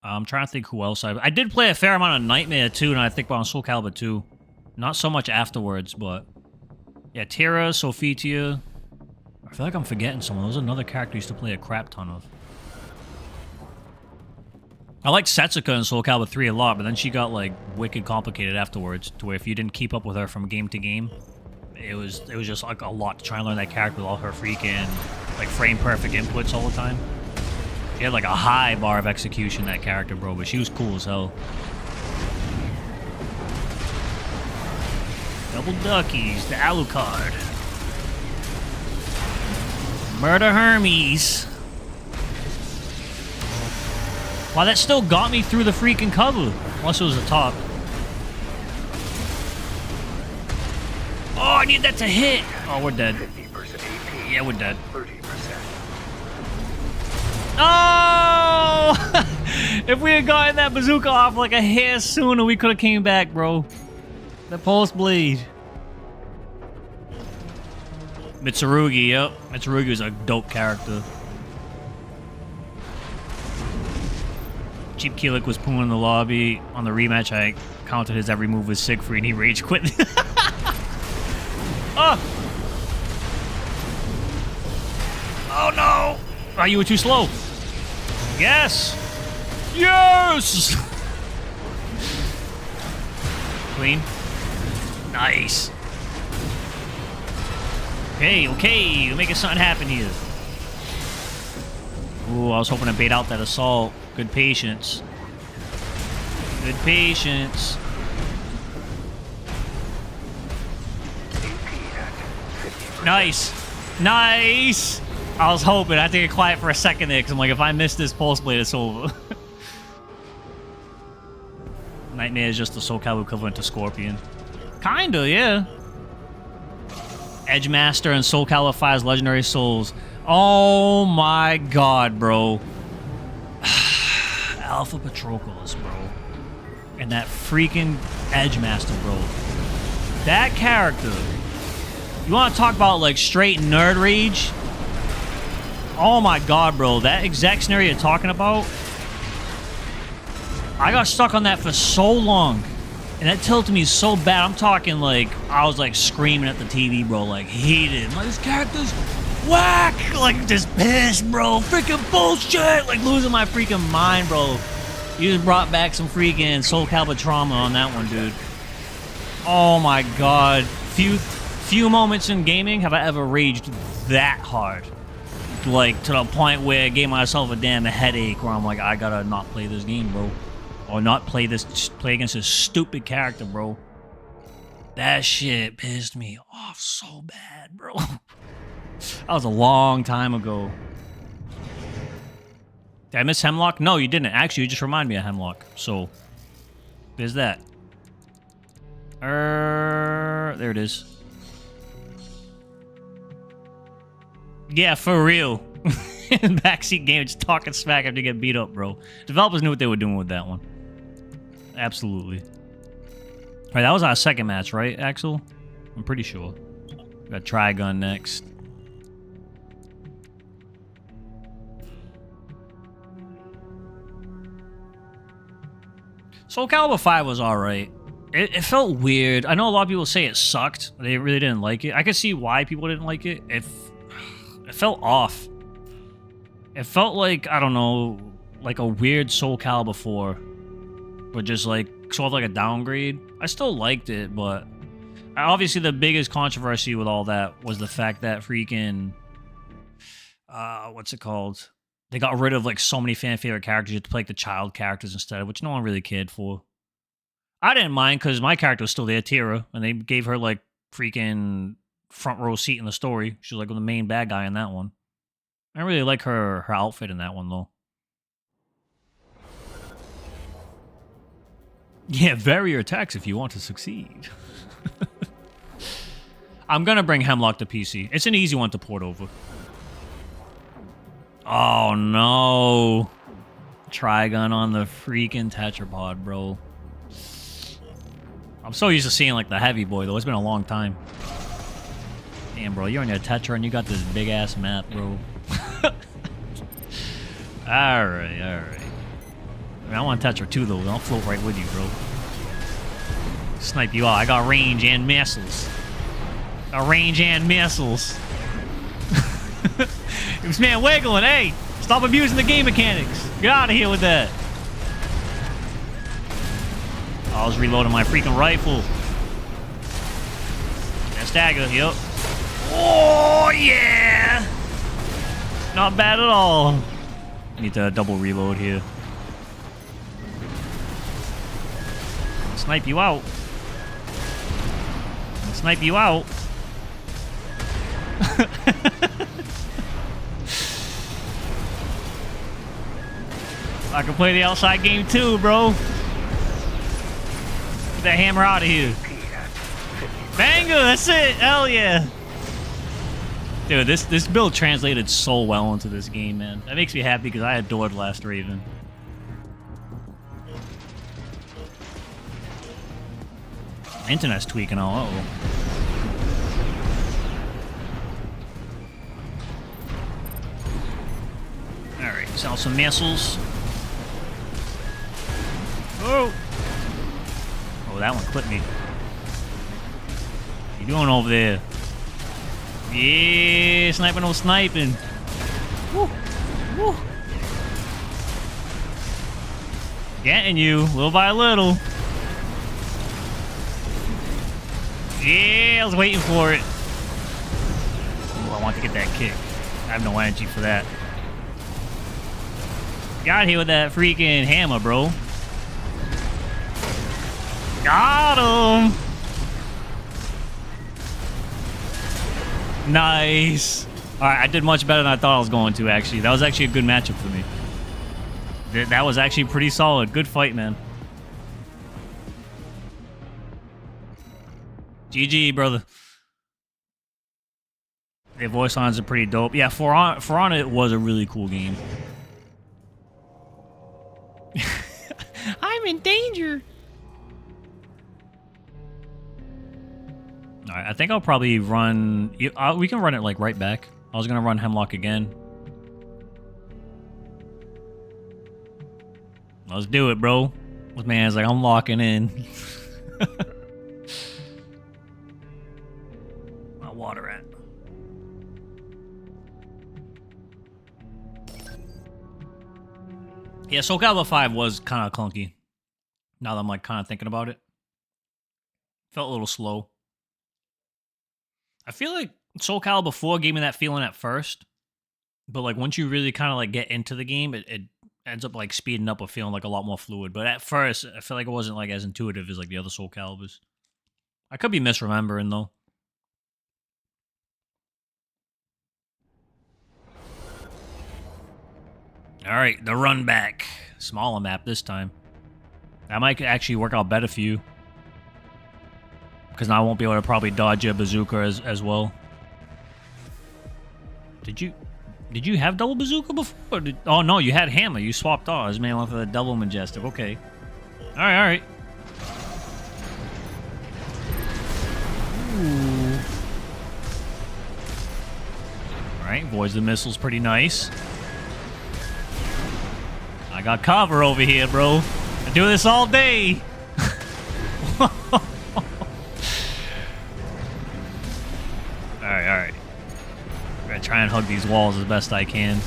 I'm trying to think who else I did play a fair amount of Nightmare too, and I think about Soul Calibur 2. Not so much afterwards, but yeah, Tira, Sophitia. I feel like I'm forgetting someone. There's another character I used to play a crap ton of. I liked Setsuka in Soul Calibur 3 a lot, but then she got like wicked complicated afterwards, to where if you didn't keep up with her from game to game, it was just like a lot to try and learn that character with all her freaking like frame perfect inputs all the time. She had like a high bar of execution, that character, bro, but she was cool as hell. Double Duckies, the Alucard. Murder Hermes. Wow, that still got me through the freaking cover. Unless it was the top. Oh, I need that to hit. Oh, we're dead. 50% AP. Yeah, we're dead. 30%. Oh! If we had gotten that bazooka off like a hair sooner, we could have came back, bro. The pulse bleed. Mitsurugi, yep. Mitsurugi was a dope character. Cheap Keelik was pooing in the lobby. On the rematch, I counted his every move with Siegfried and he rage quit. Oh! Oh no! Oh, you were too slow. Yes! Yes! Clean. Nice. Okay, we're making something happen here. Ooh, I was hoping to bait out that assault. Good patience. Good patience. Nice. Nice! I was hoping. I had to get quiet for a second there, because I'm like, if I miss this pulse blade, it's over. Nightmare is just the Soul Calibur equivalent to Scorpion. Kinda, yeah. Edgemaster and Soul Calibur 5's Legendary Souls. Oh my god, bro. Alpha Patroclus, bro. And that freaking Edgemaster, bro. That character. You want to talk about, like, straight nerd rage? Oh my god, bro. That exact scenario you're talking about, I got stuck on that for so long. And that tilted me so bad. I'm talking, like, I was, like, screaming at the TV, bro. Like, hated. I'm like, this character's whack! Like, just pissed, bro. Freaking bullshit! Like, losing my freaking mind, bro. You just brought back some freaking Soul Calibur trauma on that one, dude. Oh my god. Few moments in gaming have I ever raged that hard. Like, to the point where I gave myself a damn headache where I'm like, I gotta not play this game, bro. Or not play against this stupid character, bro. That shit pissed me off so bad, bro. That was a long time ago. Did I miss Hemlock? No, you didn't. Actually, you just reminded me of Hemlock. So, there's that. There it is. Yeah, for real. Backseat game, just talking smack after you get beat up, bro. Developers knew what they were doing with that one. Absolutely. All right, that was our second match, right, Axel? I'm pretty sure. Got Trigun next. Soul Calibur 5 was alright. It felt weird. I know a lot of people say it sucked. They really didn't like it. I could see why people didn't like it. It felt off. It felt like, I don't know, like a weird Soul Calibur 4. But just like, sort of like a downgrade. I still liked it, but obviously the biggest controversy with all that was the fact that freaking, what's it called? They got rid of like so many fan favorite characters. You had to play like the child characters instead, which no one really cared for. I didn't mind because my character was still there, Tira, and they gave her like freaking front row seat in the story. She was like the main bad guy in that one. I really like her outfit in that one though. Yeah, vary your attacks if you want to succeed. I'm gonna bring Hemlock to PC. It's an easy one to port over. Oh no. Trigun on the freaking tetrapod, bro. I'm so used to seeing like the heavy boy though. It's been a long time. Damn, bro, you're on your Tetra and you got this big ass map, bro. Alright, alright. I mean, I want Tetra too, though. I'll float right with you, bro. Snipe you out. I got range and missiles. Range and missiles. This man wiggling. Hey, stop abusing the game mechanics. Get out of here with that. I was reloading my freaking rifle. That stagger, yep. Oh, yeah. Not bad at all. Need to double reload here. Snipe you out. Snipe you out. I can play the outside game too, bro. Get that hammer out of here. Banger, that's it. Hell yeah. Dude, this build translated so well into this game, man. That makes me happy because I adored Last Raven. Internet's tweaking all. Uh-oh. Alright, sell some missiles. Oh! Oh, that one clipped me. What you doing over there? Yeah, sniping on sniping. Woo! Woo! Getting you, little by little. Yeah, I was waiting for it. Ooh, I want to get that kick. I have no energy for that. Got here with that freaking hammer, bro. Got him! Nice. Alright, I did much better than I thought I was going to, actually. That was actually a good matchup for me. That was actually pretty solid. Good fight, man. GG, brother. Their voice lines are pretty dope. Yeah, For Honor it was a really cool game. I'm in danger. Alright, I think I'll probably run... we can run it, like, right back. I was gonna run Hemlock again. Let's do it, bro. This man's like, I'm locking in. My water at? Yeah, Soul Calibur 5 was kind of clunky. Now that I'm, like, kind of thinking about it. Felt a little slow. I feel like Soul Calibur 4 gave me that feeling at first, but like once you really kind of like get into the game, it ends up like speeding up or feeling like a lot more fluid. But at first, I feel like it wasn't like as intuitive as like the other Soul Caliburs. I could be misremembering though. All right, the run back, smaller map this time. That might actually work out better for you. Because now I won't be able to probably dodge a bazooka as well. Did you have double bazooka before? Oh no, you had hammer. You swapped off. This man went for the double majestic. Okay. Alright, alright. Alright, voids the missiles pretty nice. I got cover over here, bro. I do this all day. Alright. I'm gonna try and hug these walls as best I can.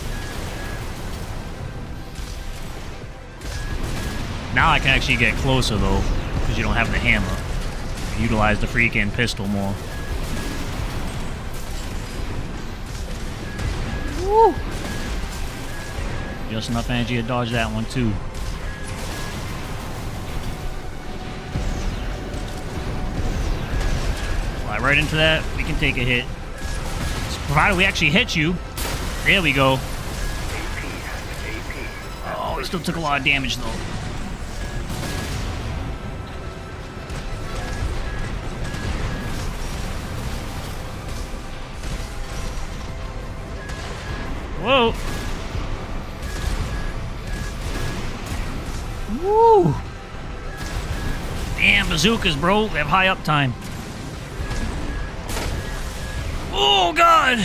Now I can actually get closer, though, because you don't have the hammer. You utilize the freaking pistol more. Woo! Just enough energy to dodge that one, too. Fly right into that. We can take a hit. Provided we actually hit you. There we go. Oh, he still took a lot of damage, though. Whoa. Woo. Damn, bazookas, bro. We have high uptime. Oh, God.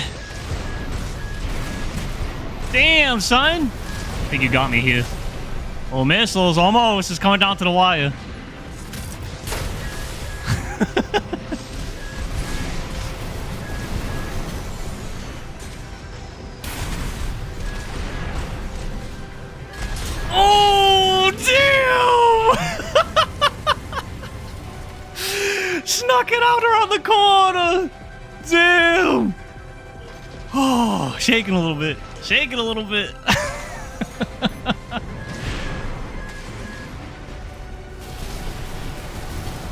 Damn, son. I think you got me here. Oh, missiles, almost. It's coming down to the wire. Oh, damn! Snuck it out around the corner. Damn! Oh, shaking a little bit. Shaking a little bit.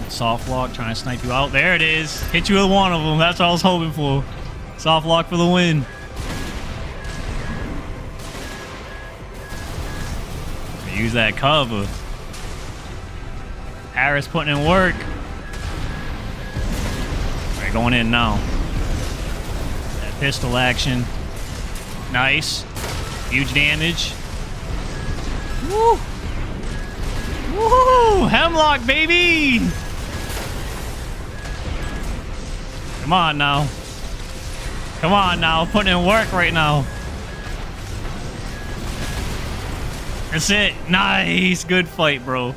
Soft lock trying to snipe you out. There it is. Hit you with one of them. That's what I was hoping for. Soft lock for the win. Use that cover. Harris putting in work. Alright, going in now. That pistol action. Nice. Huge damage. Woo! Woo! Hemlock, baby! Come on now. Come on now. Putting in work right now. That's it. Nice. Good fight, bro.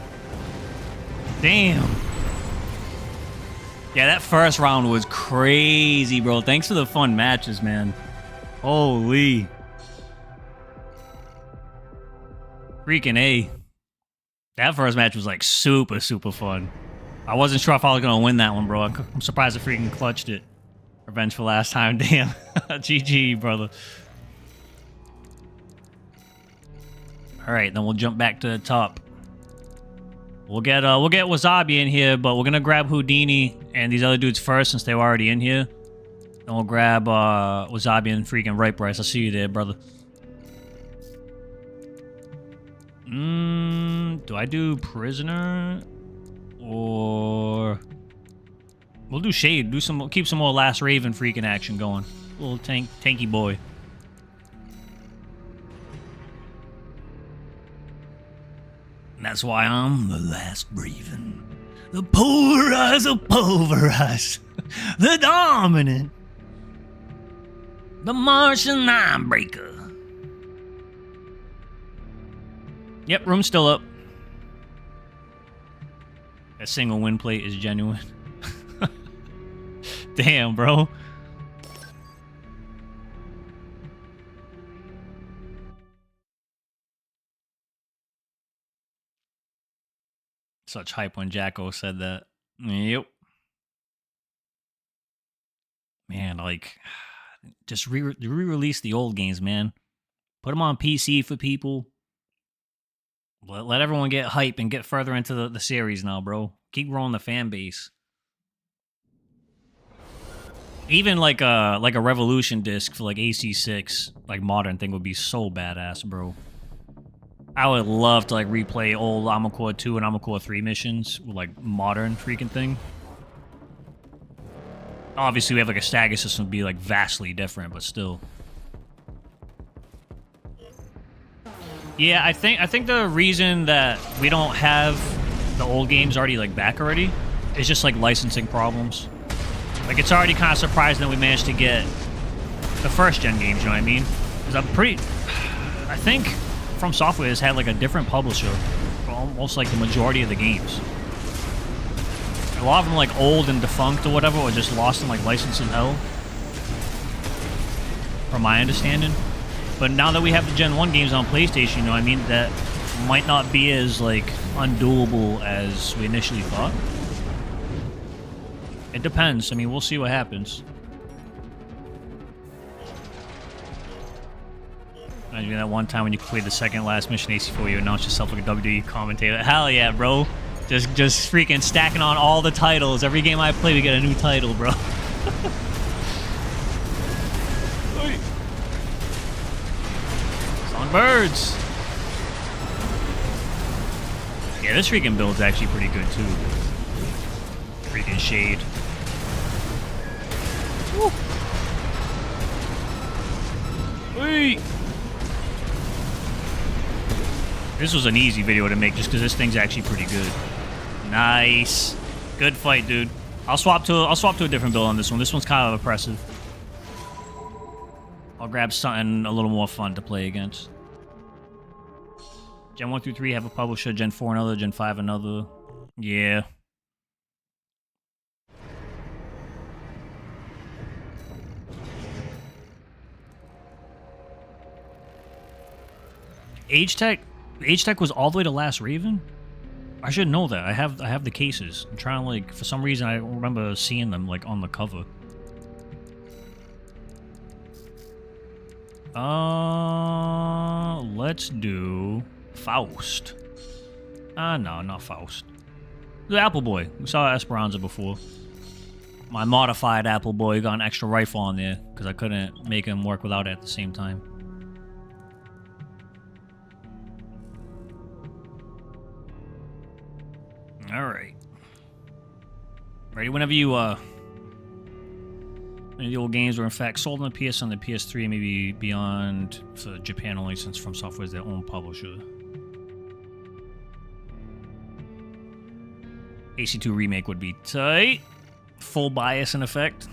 Damn. Yeah, that first round was crazy, bro. Thanks for the fun matches, man. Holy. Freaking A. That first match was like super, super fun. I wasn't sure if I was going to win that one, bro. I'm surprised I freaking clutched it. Revenge for last time. Damn. GG, brother. Alright, then we'll jump back to the top. We'll get Wasabi in here, but we're gonna grab Houdini and these other dudes first since they were already in here. Then we'll grab Wasabi and freaking Ripe Rice. I'll see you there, brother. Do I do Prisoner? Or we'll do Shade. Keep some more Last Raven freaking action going. Little tanky boy. And that's why I'm the last Raven. The pulverize of pulverize. The dominant. The Martian Ninebreaker. Yep, room's still up. That single win plate is genuine. Damn, bro. Such hype when Jacko said that. Yep. Man, like, just re-release the old games, man. Put them on PC for people. Let everyone get hype and get further into the series now, bro. Keep growing the fan base. Even like a Revolution disc for like AC6, like modern thing would be so badass, bro. I would love to like replay old Armored Core 2 and Armored Core 3 missions with like modern freaking thing. Obviously, we have like a stagger system would be like vastly different, but still. Yeah, I think the reason that we don't have the old games already like back already is just like licensing problems. Like it's already kind of surprising that we managed to get the first gen games, you know what I mean? Because I think From Software has had like a different publisher for almost like the majority of the games. A lot of them like old and defunct or whatever, or just lost in like licensing hell. From my understanding. But now that we have the Gen 1 games on PlayStation, you know what I mean, that might not be as, like, undoable as we initially thought. It depends. I mean, we'll see what happens. Imagine that one time when you played the second last mission AC4, you announced yourself like a WWE commentator. Hell yeah, bro. Just freaking stacking on all the titles. Every game I play, we get a new title, bro. Songbirds. Yeah, this freaking build's actually pretty good, too. Freaking shade. Woo. Wait. This was an easy video to make just because this thing's actually pretty good. Nice. Good fight, dude. I'll swap to a different build on this one. This one's kind of oppressive. I'll grab something a little more fun to play against. Gen 1 through 3 have a publisher, Gen 4 another, Gen 5 another. Yeah. H-Tech was all the way to Last Raven? I should know that. I have the cases. I'm trying to, like, for some reason I remember seeing them like on the cover. Let's do Faust. No, not Faust. The Apple Boy. We saw Esperanza before. My modified Apple Boy got an extra rifle on there because I couldn't make him work without it at the same time. Alright. Ready whenever you, many of the old games were in fact sold on the PS and the PS3, maybe beyond for Japan only, since From Software is their own publisher. AC2 Remake would be tight. Full bias in effect.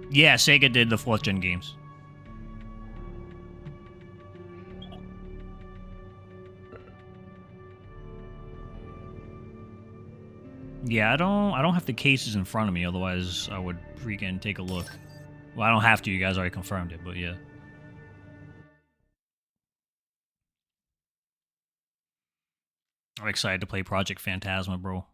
Yeah, Sega did the 4th gen games. Yeah, I don't have the cases in front of me, otherwise I would freaking take a look. Well, I don't have to, you guys already confirmed it, but yeah. I'm excited to play Project Phantasma, bro.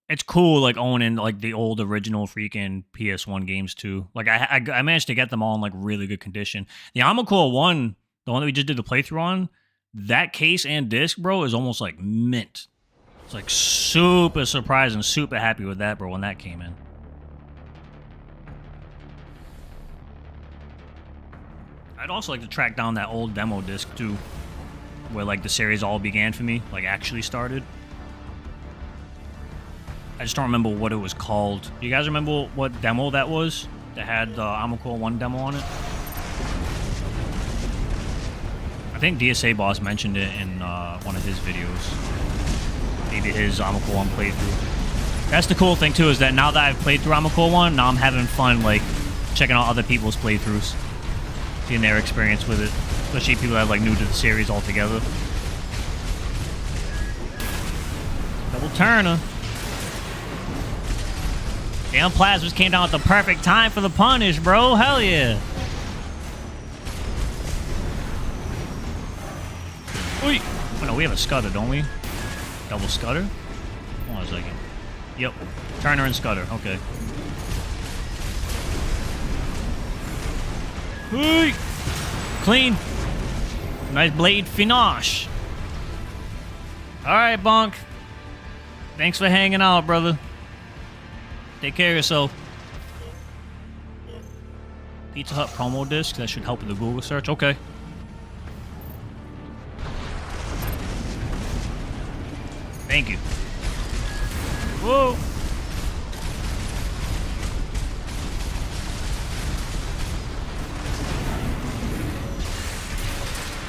It's cool, like, owning, like, the old original freaking PS1 games, too. Like, I managed to get them all in, like, really good condition. The Armored 1, the one that we just did the playthrough on, that case and disc, bro, is almost, like, mint. It's, like, super surprised and super happy with that, bro, when that came in. I'd also like to track down that old demo disc, too, where, like, the series all began for me, like, actually started. I just don't remember what it was called. Do you guys remember what demo that was? That had the Armored 1 demo on it? I think DSA Boss mentioned it in one of his videos. Maybe his Armored 1 playthrough. That's the cool thing, too, is that now that I've played through Armored 1, now I'm having fun, like, checking out other people's playthroughs. Seeing their experience with it. Especially people that are, like, new to the series altogether. Double turner. Damn, Plasmas came down at the perfect time for the punish, bro. Hell yeah. Oi. Oh, no, we have a Scudder, don't we? Double Scudder? Hold on a second. Yep. Turner and Scudder. Okay. Oi. Clean. Nice blade finish. Alright, Bonk. Thanks for hanging out, brother. Take care of yourself. Pizza Hut promo disc. That should help with the Google search. Okay. Thank you. Whoa.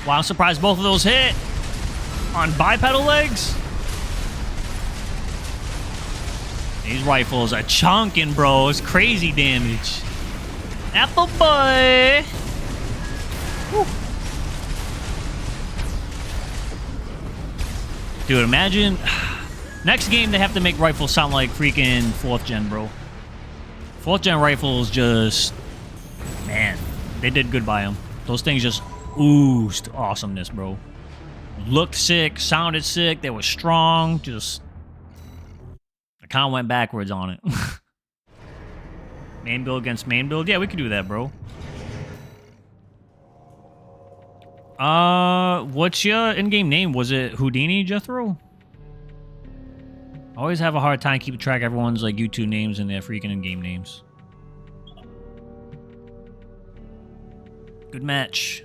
Wow, I'm surprised both of those hit on bipedal legs. These rifles are chunking, bro. It's crazy damage. Apple boy. Woo. Dude, imagine. Next game, they have to make rifles sound like freaking 4th gen, bro. 4th gen rifles just. Man, they did good by them. Those things just oozed awesomeness, bro. Looked sick, sounded sick, they were strong, just. I kind of went backwards on it. Main build against main build? Yeah, we could do that, bro. What's your in-game name? Was it Houdini, Jethro? I always have a hard time keeping track of everyone's like YouTube names and their freaking in-game names. Good match.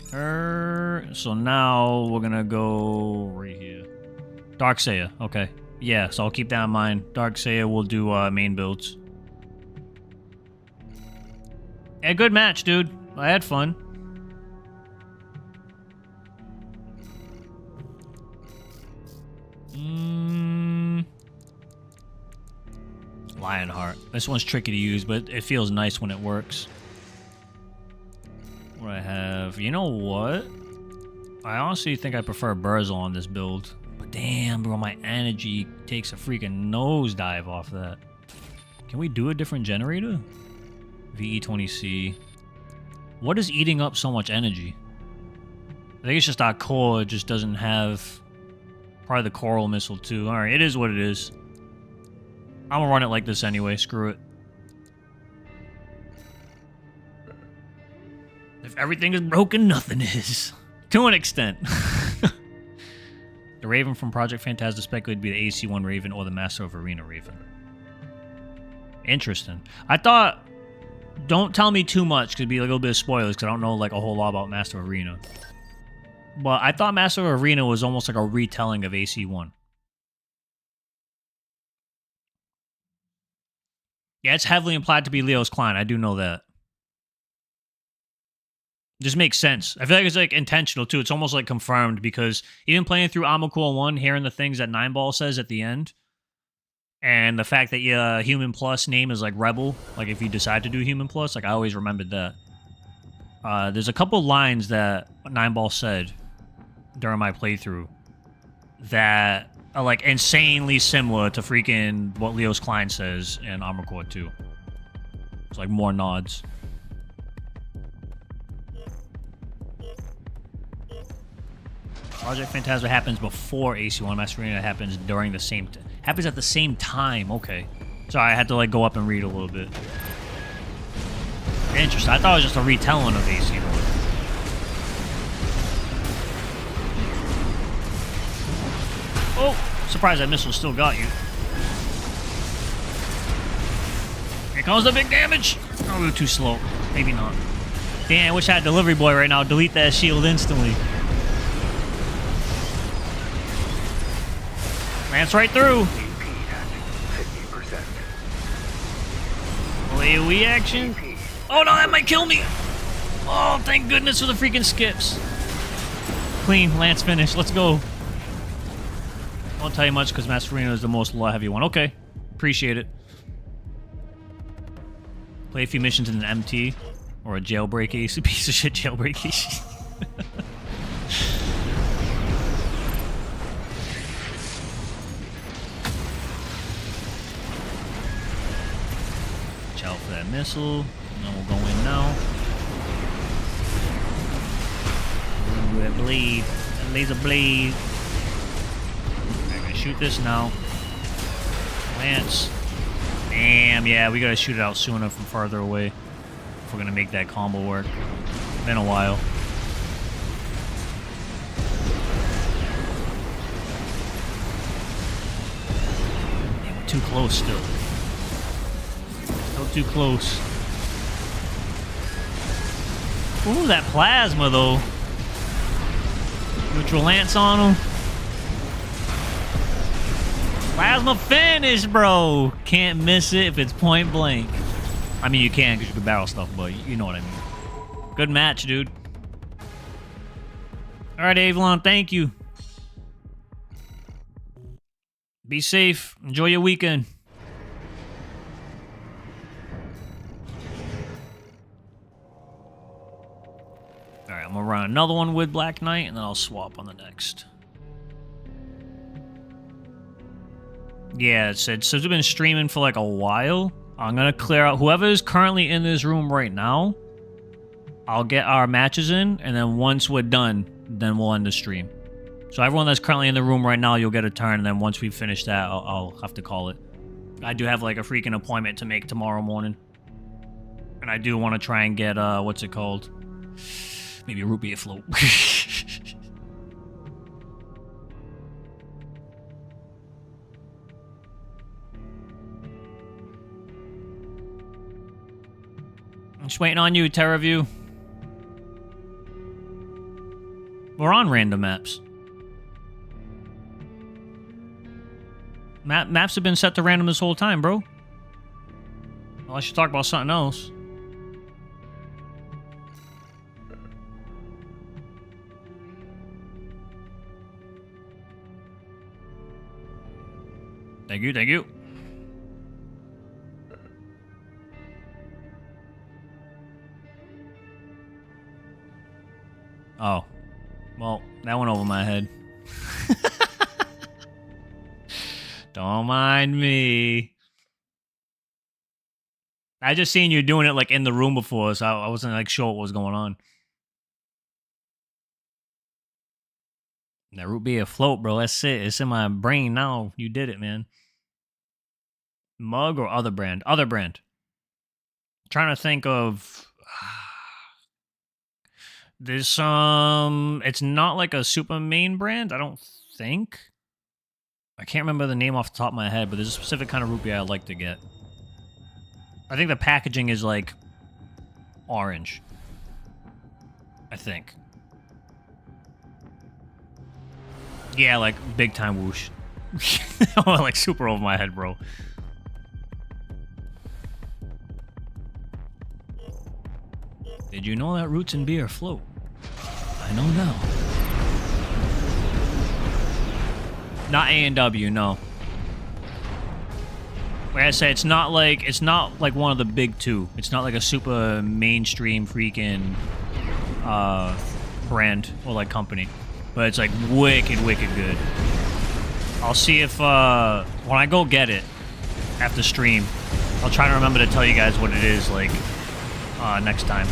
So now we're gonna go right here. Darkseer, okay. Yeah, so I'll keep that in mind. Darkseer will do main builds. Yeah, good match, dude. I had fun. Lionheart. This one's tricky to use, but it feels nice when it works. What I have... You know what? I honestly think I prefer Burzel on this build. But damn, bro, my energy takes a freaking nosedive off that. Can we do a different generator? VE20C. What is eating up so much energy? I think it's just our core just doesn't have... Probably the coral missile too. Alright, it is what it is. I'm gonna run it like this anyway, screw it. If everything is broken, nothing is. To an extent. The Raven from Project Phantasm speculated to be the AC1 Raven or the Master of Arena Raven. Interesting. I thought... Don't tell me too much, because it'd be a little bit of spoilers, because I don't know like a whole lot about Master of Arena. But I thought Master of Arena was almost like a retelling of AC1. Yeah, it's heavily implied to be Leo's Klein. I do know that. Just makes sense. I feel like it's like intentional too. It's almost like confirmed because even playing through Armor Core 1, hearing the things that Nineball says at the end, and the fact that your Human Plus name is like Rebel, like if you decide to do Human Plus, like I always remembered that. There's a couple lines that Nineball said during my playthrough that are like insanely similar to freaking what Leo's Klein says in Armor Core 2. It's like more nods. Project Phantasma happens before AC1. Master Arena happens during the same... happens at the same time. Okay. Sorry, I had to like go up and read a little bit. Interesting. I thought it was just a retelling of AC1. Oh! Surprised that missile still got you. Here comes the big damage! Oh, we were too slow. Maybe not. Damn, I wish I had Delivery Boy right now. Delete that shield instantly. Lance right through. AoE action. Oh no, that might kill me. Oh, thank goodness for the freaking skips. Clean, Lance finish. Let's go. I won't tell you much because Master Arena is the most law heavy one. Okay, appreciate it. Play a few missions in an MT or a jailbreak ace, piece of shit jailbreak ace. Watch out for that missile. And then we'll go in now. Ooh, that blade. That laser blade. I'm gonna shoot this now. Lance. Damn, yeah, we gotta shoot it out sooner from farther away if we're gonna make that combo work. Been a while. Damn, we're too close still. Still too close. Ooh, that plasma though. Neutral Lance on him. Plasma finish, bro. Can't miss it if it's point blank. I mean, you can because you can barrel stuff, but you know what I mean. Good match, dude. All right, Avalon, thank you. Be safe. Enjoy your weekend. All right, I'm going to run another one with Black Knight, and then I'll swap on the next. Yeah, it said, so it's been streaming for like a while. I'm going to clear out whoever is currently in this room right now. I'll get our matches in, and then once we're done, then we'll end the stream. So everyone that's currently in the room right now, you'll get a turn, and then once we finish that, I'll have to call it. I do have like a freaking appointment to make tomorrow morning. And I do want to try and get, what's it called? Maybe a root beer float. I'm just waiting on you, TerraView. We're on random maps. Maps have been set to random this whole time, bro. Well, I should talk about something else. Thank you, thank you. Oh. Well, that went over my head. Don't mind me. I just seen you doing it like in the room before, so I wasn't like sure what was going on. That root beer float, bro. That's it. It's in my brain now. You did it, man. Mug or other brand? Other brand. Trying to think of. There's some. It's not like a super main brand, I don't think. I can't remember the name off the top of my head, but there's a specific kind of root beer I like to get. I think the packaging is like orange. I think. Yeah, like big time whoosh. Like super over my head, bro. Did you know that roots and beer float? I know now. Not A&W, no. Like I said, it's not like one of the big two. It's not like a super mainstream freaking brand or like company. But it's like wicked good. I'll see if when I go get it after stream, I'll try to remember to tell you guys what it is like next time.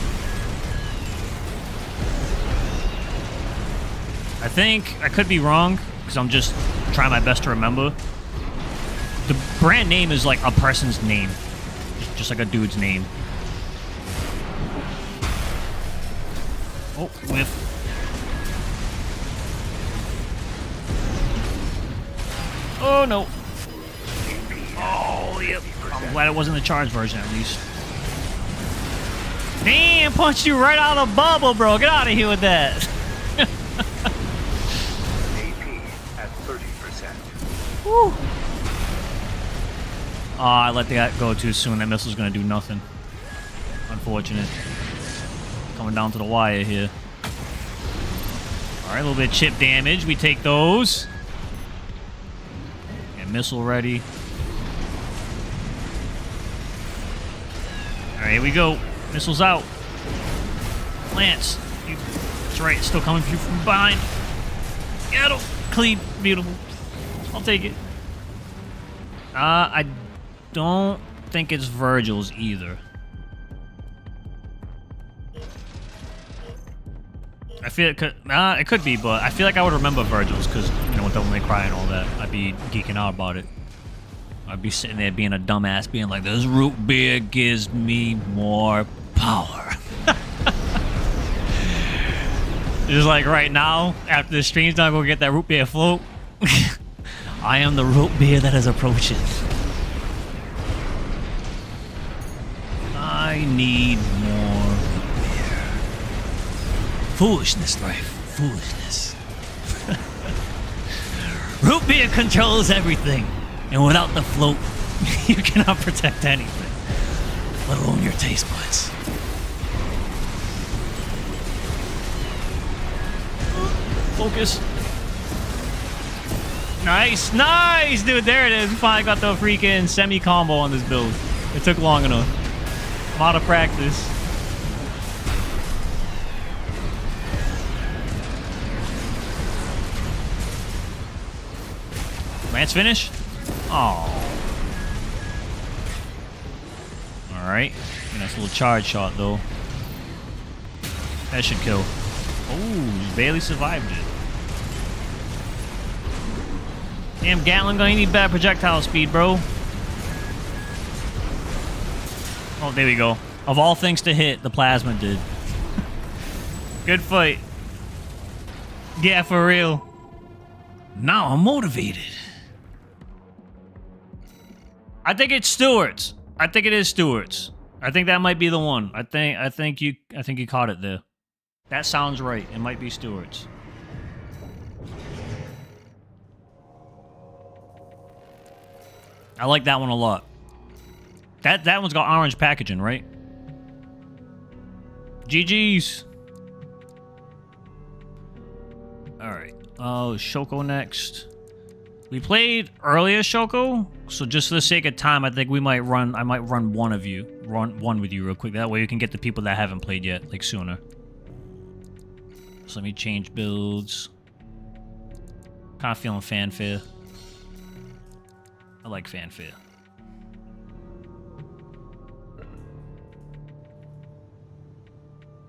I think I could be wrong because I'm just trying my best to remember. The brand name is like a person's name, just like a dude's name. Oh, whiff. Oh no. Oh, yep. I'm glad it wasn't the charged version at least. Damn, punched you right out of the bubble, bro. Get out of here with that. AP at 30%. Woo. Oh, I let that go too soon. That missile's gonna do nothing. Unfortunate. Coming down to the wire here. Alright, a little bit of chip damage. We take those. And missile ready. Alright, here we go. Missiles out. Lance. That's right, it's still coming for you from behind. Get him. Clean. Beautiful. I'll take it. I don't think it's Virgil's either. I feel it could be, but I feel like I would remember Virgil's because, you know, with Devil May Cry and all that, I'd be geeking out about it. I'd be sitting there being a dumbass, being like, this root beer gives me more power. Just like right now, after the stream's done, go get that root beer float. I am the root beer that is approaching. I need more root beer. Foolishness, life. Foolishness. Root beer controls everything. And without the float, you cannot protect anything. Let alone your taste buds. Focus. Nice, nice, dude. There it is. We finally got the freaking semi-combo on this build. It took long enough. I'm out of practice. Lance finish? Oh. Alright. Nice little charge shot, though. That should kill. Oh, barely survived it. Damn, Gatling gonna need better projectile speed, bro. Oh, there we go. Of all things to hit, the plasma did. Good fight. Yeah, for real. Now I'm motivated. I think it's Stewart's. I think it is Stewart's. I think that might be the one. I think you caught it there. That sounds right. It might be Stewart's. I like that one a lot. That one's got orange packaging, right? GG's. Alright. Oh, Shoko next. We played earlier Shoko, so just for the sake of time, I think I might run one with you real quick. That way you can get the people that haven't played yet, like, sooner. So let me change builds. Kind of feeling fanfare. I like fanfare.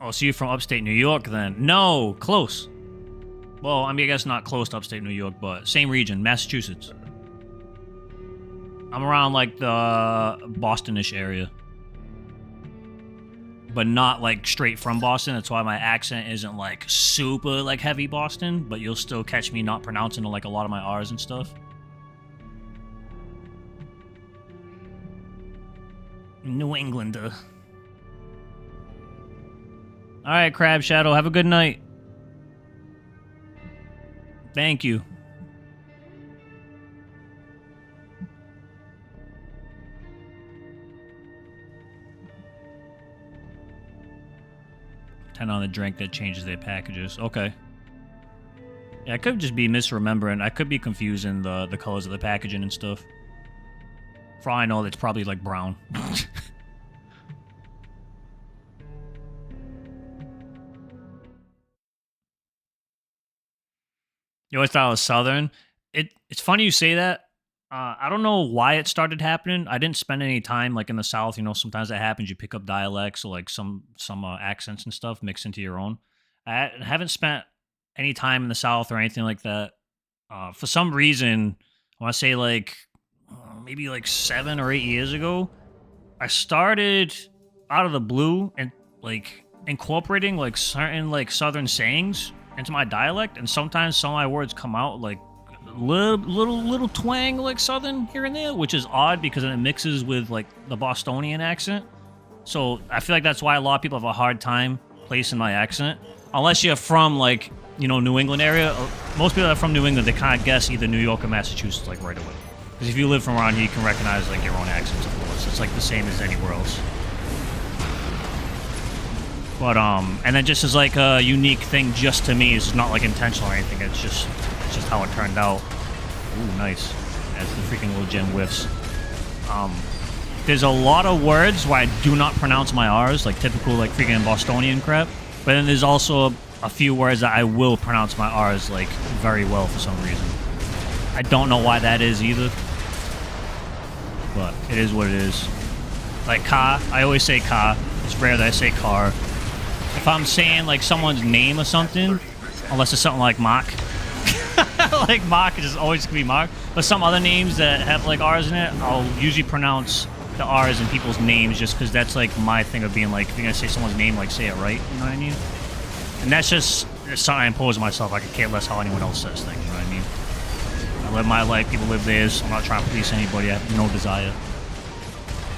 Oh, so you're from upstate New York then? No, close. Well, I mean, I guess not close to upstate New York, but same region, Massachusetts. I'm around, like, the Boston-ish area. But not, like, straight from Boston. That's why my accent isn't, like, super, like, heavy Boston. But you'll still catch me not pronouncing, like, a lot of my R's and stuff. New Englander. Alright, Crab Shadow. Have a good night. Thank you. $10 on the drink that changes their packages. Okay. Yeah, I could just be misremembering. I could be confusing the colors of the packaging and stuff. For all I know, it's probably like brown. You always thought it was Southern. It's funny you say that. I don't know why it started happening. I didn't spend any time like in the South. You know, sometimes that happens. You pick up dialects or like some accents and stuff mixed into your own. I haven't spent any time in the South or anything like that. For some reason, I want to say like maybe like 7 or 8 years ago, I started out of the blue and like incorporating like certain like Southern sayings into my dialect, and sometimes some of my words come out like little twang like Southern here and there, which is odd because then it mixes with like the Bostonian accent. So I feel like that's why a lot of people have a hard time placing my accent, unless you're from like, you know, New England area. Most people that are from New England, they kind of guess either New York or Massachusetts like right away, because if you live from around here, you can recognize like your own accents, of course. It's like the same as anywhere else. But and then just as like a unique thing just to me, it's not like intentional or anything. It's just how it turned out. Ooh, nice. That's the freaking little gem whiffs. There's a lot of words where I do not pronounce my R's, like typical like freaking Bostonian crap. But then there's also a few words that I will pronounce my R's like very well for some reason. I don't know why that is either, but it is what it is. Like car, I always say car. It's rare that I say car. If I'm saying like someone's name or something, unless it's something like Mark, like Mark is just always gonna be Mark. But some other names that have like R's in it, I'll usually pronounce the R's in people's names just because that's like my thing of being like, if you're gonna say someone's name, like say it right. You know what I mean? And that's just something I impose on myself. I could care less how anyone else says things. You know what I mean? I live my life, people live theirs. I'm not trying to please anybody. I have no desire.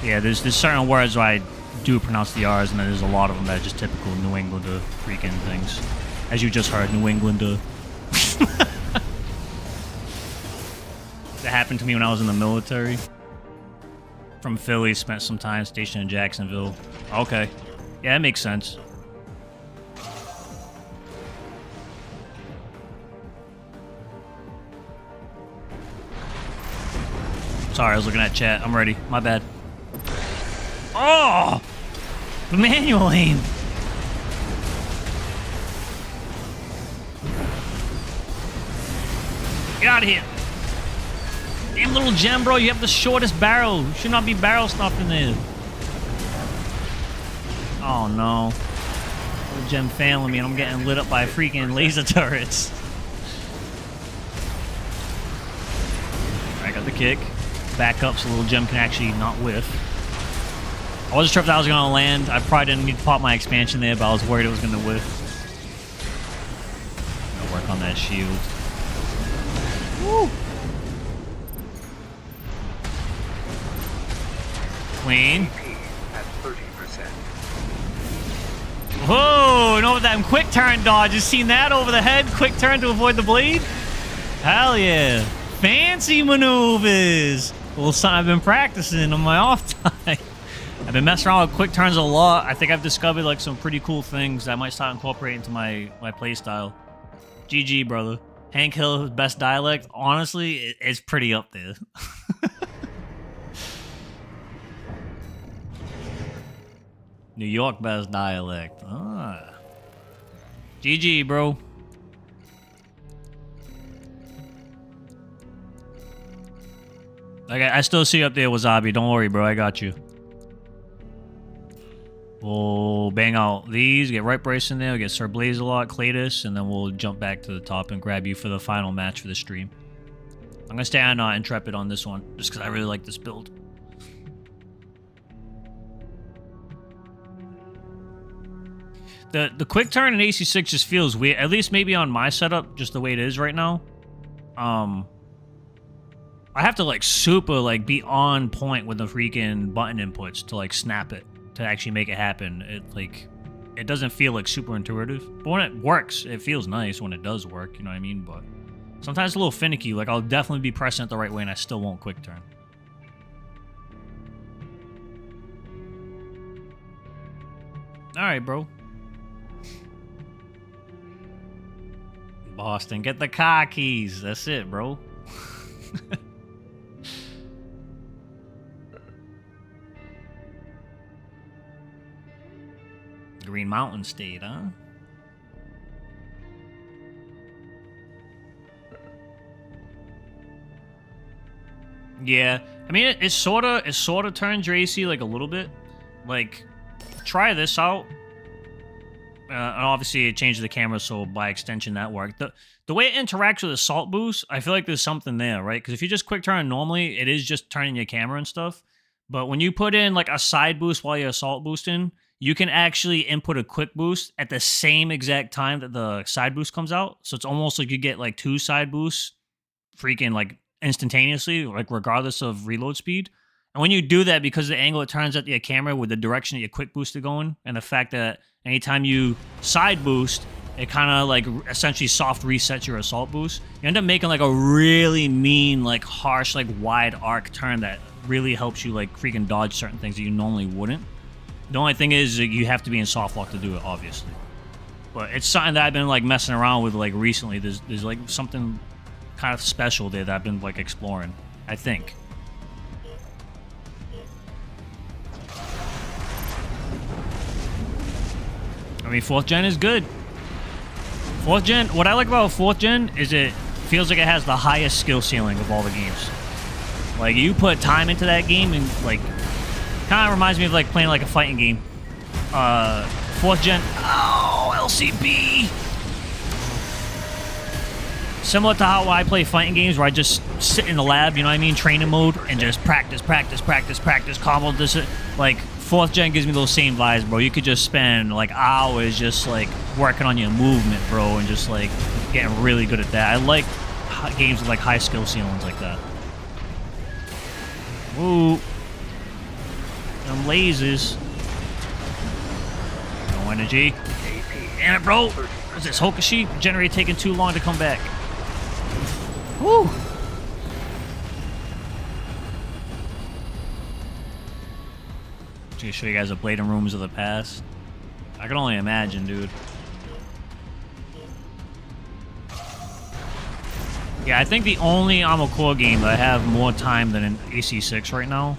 Yeah, there's certain words where I do pronounce the R's, and then there's a lot of them that are just typical New Englander freaking things. As you just heard, New Englander. That happened to me when I was in the military. From Philly, spent some time stationed in Jacksonville. Okay. Yeah, that makes sense. Sorry, I was looking at chat. I'm ready. My bad. Oh! The manual aim! Get out of here! Damn little gem, bro, you have the shortest barrel. You should not be barrel stuffed in there. Oh no. Little gem failing me and I'm getting lit up by freaking laser turrets. Alright, got the kick. Back up so little gem can actually not whiff. I wasn't sure if that was going to land. I probably didn't need to pop my expansion there, but I was worried it was going to whiff. work on that shield. Woo! Clean. AP at 30%. Whoa! You know what that quick turn dodge? You seen that over the head? Quick turn to avoid the blade? Hell yeah! Fancy maneuvers. Well, something I've been practicing on my off time. I've been messing around with quick turns a lot. I think I've discovered like some pretty cool things that I might start incorporating into my playstyle. GG, brother. Hank Hill's best dialect, honestly, it's pretty up there. New York best dialect. Ah. GG, bro. Like, I still see you up there, Wasabi. Don't worry, bro. I got you. We'll bang out these, get Right Brace in there, we'll get Sir Blaze-a-Lot, Cletus, and then we'll jump back to the top and grab you for the final match for the stream. I'm going to stay on Intrepid on this one, just because I really like this build. The quick turn in AC6 just feels weird, at least maybe on my setup, just the way it is right now. I have to, like, super, like, be on point with the freaking button inputs to, like, snap it. To actually make it happen. It doesn't feel like super intuitive, but when it works, it feels nice when it does work, you know what I mean? But sometimes it's a little finicky. Like, I'll definitely be pressing it the right way and I still won't quick turn. Alright, bro. Boston, get the car keys. That's it, bro. Green Mountain State, huh? Yeah, I mean it sort of turns your AC like a little bit. Like, try this out. And obviously it changes the camera, so by extension that worked. The way it interacts with Assault Boost, I feel like there's something there, right? Because if you just quick turn normally, it is just turning your camera and stuff. But when you put in like a side boost while you're assault boosting, you can actually input a quick boost at the same exact time that the side boost comes out. So it's almost like you get like 2 side boosts freaking like instantaneously, like regardless of reload speed. And when you do that, because of the angle it turns at your camera with the direction that your quick boost is going, and the fact that anytime you side boost, it kind of like essentially soft resets your assault boost. You end up making like a really mean, like harsh, like wide arc turn that really helps you like freaking dodge certain things that you normally wouldn't. The only thing is you have to be in soft lock to do it, obviously. But it's something that I've been like messing around with like recently. There's like something kind of special there that I've been like exploring, I think. I mean, 4th gen is good. 4th gen, what I like about 4th gen is it feels like it has the highest skill ceiling of all the games. Like, you put time into that game and like, kind of reminds me of like playing like a fighting game. 4th gen, oh, LCB! Similar to how I play fighting games where I just sit in the lab, you know what I mean, training mode, and just practice, combo this. Like, 4th gen gives me those same vibes, bro. You could just spend like hours just like working on your movement, bro, and just like getting really good at that. I like games with like high skill ceilings like that. Woo. Them lasers. No energy. Damn it, bro. What's this, Hokashi? Generator taking too long to come back. Woo. Just gonna show you guys the Blade and Rooms of the past. I can only imagine, dude. Yeah, I think the only Armored Core game that I have more time than an AC6 right now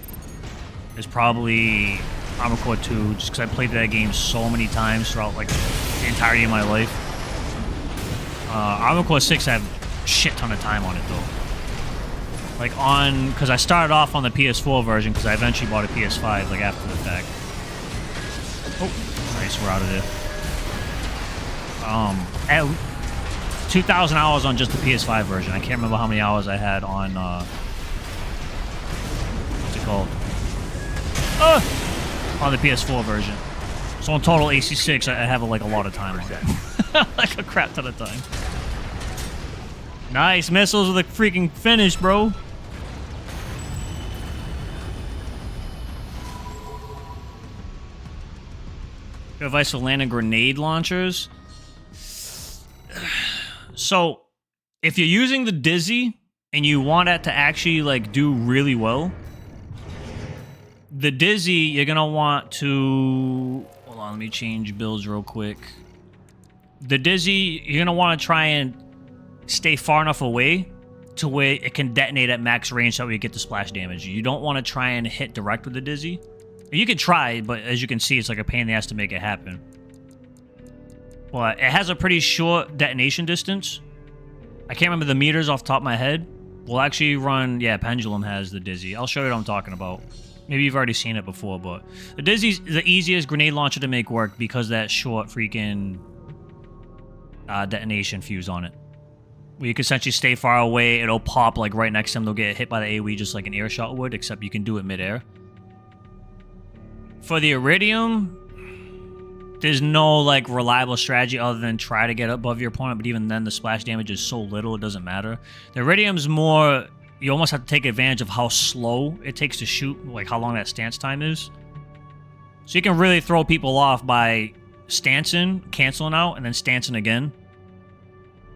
is probably Armored Core 2, just because I played that game so many times throughout like the entirety of my life. Armored Core 6 I have a shit ton of time on it though. Like because I started off on the PS4 version because I eventually bought a PS5 like after the fact. Oh, nice, we're out of there. At 2,000 hours on just the PS5 version. I can't remember how many hours I had on what's it called? On the PS4 version. So in total AC6 I have like a lot of time on it. Like a crap ton of time. Nice. Missiles with a freaking finish, bro. Good advice for landing grenade launchers. So, if you're using the Dizzy and you want that to actually like do really well, the Dizzy you're gonna want to hold on. Let me change builds real quick. The Dizzy you're gonna want to try and stay far enough away to where it can detonate at max range so you get the splash damage. You don't want to try and hit direct with the Dizzy. You can try, but as you can see, it's like a pain in the ass to make it happen. But it has a pretty short detonation distance. I can't remember the meters off the top of my head. We'll actually run... Yeah, Pendulum has the Dizzy. I'll show you what I'm talking about. Maybe you've already seen it before, but... The Dizzy's the easiest grenade launcher to make work because that short freaking detonation fuse on it. Where you can essentially stay far away, it'll pop like right next to them. They'll get hit by the AoE just like an airshot would, except you can do it midair. For the Iridium, there's no like reliable strategy other than try to get above your opponent, but even then the splash damage is so little it doesn't matter. The Iridium's more, you almost have to take advantage of how slow it takes to shoot, like how long that stance time is. So you can really throw people off by stancing, canceling out, and then stancing again.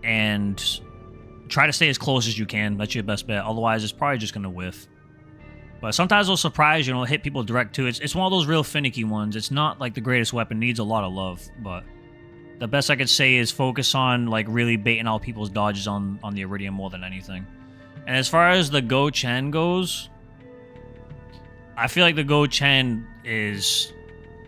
And try to stay as close as you can. That's your best bet. Otherwise, it's probably just going to whiff. But sometimes it'll surprise you and it'll hit people direct too. It's one of those real finicky ones. It's not like the greatest weapon. It needs a lot of love. But the best I could say is focus on like really baiting out people's dodges on the Iridium more than anything. And as far as the Go Chen goes, I feel like the Go Chen is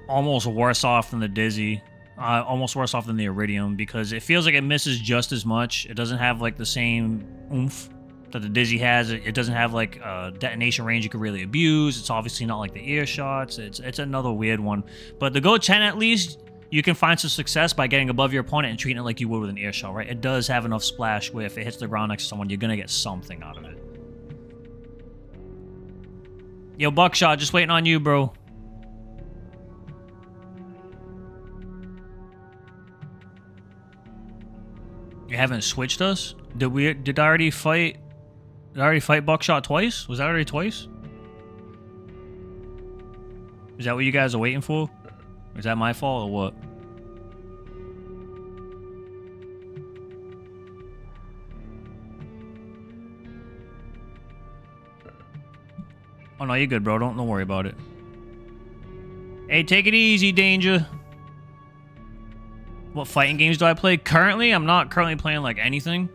almost worse off than the Dizzy. Almost worse off than the Iridium because it feels like it misses just as much. It doesn't have like the same oomph that the Dizzy has. It doesn't have like a detonation range you could really abuse. It's obviously not like the ear shots. It's another weird one. But the Go Chen, at least, you can find some success by getting above your opponent and treating it like you would with an ear shot, right? It does have enough splash where if it hits the ground next to someone, you're going to get something out of it. Yo, Buckshot, just waiting on you, bro. You haven't switched us? Did I already fight? Did I already fight Buckshot twice? Was that already twice? Is that what you guys are waiting for? Is that my fault or what? Oh no, you're good, bro. Don't worry about it. Hey, take it easy, Danger. What fighting games do I play? Currently, I'm not currently playing like anything,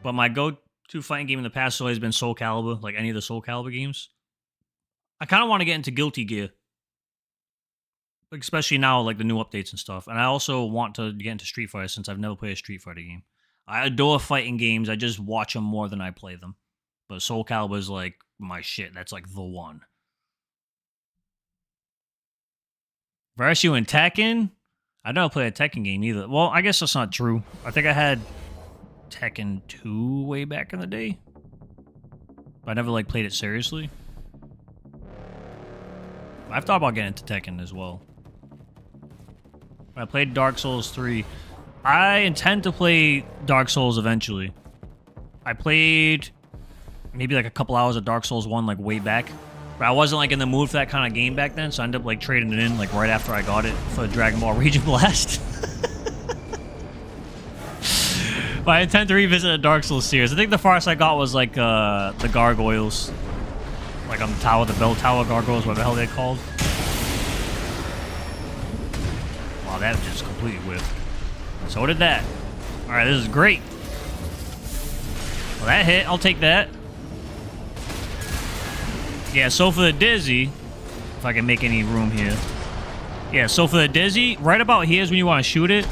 but my go-to fighting game in the past has always been Soul Calibur, like any of the Soul Calibur games. I kind of want to get into Guilty Gear, like especially now, like the new updates and stuff. And I also want to get into Street Fighter since I've never played a Street Fighter game. I adore fighting games. I just watch them more than I play them. But Soul Calibur is like my shit. That's like the one. Versus you and Tekken? I never played a Tekken game either. Well, I guess that's not true. I think I had Tekken 2 way back in the day. But I never like played it seriously. I've thought about getting into Tekken as well. I played Dark Souls 3. I intend to play Dark Souls eventually. I played maybe like a couple hours of Dark Souls 1 like way back. But I wasn't like in the mood for that kind of game back then, so I ended up like trading it in like right after I got it for Dragon Ball Raging Blast. But I intend to revisit the Dark Souls series. I think the farthest I got was like the gargoyles. Like on the tower, the bell tower gargoyles, whatever the hell they're called. Wow, that just completely whiffed. So did that. Alright, this is great. Well, that hit. I'll take that. Yeah, so for the Dizzy, if I can make any room here. Yeah, so for the Dizzy, right about here is when you want to shoot it.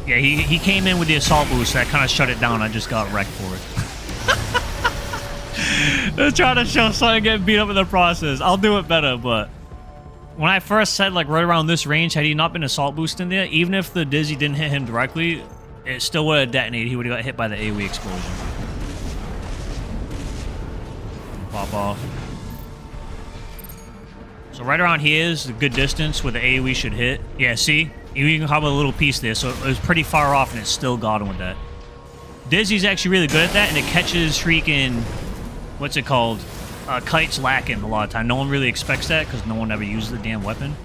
Yeah, he came in with the assault boost, that kind of shut it down. I just got wrecked for it. They're trying to show something getting beat up in the process. I'll do it better, but when I first said like right around this range, had he not been assault boost in there, even if the Dizzy didn't hit him directly, it still would have detonated. He would have got hit by the AoE explosion. Pop off. So right around here is a good distance where the AoE should hit. Yeah, see? You can have a little piece there, so it was pretty far off and it still got him with that. Dizzy's actually really good at that, and it catches freaking, what's it called? Kites lacking a lot of time. No one really expects that because no one ever uses the damn weapon.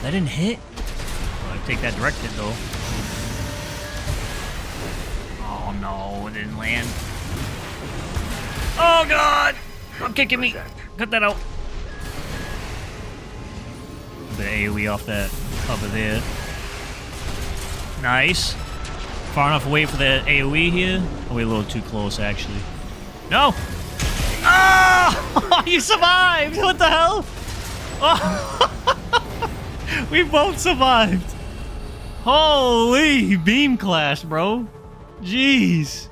That didn't hit? Well, I take that direct hit though. Oh no, it didn't land. Oh god! I'm kicking me. Cut that out. The AoE off that cover there. Nice. Far enough away for the AoE here. Oh, we're a little too close actually. No! Oh! You survived! What the hell? Oh. We both survived. Holy beam clash, bro. Jeez.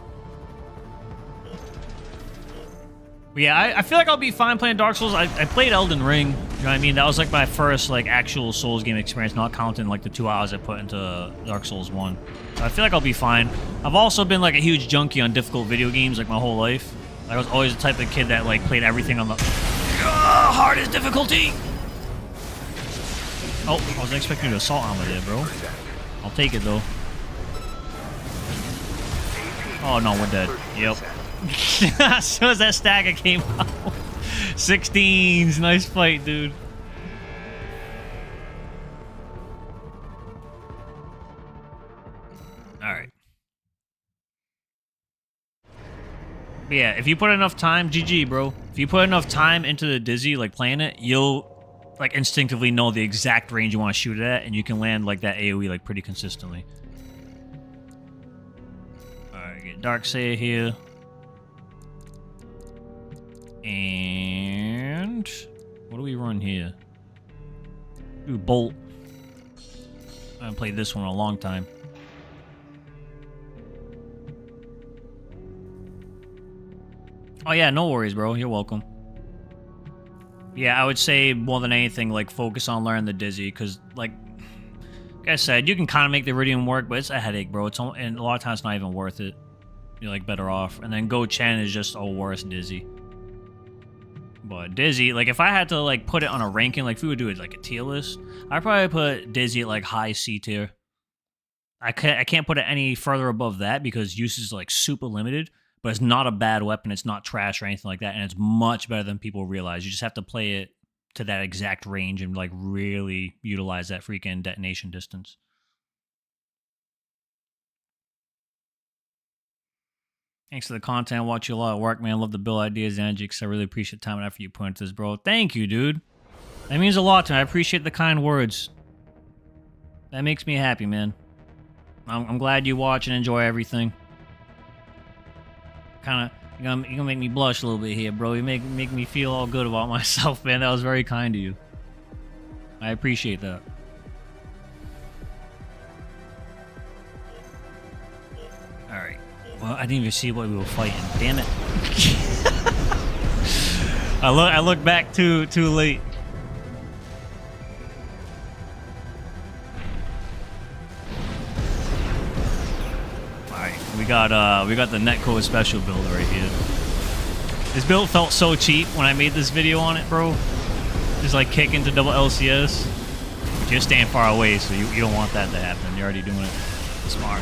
Yeah, I feel like I'll be fine playing Dark Souls. I played Elden Ring, you know what I mean? That was like my first like actual Souls game experience, not counting like the 2 hours I put into Dark Souls 1. So I feel like I'll be fine. I've also been like a huge junkie on difficult video games like my whole life. I was always the type of kid that like played everything on the hardest difficulty. Oh, I wasn't expecting to assault armor there, bro. I'll take it though. Oh no, we're dead. Yep. As soon as that stagger came out. 16s. Nice fight, dude. Alright. Yeah, if you put enough time, GG, bro. If you put enough time into the Dizzy, like playing it, you'll like instinctively know the exact range you want to shoot it at, and you can land like that AoE like pretty consistently. Alright, get Darkseer here. And what do we run here? Do Bolt. I haven't played this one in a long time. Oh yeah, no worries, bro. You're welcome. Yeah, I would say more than anything, like focus on learning the Dizzy, because like I said, you can kind of make the Iridium work, but it's a headache, bro. It's and a lot of times it's not even worth it. You're like better off. And then Go Chen is just a worse Dizzy. But Dizzy, like if I had to like put it on a ranking, like if we would do it like a tier list, I'd probably put Dizzy at like high C tier. I can't put it any further above that because use is like super limited, but it's not a bad weapon, it's not trash or anything like that, and it's much better than people realize. You just have to play it to that exact range and like really utilize that freaking detonation distance. Thanks for the content. I watch you a lot at work, man. I love the build ideas and energy because I really appreciate the time and effort you put into this, bro. Thank you, dude. That means a lot to me. I appreciate the kind words. That makes me happy, man. I'm glad you watch and enjoy everything. Kind of, you're gonna make me blush a little bit here, bro. You make me feel all good about myself, man. That was very kind of you. I appreciate that. All right. Well, I didn't even see what we were fighting. Damn it! I look back too late. All right, we got the netcode special build right here. This build felt so cheap when I made this video on it, bro. Just like kick into double LCS. But you're staying far away, so you don't want that to happen. You're already doing it smart.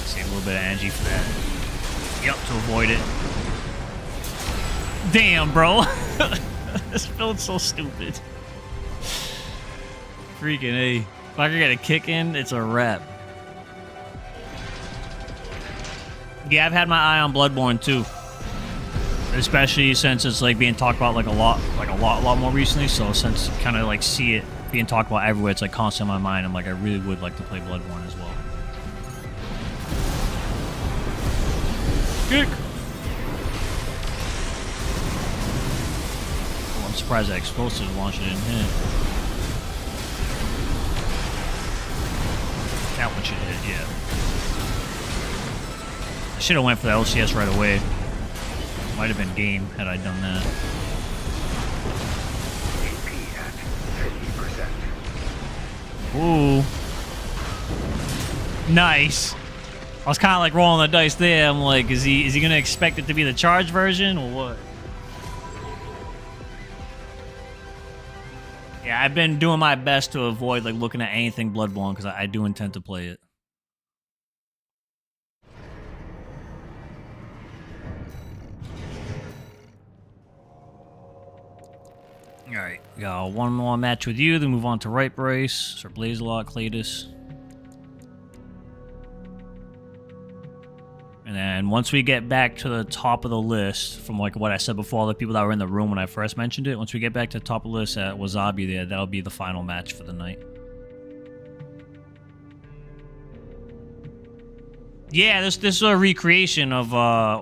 Save a little bit of energy for that. Yep, to avoid it. Damn, bro. This build's so stupid. Freaking A. If I could get a kick in, it's a wrap. Yeah, I've had my eye on Bloodborne too. Especially since it's like being talked about like a lot more recently. So since kind of like see it being talked about everywhere, it's like constantly in my mind. I'm like, I really would like to play Bloodborne as well. Kick. Oh, I'm surprised that explosive launch didn't hit. That one should hit, yeah. I should have went for the LCS right away. Might have been game had I done that. AP at 50%. Ooh. Nice. I was kind of like rolling the dice there. I'm like, is he gonna expect it to be the charge version or what? Yeah, Yeah, I've been doing my best to avoid like looking at anything Bloodborne because I do intend to play it. Alright, we got one more match with you, then move on to Right Brace, Sir Blazelot, Cletus. And then once we get back to the top of the list, from like what I said before, all the people that were in the room when I first mentioned it, once we get back to the top of the list at Wasabi there, that'll be the final match for the night. Yeah, this is a recreation of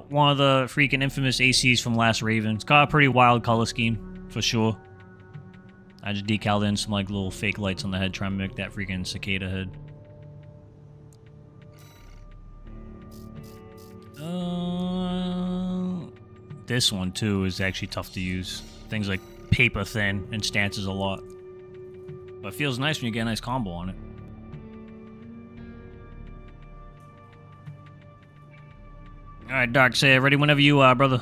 one of the freaking infamous ACs from Last Raven. It's got a pretty wild color scheme, for sure. I just decaled in some like little fake lights on the head, trying to make that freaking cicada head. This one too is actually tough to use. Things like paper thin and stances a lot. But it feels nice when you get a nice combo on it. Alright, Darkseid, ready whenever you are, brother.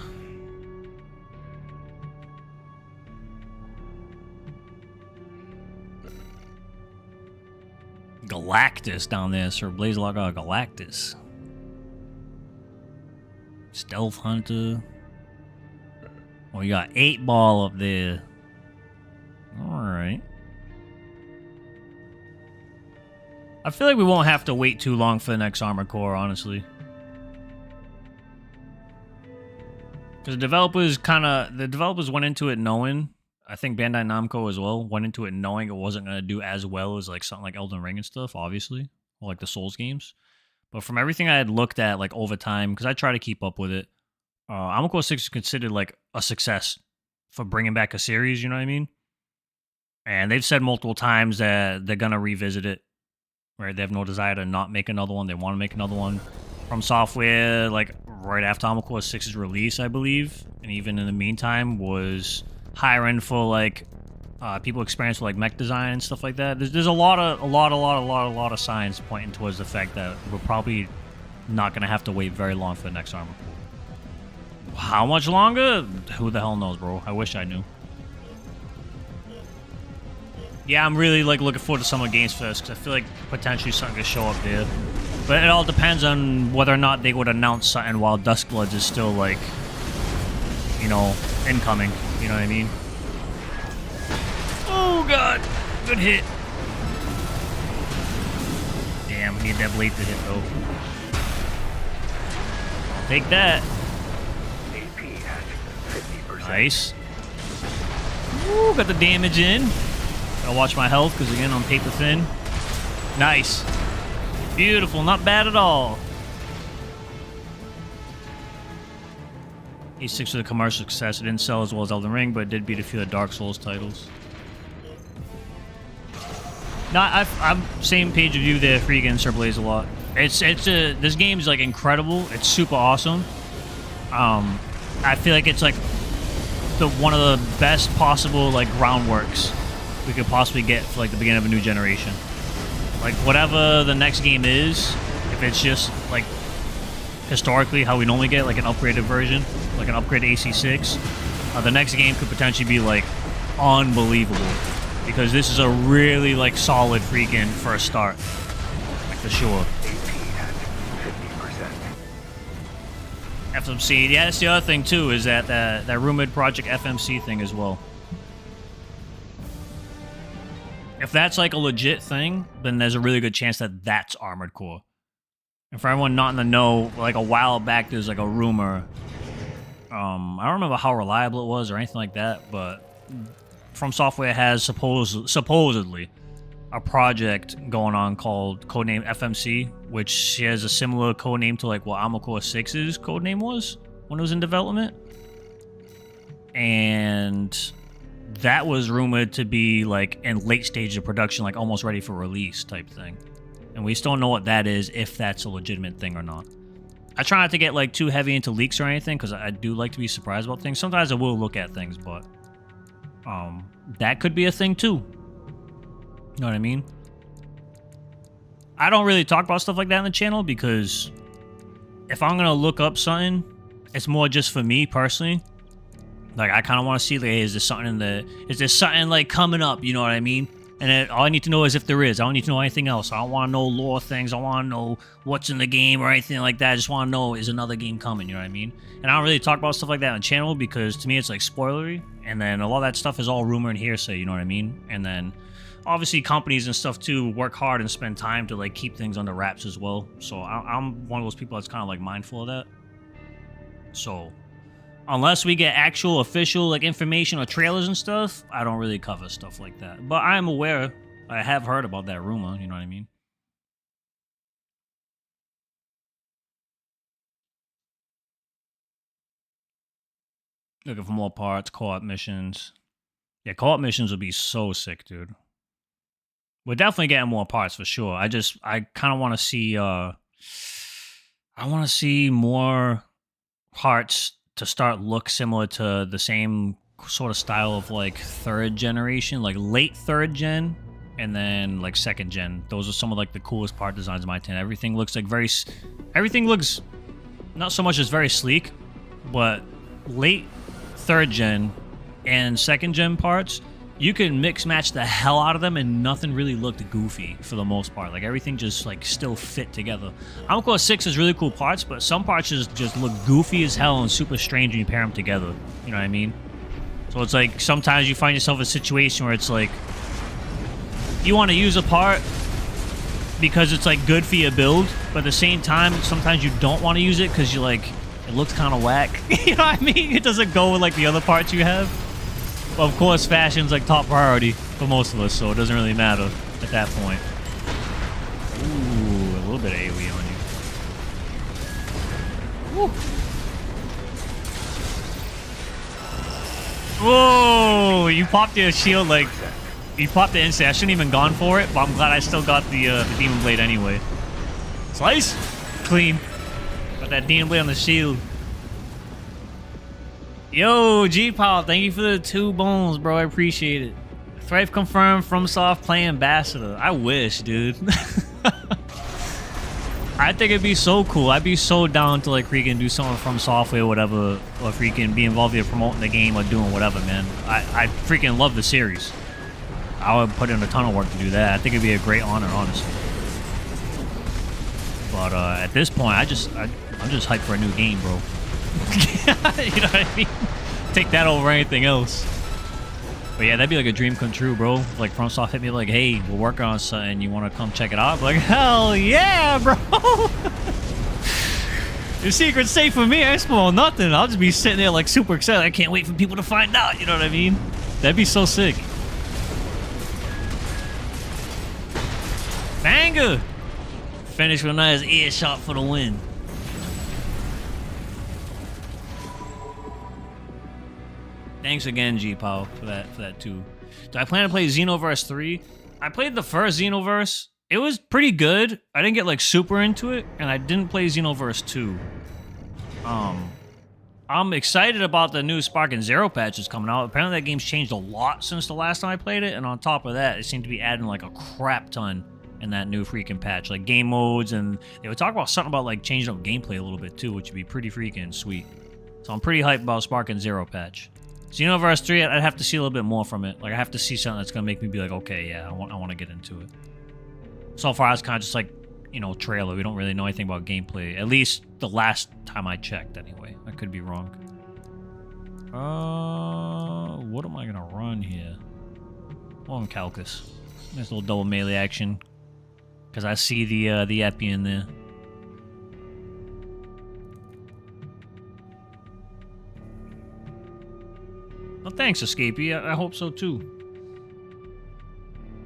Galactus down there, Sir Blazelot got Galactus. Stealth Hunter. Oh, you got 8-Ball up there. Alright. I feel like we won't have to wait too long for the next Armored Core, honestly. Because the developers went into it knowing, I think Bandai Namco as well, went into it knowing it wasn't going to do as well as like something like Elden Ring and stuff, obviously. Or like the Souls games. But from everything I had looked at like over time, because I try to keep up with it, Armored Core 6 is considered like a success for bringing back a series, you know what I mean? And they've said multiple times that they're going to revisit it, right? They have no desire to not make another one. They want to make another one. From Software, like right after Armored Core 6's release, I believe, and even in the meantime, was hiring for like people experienced with like mech design and stuff like that. There's a lot of signs pointing towards the fact that we're probably not going to have to wait very long for the next Armored Core. How much longer? Who the hell knows, bro? I wish I knew. Yeah, I'm really like looking forward to Summer Games Fest because I feel like potentially something could show up there. But it all depends on whether or not they would announce something while Duskbloods is still like, you know, incoming. You know what I mean? Oh god, good hit. Damn, we need that blade to hit though. I'll take that. Nice. Woo, got the damage in. Gotta watch my health because again I'm paper thin. Nice. Beautiful, not bad at all. E6 with a commercial success. It didn't sell as well as Elden Ring, but it did beat a few of the Dark Souls titles. No, I'm same page of view there for you again, Sir Blazelot. This game's like incredible. It's super awesome. I feel like it's like one of the best possible like groundworks we could possibly get for like the beginning of a new generation. Like whatever the next game is, if it's just like historically how we normally get like an upgraded version, like an upgraded AC6, the next game could potentially be like unbelievable because this is a really like solid freaking first start, like for sure. FMC, yeah, that's the other thing too, is that rumored Project FMC thing as well. If that's like a legit thing, then there's a really good chance that that's Armored Core. And for everyone not in the know, like a while back there's like a rumor. I don't remember how reliable it was or anything like that, but From Software has supposedly a project going on called codename FMC, which shares a similar codename to like what Armored Core 6's codename was when it was in development. And that was rumored to be like in late stage of production, like almost ready for release type thing. And we still don't know what that is, if that's a legitimate thing or not. I try not to get like too heavy into leaks or anything because I do like to be surprised about things. Sometimes I will look at things, but that could be a thing too. You know what I mean? I don't really talk about stuff like that on the channel because if I'm going to look up something, it's more just for me personally. Like, I kind of want to see, like, hey, is there something like coming up? You know what I mean? And then all I need to know is if there is. I don't need to know anything else. I don't want to know lore things. I want to know what's in the game or anything like that. I just want to know, is another game coming? You know what I mean? And I don't really talk about stuff like that on channel because to me it's like spoilery. And then a lot of that stuff is all rumor and hearsay. You know what I mean? And then obviously companies and stuff too work hard and spend time to like keep things under wraps as well. So I'm one of those people that's kind of like mindful of that. So unless we get actual official like information or trailers and stuff, I don't really cover stuff like that. But I'm aware. I have heard about that rumor, you know what I mean? Looking for more parts, co-op missions. Yeah, co-op missions would be so sick, dude. We're definitely getting more parts for sure. I kind of want to see I want to see more parts to start look similar to the same sort of style of like third generation, like late third gen, and then like second gen. Those are some of like the coolest part designs in my opinion. Everything looks like everything looks not so much as very sleek, but late third gen and second gen parts, you can mix match the hell out of them and nothing really looked goofy for the most part. Like everything just like still fit together. Armored Core 6 has really cool parts, but some parts just look goofy as hell and super strange when you pair them together. You know what I mean? So it's like sometimes you find yourself in a situation where it's like you want to use a part because it's like good for your build, but at the same time sometimes you don't want to use it because you're like, it looks kind of whack. You know what I mean? It doesn't go with like the other parts you have. Well, of course, fashion's like top priority for most of us, so it doesn't really matter at that point. Ooh, a little bit of AoE on you. Woo. Whoa! You popped your shield like... You popped the instant. I shouldn't even gone for it, but I'm glad I still got the Demon Blade anyway. Slice! Clean. Got that Demon Blade on the shield. Yo, G-Pop, thank you for the 2 bones, bro. I appreciate it. Thrive confirmed FromSoft play ambassador. I wish, dude. I think it'd be so cool. I'd be so down to like freaking do something from software or whatever, or freaking be involved in promoting the game or doing whatever, man. I freaking love the series. I would put in a ton of work to do that. I think it'd be a great honor, honestly. But at this point, I'm just hyped for a new game, bro. You know what I mean? Take that over anything else. But yeah, that'd be like a dream come true, bro. Like FromSoft hit me like, hey, we're working on something. You want to come check it out? I'm like, hell yeah, bro. Your secret's safe for me. I spoil nothing. I'll just be sitting there like super excited. I can't wait for people to find out. You know what I mean? That'd be so sick. Banger. Finish with a nice earshot for the win. Thanks again, G-Pow, for that too. Do I plan to play Xenoverse 3? I played the first Xenoverse. It was pretty good. I didn't get like super into it, and I didn't play Xenoverse 2. I'm excited about the new Spark and Zero patches coming out. Apparently that game's changed a lot since the last time I played it, and on top of that, it seemed to be adding like a crap ton in that new freaking patch. Like game modes, and they would talk about something about like changing up gameplay a little bit too, which would be pretty freaking sweet. So I'm pretty hyped about Spark and Zero patch. Xenoverse 3, I'd have to see a little bit more from it. Like, I have to see something that's going to make me be like, okay, yeah, I want to get into it. So far, it's kind of just like, you know, trailer. We don't really know anything about gameplay. At least the last time I checked, anyway. I could be wrong. What am I going to run here? Oh, Calcus. Nice little double melee action. Because I see the Epi in there. Well, thanks, Escapee. I hope so, too.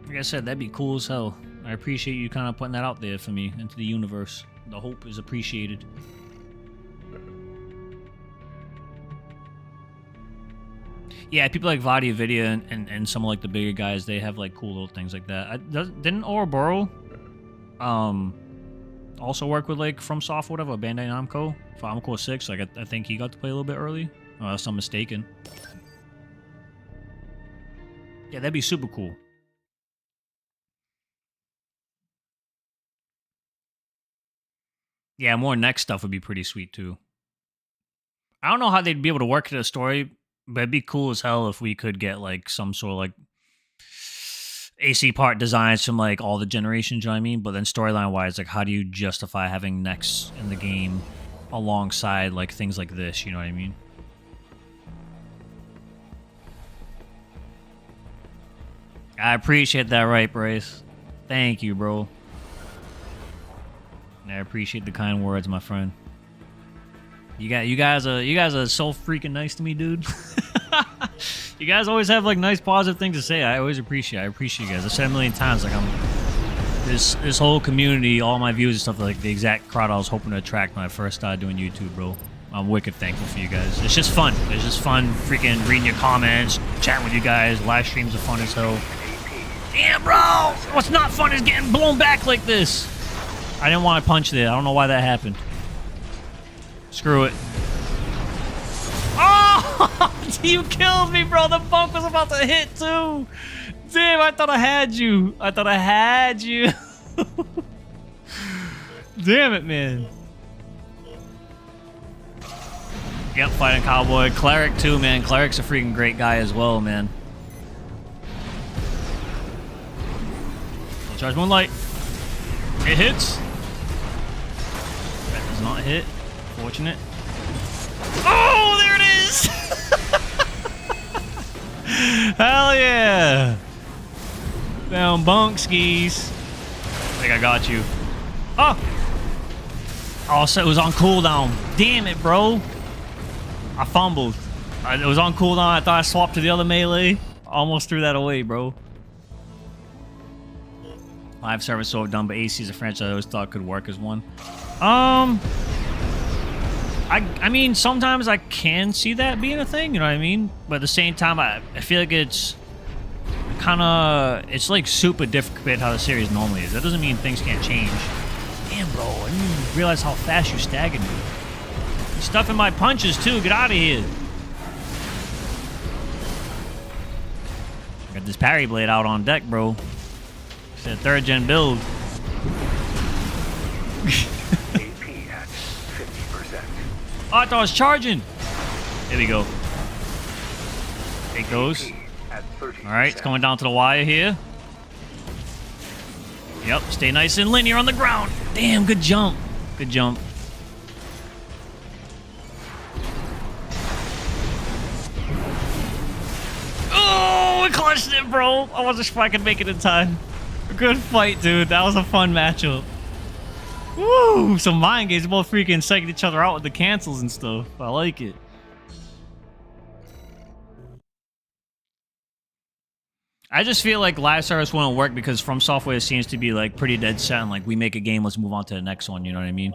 Like I said, that'd be cool as hell. I appreciate you kind of putting that out there for me into the universe. The hope is appreciated. Yeah, people like Vadia Vidya and some of like the bigger guys, they have like cool little things like that. Didn't Ouroboros also work with like FromSoft or whatever, Bandai Namco for Armored Core 6? Like I think he got to play a little bit early, unless I'm mistaken. Yeah, that'd be super cool. Yeah, more next stuff would be pretty sweet too. I don't know how they'd be able to work to the story But it'd be cool as hell if we could get like some sort of like AC part designs from like all the generations, you know what I mean? But then storyline wise, like how do you justify having next in the game alongside like things like this, you know what I mean? I appreciate that, right, Bryce? Thank you, bro. I appreciate the kind words, my friend. You guys are so freaking nice to me, dude. You guys always have like nice positive things to say. I always appreciate it. I appreciate you guys. I've said it a million times, like I'm this whole community, all my views and stuff, like the exact crowd I was hoping to attract when I first started doing YouTube, bro. I'm wicked thankful for you guys. It's just fun. It's just fun freaking reading your comments, chatting with you guys. Live streams are fun as hell. Damn, bro! What's not fun is getting blown back like this. I didn't want to punch there. I don't know why that happened. Screw it. Oh! You killed me, bro. The bunk was about to hit, too. Damn, I thought I had you. I thought I had you. Damn it, man. Yep, fighting Cowboy. Cleric, too, man. Cleric's a freaking great guy as well, man. Charge Moonlight. It hits. That does not hit. Fortunate. Oh, there it is! Hell yeah! Down bunk skis. I think I got you. Oh! Oh, so it was on cooldown. Damn it, bro. I fumbled. It was on cooldown. I thought I swapped to the other melee. Almost threw that away, bro. Live service so done, but AC is a franchise I always thought could work as one. I mean, sometimes I can see that being a thing, you know what I mean? But at the same time, I feel like it's kind of, it's like super different compared to how the series normally is. That doesn't mean things can't change. Damn, bro, I didn't even realize how fast you staggered me. You're stuffing my punches, too. Get out of here. Got this parry blade out on deck, bro. It's a 3rd gen build. AP at 50%. Oh, I thought I was charging. There we go. Take those. Alright, it's going down to the wire here. Yep, stay nice and linear on the ground. Damn, good jump. Good jump. Oh, we clutched it, bro. I wasn't sure I could make it in time. Good fight, dude. That was a fun matchup. Woo! Some mind games, both freaking psyching each other out with the cancels and stuff. I like it. I just feel like live service won't work because From Software seems to be like pretty dead set and like we make a game, let's move on to the next one, you know what I mean?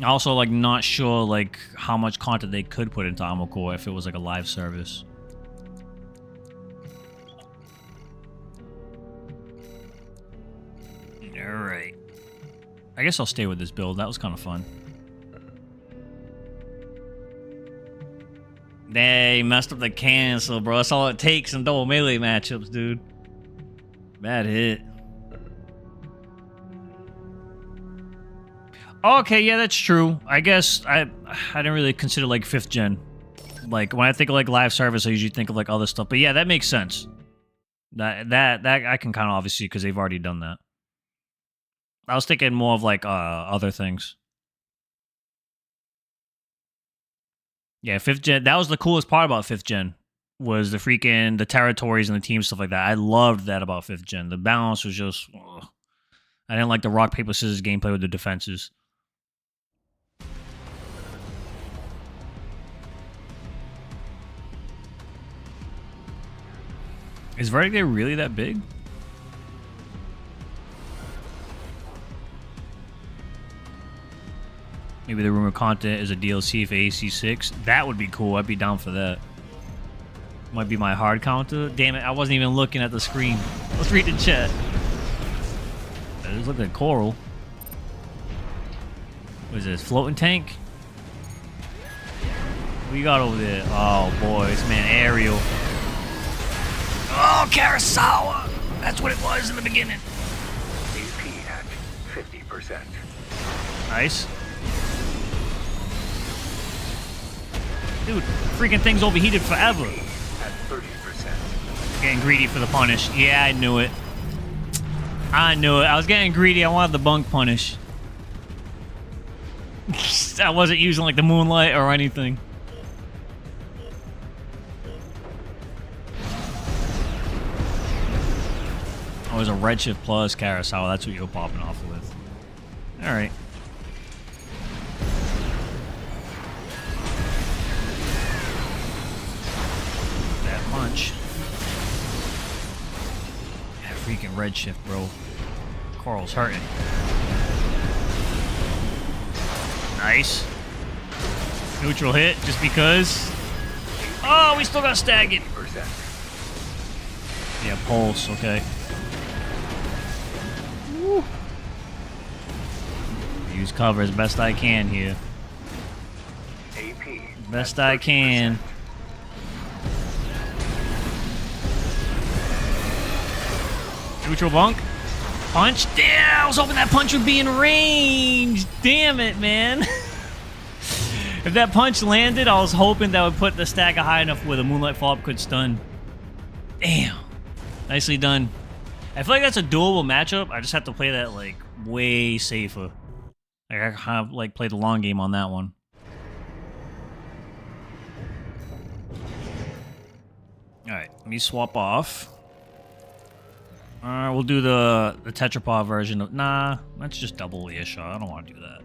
Also, like, not sure like how much content they could put into Armored Core if it was like a live service. Alright. I guess I'll stay with this build. That was kind of fun. They messed up the cancel, bro. That's all it takes in double melee matchups, dude. Bad hit. Okay, yeah, that's true. I guess I didn't really consider like 5th gen. Like when I think of like live service, I usually think of like other stuff. But yeah, that makes sense. That I can kind of obviously because they've already done that. I was thinking more of like other things. Yeah, 5th gen. That was the coolest part about 5th gen. Was the freaking the territories and the team stuff like that. I loved that about 5th gen. The balance was just. Ugh. I didn't like the rock paper scissors gameplay with the defenses. Is Verdict Day really that big? Maybe the rumored content is a DLC for AC6. That would be cool. I'd be down for that. Might be my hard counter. Damn it, I wasn't even looking at the screen. Let's read the chat. It looks like coral. What is this? Floating tank? What you got over there? Oh boy, this man Ariel. Oh, Karasawa! That's what it was in the beginning. AP at 50%. Nice. Dude, freaking thing's overheated forever. At 30%. Getting greedy for the punish. Yeah, I knew it. I knew it. I was getting greedy. I wanted the bunk punish. I wasn't using like the moonlight or anything. Oh, it was a redshift plus carousel. That's what you were popping off with. All right. That punch. Yeah, freaking redshift, bro. Coral's hurting. Nice. Neutral hit, just because. Oh, we still got staggered. 50%. Yeah, pulse, okay. Woo. Use cover as best I can here. AP. Best I can. Neutral bunk. Punch. Damn, I was hoping that punch would be in range. Damn it, man. If that punch landed, I was hoping that would put the stagger high enough where the Moonlight Follow-Up could stun. Damn. Nicely done. I feel like that's a doable matchup. I just have to play that, like, way safer. Like, I kind of, like, play the long game on that one. Alright, let me swap off. We'll do the tetrapod version of... Nah, that's just double ear shot. I don't want to do that.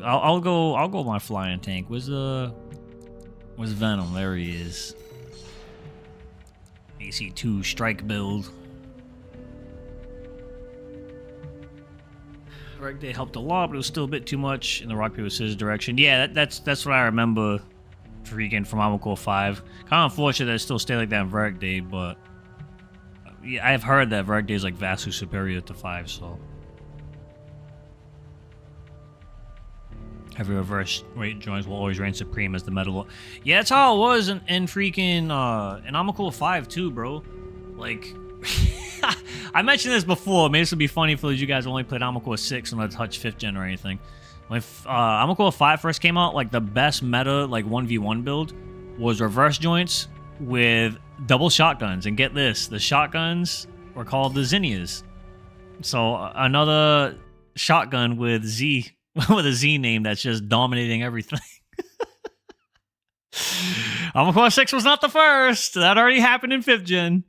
I'll go my flying tank. Where's Venom? There he is. AC2 strike build. Wreck Day helped a lot, but it was still a bit too much in the rock paper scissors direction. Yeah, that's what I remember freaking from Armor Core 5. Kind of unfortunate that it still stayed like that in Wreck Day, but yeah, I've heard that Wreck Day is like vastly superior to 5, so. Heavy reverse weight joints will always reign supreme as the metal. Yeah, that's how it was in freaking in Armor Core 5 too, bro. Like, I mentioned this before. Maybe this would be funny for you guys who only played Armor Core 6 and not touch 5th gen or anything. When Armor Core 5 first came out, like the best meta like 1v1 build was reverse joints with double shotguns. And get this, the shotguns were called the Zinnias. So another shotgun with Z. With a Z name that's just dominating everything. Armor Core 6 was not the first. That already happened in 5th gen.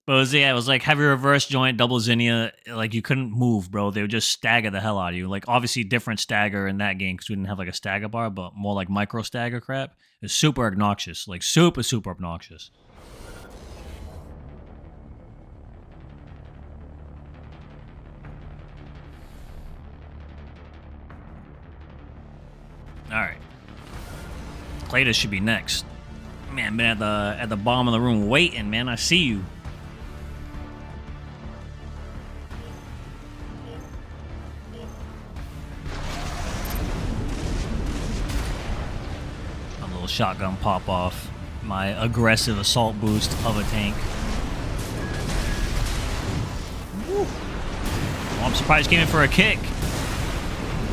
But it was like heavy reverse joint, double Zinnia. Like, you couldn't move, bro. They would just stagger the hell out of you. Like, obviously, different stagger in that game because we didn't have, like, a stagger bar, but more like micro stagger crap. It's super obnoxious. Like, super, super obnoxious. Alright. Cletus should be next. Man, been at the bottom of the room waiting, man. I see you. A little shotgun pop off. My aggressive assault boost of a tank. Woo. Well, I'm surprised he came in for a kick.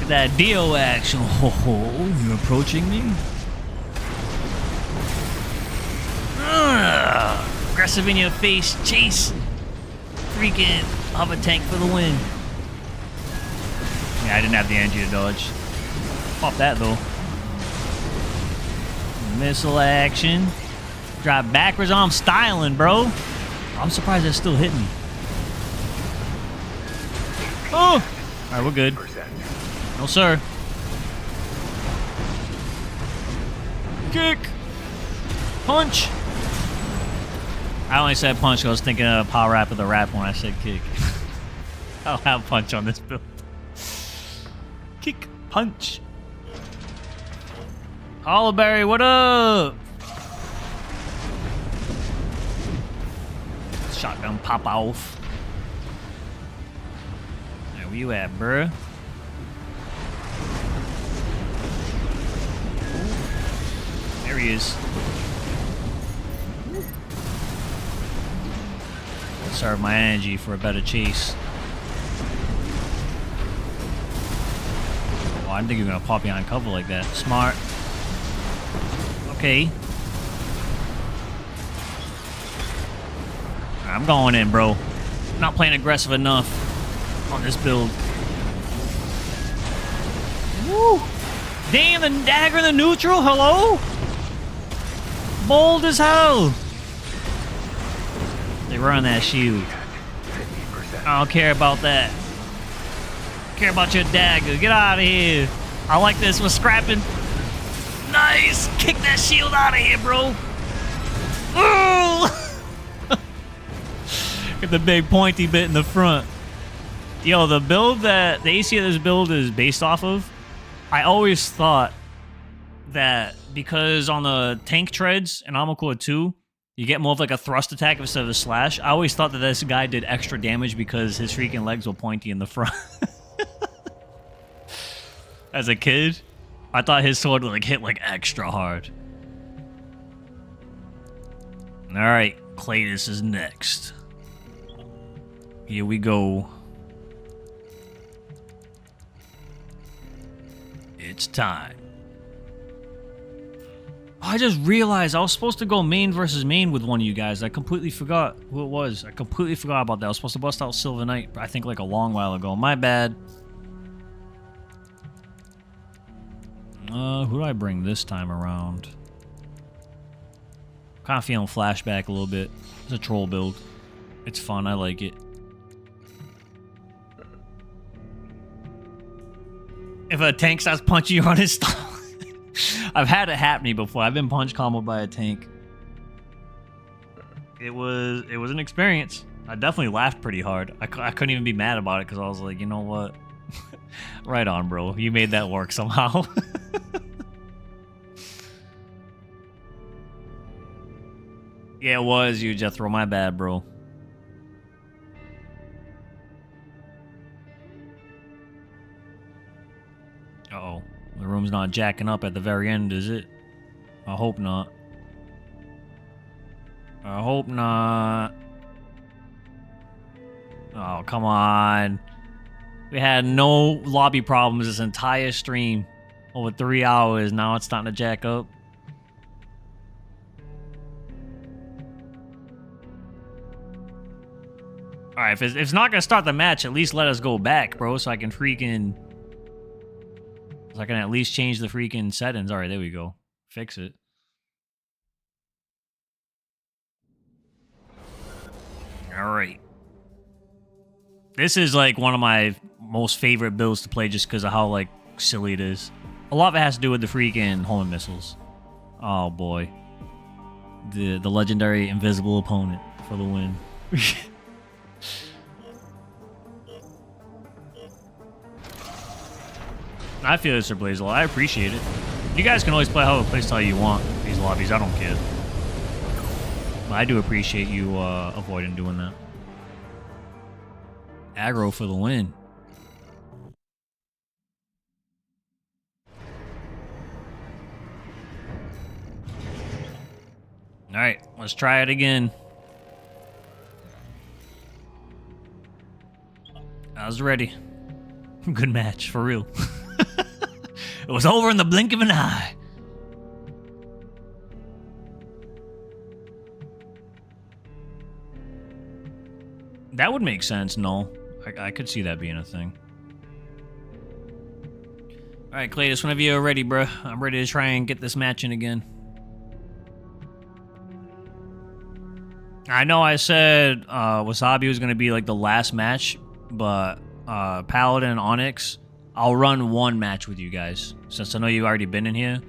That Dio action. Oh, you're approaching me? Aggressive in your face. Chase. Freaking hover tank for the win. Yeah, I didn't have the energy to dodge. Pop that though. Missile action. Drive backwards. I'm styling, bro. I'm surprised that still hit me. Oh! Alright, we're good. No, sir. Kick. Punch. I only said punch because I was thinking of power rap of the rap when I said kick. I'll have punch on this build. Kick, punch. Hollowberry, what up? Shotgun pop off. There, where you at, bruh? There he is. Conserve my energy for a better chase. Oh, I didn't think you were gonna pop behind cover like that. Smart. Okay. I'm going in, bro. I'm not playing aggressive enough on this build. Woo! Damn, the dagger in the neutral? Hello? Bold as hell. They run that shield. 50%. I don't care about that. Care about your dagger. Get out of here. I like this. We're scrapping. Nice. Kick that shield out of here, bro. Ooh. Get the big pointy bit in the front. Yo, the build that the AC of this build is based off of, I always thought that because on the tank treads in Armor Core 2, you get more of like a thrust attack instead of a slash. I always thought that this guy did extra damage because his freaking legs were pointy in the front. As a kid, I thought his sword would like hit like extra hard. All right, Cletus is next. Here we go. It's time. I just realized I was supposed to go main versus main with one of you guys. I completely forgot who it was. I completely forgot about that. I was supposed to bust out Silver Knight, I think like a long while ago. My bad. Who do I bring this time around? Kind of feeling flashback a little bit. It's a troll build. It's fun. I like it. If a tank starts punching you on his stomach. I've had it happen to me before. I've been punch comboed by a tank. It was an experience. I definitely laughed pretty hard. I couldn't even be mad about it because I was like, you know what? Right on, bro. You made that work somehow. Yeah, it was you, Jethro. My bad, bro. Uh-oh. The room's not jacking up at the very end, is it? I hope not. I hope not. Oh, come on. We had no lobby problems this entire stream. Over 3 hours. Now it's starting to jack up. Alright, if it's not going to start the match, at least let us go back, bro, so I can freaking... So I can at least change the freaking settings. Alright, there we go. Fix it. Alright. This is like one of my most favorite builds to play just because of how like silly it is. A lot of it has to do with the freaking homing missiles. Oh boy. The legendary invisible opponent for the win. I feel it, Sir Blazel. I appreciate it. You guys can always play however playstyle you want these lobbies. I don't care. But I do appreciate you avoiding doing that. Aggro for the win. Alright, let's try it again. I was ready. Good match, for real. It was over in the blink of an eye. That would make sense, no. I could see that being a thing. Alright, Cletus, whenever you're ready, bro. I'm ready to try and get this match in again. I know I said Wasabi was going to be like the last match, but Paladin and Onyx, I'll run one match with you guys, since I know you've already been in here.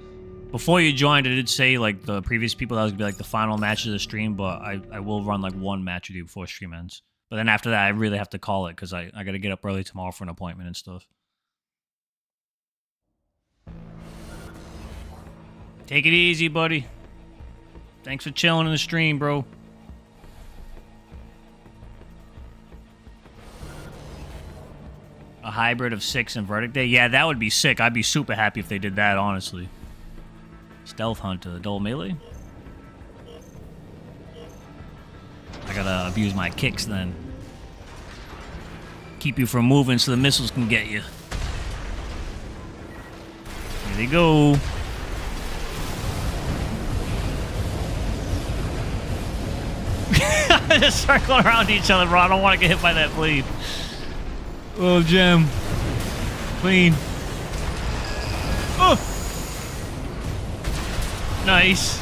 Before you joined, I did say, like, the previous people that was going to be, like, the final match of the stream, but I will run, like, one match with you before stream ends. But then after that, I really have to call it, because I got to get up early tomorrow for an appointment and stuff. Take it easy, buddy. Thanks for chilling in the stream, bro. A hybrid of 6 and Verdict Day? Yeah, that would be sick. I'd be super happy if they did that, honestly. Stealth Hunter, double melee? I gotta abuse my kicks then. Keep you from moving so the missiles can get you. Here they go. just circling around each other, bro. I don't want to get hit by that blade. Oh, gem. Clean. Oh! Nice.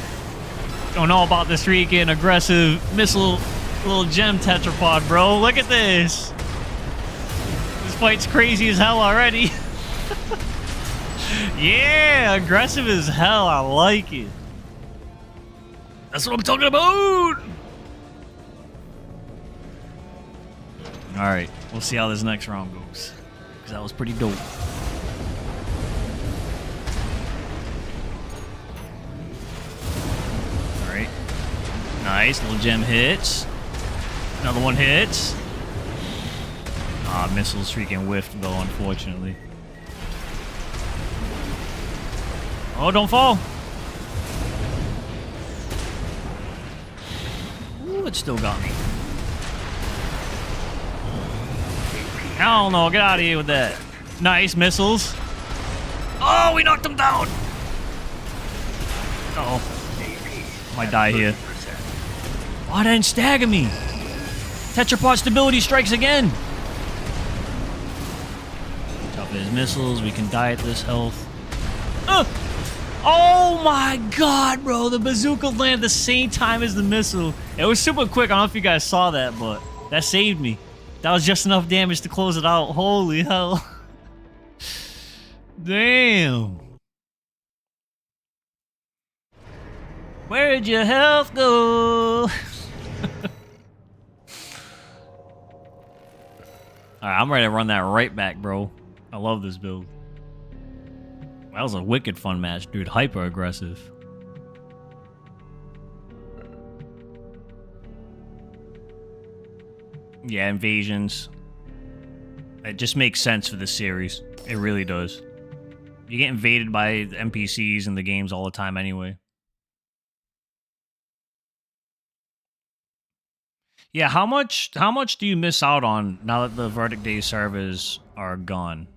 Don't know about this freaking aggressive missile little gem tetrapod, bro. Look at this. This fight's crazy as hell already. Yeah, aggressive as hell. I like it. That's what I'm talking about. Alright, we'll see how this next round goes. Because that was pretty dope. Alright. Nice, little gem hits. Another one hits. Ah, missiles freaking whiffed though, unfortunately. Oh, don't fall. Ooh, it still got me. Hell no, get out of here with that. Nice missiles. Oh, we knocked him down. Uh-oh. Might die here. Oh, that didn't stagger me. Tetrapod stability strikes again. Top of his missiles. We can die at this health. Oh my god, bro. The bazooka landed at the same time as the missile. It was super quick. I don't know if you guys saw that, but that saved me. That was just enough damage to close it out. Holy hell. Damn. Where'd your health go? Alright, I'm ready to run that right back, bro. I love this build. That was a wicked fun match, dude. Hyper aggressive. Yeah, invasions. It just makes sense for this series. It really does. You get invaded by NPCs in the games all the time anyway. Yeah, how much do you miss out on now that the Verdict Day servers are gone?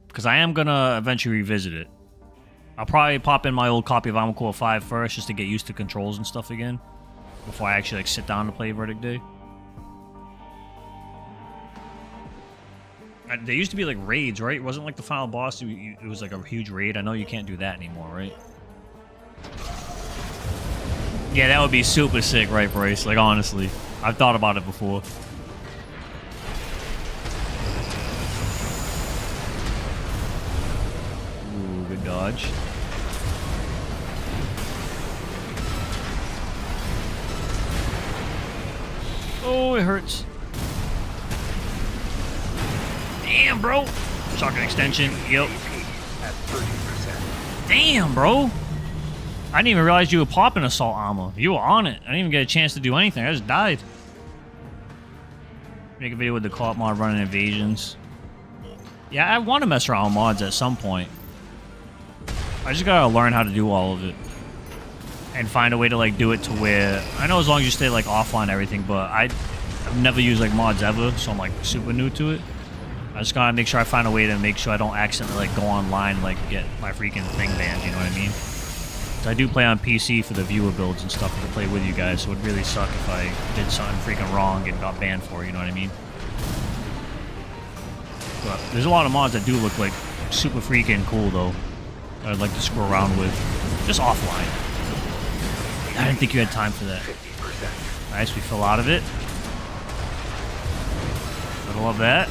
Because I am gonna eventually revisit it. I'll probably pop in my old copy of Armored Core 5 first, just to get used to controls and stuff again, before I actually like sit down to play Verdict Day. There used to be like raids, right? It wasn't like the final boss. It was like a huge raid. I know you can't do that anymore, right? Yeah, that would be super sick, right, Bryce? Like honestly, I've thought about it before. Ooh, good dodge. Oh, it hurts. Damn, bro. Shotgun extension. Yep. Damn, bro. I didn't even realize you were popping assault armor. You were on it. I didn't even get a chance to do anything. I just died. Make a video with the co-op mod running invasions. Yeah, I want to mess around with mods at some point. I just gotta learn how to do all of it. And find a way to like do it to where... I know as long as you stay like offline and everything, but I've never used like mods ever, so I'm like super new to it. I just gotta make sure I find a way to make sure I don't accidentally like go online and like get my freaking thing banned, you know what I mean? So I do play on PC for the viewer builds and stuff to play with you guys, so it would really suck if I did something freaking wrong and got banned for it, you know what I mean? But there's a lot of mods that do look like super freaking cool though, that I'd like to screw around with. Just offline. I didn't think you had time for that. Nice, we fell out of it. I love that.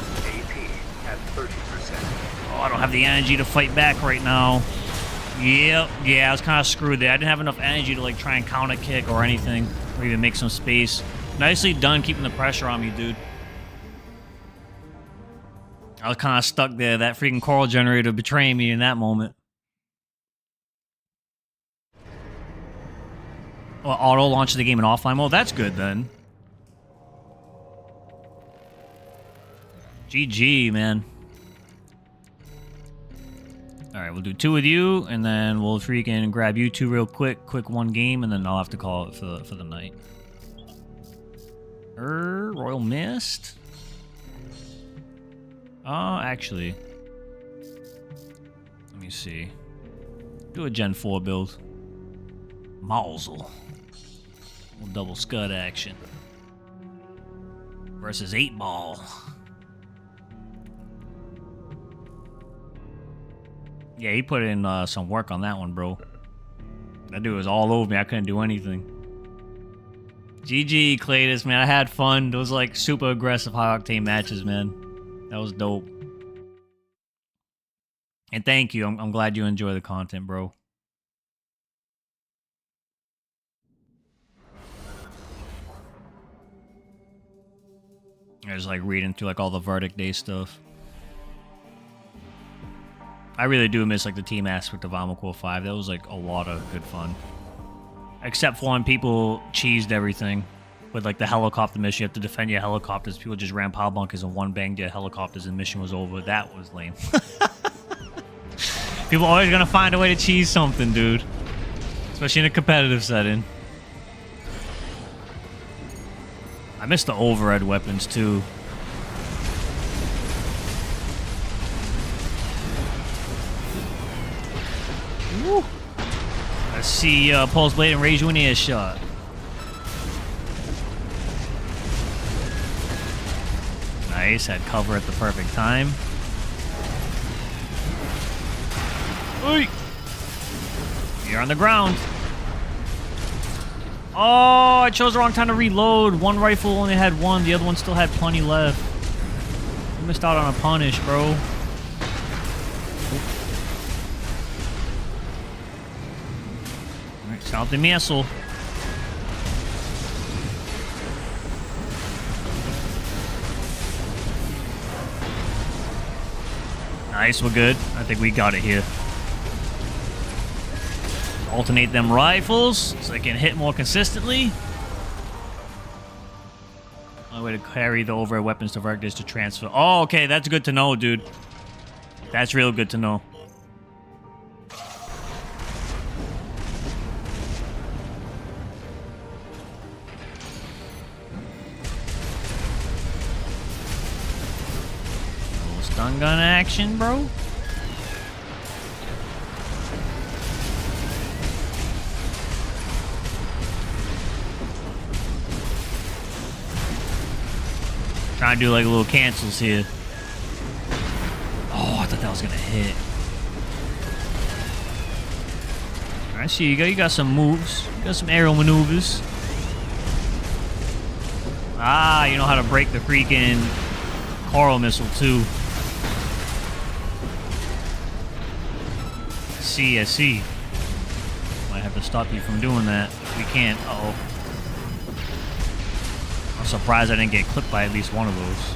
Oh, I don't have the energy to fight back right now. Yep, yeah, I was kind of screwed there. I didn't have enough energy to like try and counter kick or anything, or even make some space. Nicely done keeping the pressure on me, dude. I was kind of stuck there. That freaking coral generator betraying me in that moment. Well, auto launch the game in offline mode. That's good then. GG, man. Alright, we'll do 2 with you, and then we'll freaking grab you 2 real quick. Quick 1 game, and then I'll have to call it for the night. Royal Mist? Actually. Let me see. Do a Gen 4 build. Mausel. Double scud action. versus 8 Ball. Yeah, he put in some work on that one, bro. That dude was all over me. I couldn't do anything. GG, Claytus, man. I had fun. Those like super aggressive high octane matches, man. That was dope. And thank you. I'm glad you enjoy the content, bro. I was like reading through like all the verdict day stuff. I really do miss like the team aspect of Armored Core 5. That was like a lot of good fun. Except for when people cheesed everything. With like the helicopter mission, you have to defend your helicopters. People just ran power bunkers and one banged their helicopters and mission was over. That was lame. People are always gonna find a way to cheese something, dude. Especially in a competitive setting. I miss the overhead weapons too. Woo. Let's see Pulse Blade and raise you an earshot. Nice, had cover at the perfect time. Oy. You're on the ground. Oh, I chose the wrong time to reload. One rifle only had one, the other one still had plenty left. I missed out on a punish, bro. Alright, sound the missile. Nice, we're good. I think we got it here. Alternate them rifles so they can hit more consistently. Only way to carry the overhead weapons to Verdict is to transfer. Oh, okay, that's good to know, dude. That's real good to know. Little stun gun action, bro. Trying to do like little cancels here. Oh, I thought that was gonna hit. I see you got some moves. You got some aerial maneuvers. Ah, you know how to break the freaking coral missile too. I see. Might have to stop you from doing that. We can't. Uh-oh. I'm surprised I didn't get clipped by at least one of those.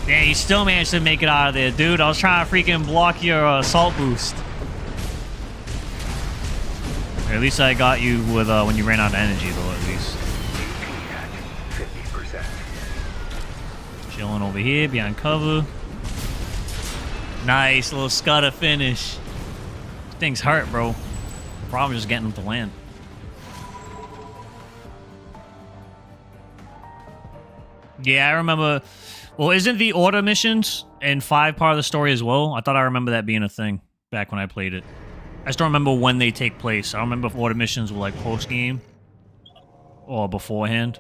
Yeah, you still managed to make it out of there, dude. I was trying to freaking block your assault boost. Or at least I got you with when you ran out of energy, though, at least. 50%. Chilling over here, behind cover. Nice, little scudder finish. Things hurt, bro. The problem is just getting them to land. Yeah, I remember. Well, isn't the order missions in 5 part of the story as well? I thought I remember that being a thing back when I played it. I just don't remember when they take place. I don't remember if order missions were like post-game or beforehand.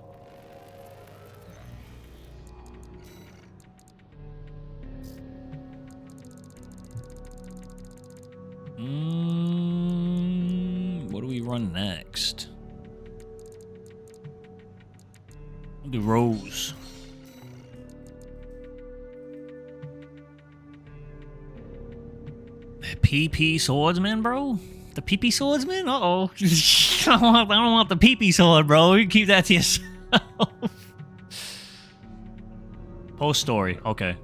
What do we run next? We'll do Rose. PP swordsman, bro? The PP swordsman? Uh-oh. I don't want the PP sword, bro. You keep that to yourself. Post story. Okay.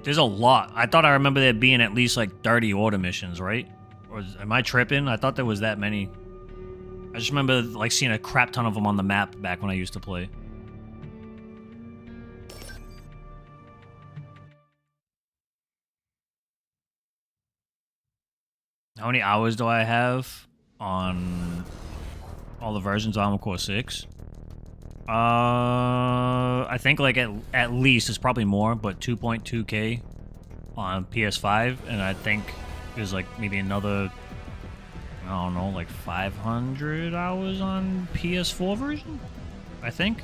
There's a lot. I thought I remember there being at least like 30 order missions, right? Or am I tripping? I thought there was that many. I just remember like seeing a crap ton of them on the map back when I used to play. How many hours do I have on all the versions of Armored Core 6? I think like at least it's probably more, but 2.2K on PS5, and I think there's like maybe another I don't know, like 500 hours on PS4 version, I think.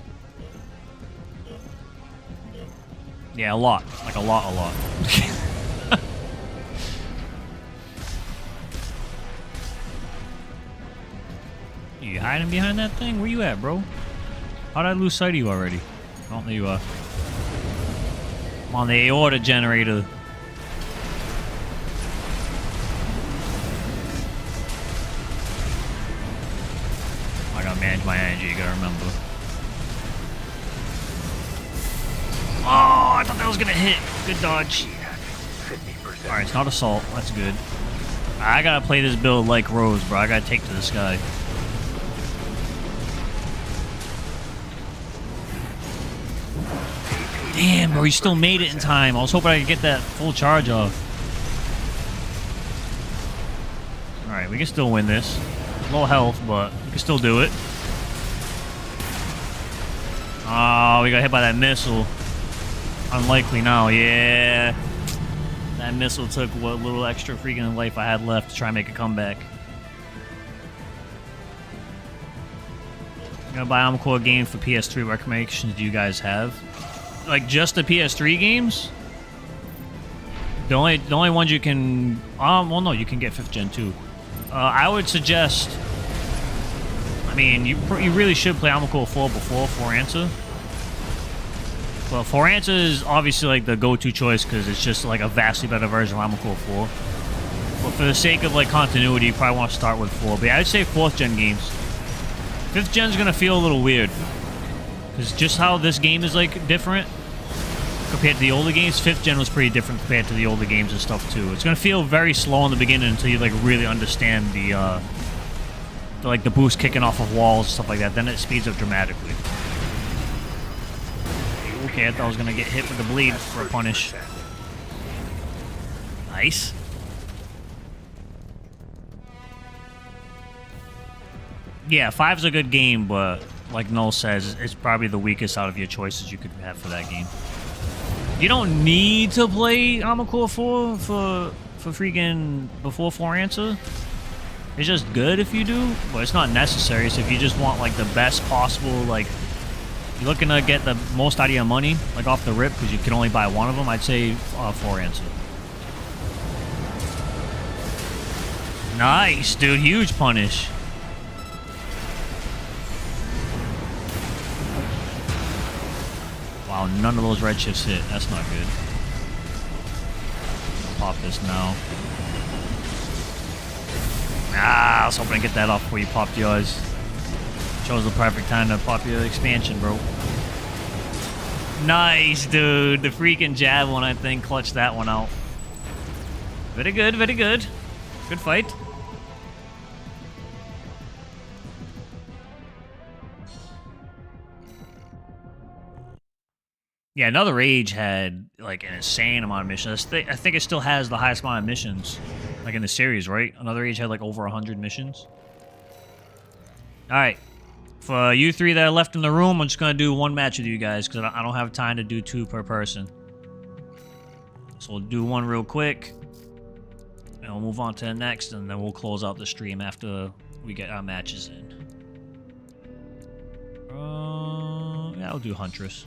Yeah, a lot. Like a lot. You hiding behind that thing? Where you at, bro? How'd I lose sight of you already? Oh, there you are. I'm on the aorta generator. I gotta manage my energy, you gotta remember. Oh, I thought that was gonna hit. Good dodge. 50%. Alright, it's not assault. That's good. I gotta play this build like Rose, bro. I gotta take to this guy. Damn, bro, you still made it in time. I was hoping I could get that full charge off. Alright, we can still win this. Low health, but we can still do it. Oh, we got hit by that missile. Unlikely now, yeah. That missile took what little extra freaking life I had left to try and make a comeback. I'm gonna buy Armored game for PS3. What recommendations do you guys have? Like just the PS3 games? The only ones you can well no, you can get 5th gen too. I would suggest, I mean, you really should play Armored Core 4 before 4 Answer. Well, 4 Answer is obviously like the go-to choice because it's just like a vastly better version of Armored Core 4. But for the sake of like continuity, you probably want to start with 4. But yeah, I'd say 4th gen games. 5th gen's gonna feel a little weird because just how this game is like different compared to the older games. 5th gen was pretty different compared to the older games and stuff too. It's gonna feel very slow in the beginning until you like really understand the like the boost kicking off of walls and stuff like that. Then it speeds up dramatically. Okay, I thought I was gonna get hit with the bleed for a punish. Nice. Yeah, 5's a good game, but like Noel says, it's probably the weakest out of your choices you could have for that game. You don't need to play Armored Core 4 for freaking before 4 Answer. It's just good if you do, but it's not necessary. So if you just want like the best possible, like you're looking to get the most out of your money, like off the rip, because you can only buy one of them, I'd say 4 Answer. Nice, dude. Huge punish. Wow, none of those red shifts hit. That's not good. Pop this now. Ah, I was hoping to get that off before you popped yours. Chose the perfect time to pop your expansion, bro. Nice, dude. The freaking jab one, I think, clutched that one out. Very good, very good. Good fight. Yeah, Another Age had like an insane amount of missions. I think it still has the highest amount of missions, like in the series, right? Another Age had like over 100 missions. All right, for you three that are left in the room, I'm just gonna do one match with you guys because I don't have time to do 2 per person. So we'll do one real quick, and we'll move on to the next, and then we'll close out the stream after we get our matches in. Yeah, I'll do Huntress.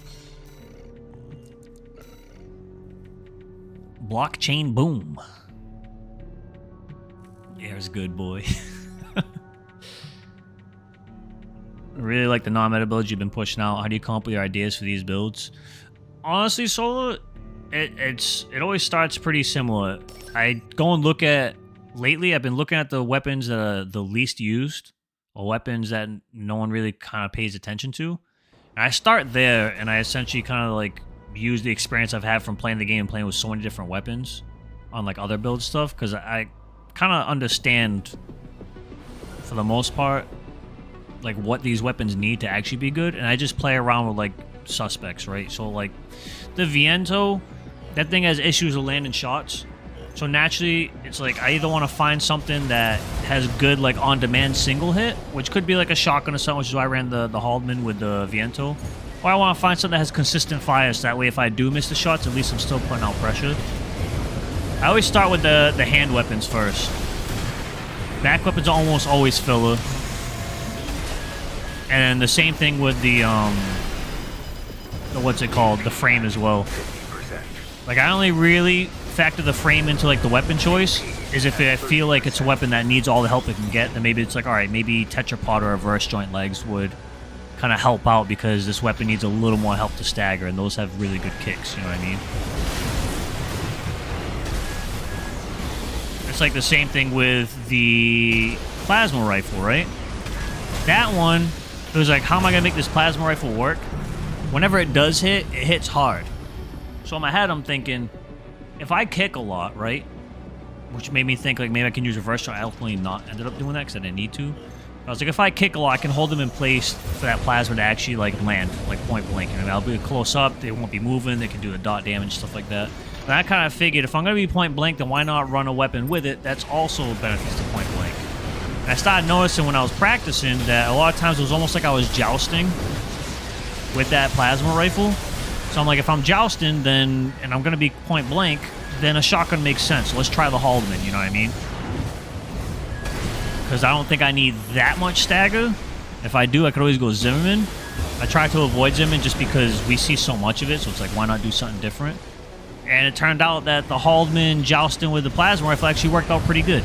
Blockchain boom. There's good, boy. I really like the non-meta builds you've been pushing out. How do you come up with your ideas for these builds? Honestly, Solo, it always starts pretty similar. I go and look at, lately I've been looking at the weapons that are the least used, or weapons that no one really kind of pays attention to. And I start there, and I essentially kind of like use the experience I've had from playing the game and playing with so many different weapons on like other build stuff, because I kind of understand for the most part like what these weapons need to actually be good, and I just play around with like suspects, right? So like the Viento, that thing has issues with landing shots, so naturally it's like I either want to find something that has good like on-demand single hit, which could be like a shotgun or something, which is why I ran the Haldeman with the Viento. Or I want to find something that has consistent fire, so that way if I do miss the shots, at least I'm still putting out pressure. I always start with the hand weapons first. Back weapons are almost always filler. And the same thing with the what's it called? The frame as well. 50%. Like, I only really factor the frame into, like, the weapon choice is if I feel like it's a weapon that needs all the help it can get, then maybe it's like, alright, maybe tetrapod or reverse joint legs would kind of help out because this weapon needs a little more help to stagger, and those have really good kicks, you know what I mean? It's like the same thing with the plasma rifle, right? That one, it was like, how am I going to make this plasma rifle work? Whenever it does hit, it hits hard. So in my head, I'm thinking, if I kick a lot, right? Which made me think, like, maybe I can use reverse shot. I ultimately not ended up doing that because I didn't need to. I was like, if I kick a lot, I can hold them in place for that plasma to actually, like, land, like, point blank. And I'll be close up, they won't be moving, they can do the dot damage, stuff like that. And I kind of figured, if I'm going to be point blank, then why not run a weapon with it that's also benefits to point blank? And I started noticing when I was practicing that a lot of times it was almost like I was jousting with that plasma rifle. So I'm like, if I'm jousting, then, and I'm going to be point blank, then a shotgun makes sense. So let's try the Haldeman, you know what I mean? Because I don't think I need that much stagger. If I do, I could always go Zimmerman. I try to avoid Zimmerman just because we see so much of it, so it's like, why not do something different? And it turned out that the Haldeman jousting with the plasma rifle actually worked out pretty good.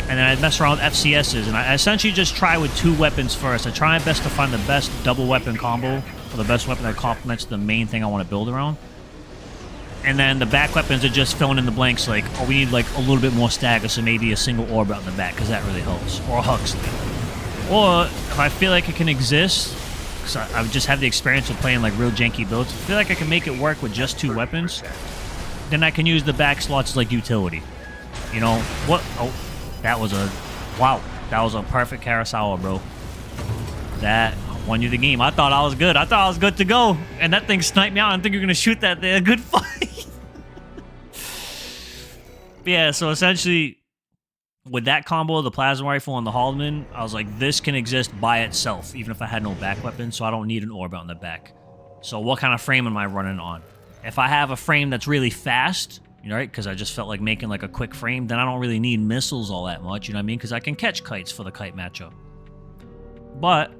And then I messed around with FCSs, and I essentially just try with 2 weapons first. I try my best to find the best double weapon combo, or the best weapon that complements the main thing I want to build around. And then the back weapons are just filling in the blanks, like, oh, we need, like, a little bit more stagger, so maybe a single orbit on the back, because that really helps. Or a Huxley. Or, if I feel like it can exist, because I just have the experience of playing, like, real janky builds, if I feel like I can make it work with just 2 weapons, then I can use the back slots as, like, utility. You know, what? Oh, that was a... Wow. That was a perfect Kurosawa, bro. That won you the game. I thought I was good. I thought I was good to go. And that thing sniped me out. I didn't think you were going to shoot that there. Good fight. Yeah, so essentially, with that combo, the plasma rifle and the Haldeman, I was like, this can exist by itself, even if I had no back weapon, so I don't need an orbit on the back. So what kind of frame am I running on? If I have a frame that's really fast, you know, right, because I just felt like making like a quick frame, then I don't really need missiles all that much, you know what I mean? Because I can catch kites for the kite matchup. But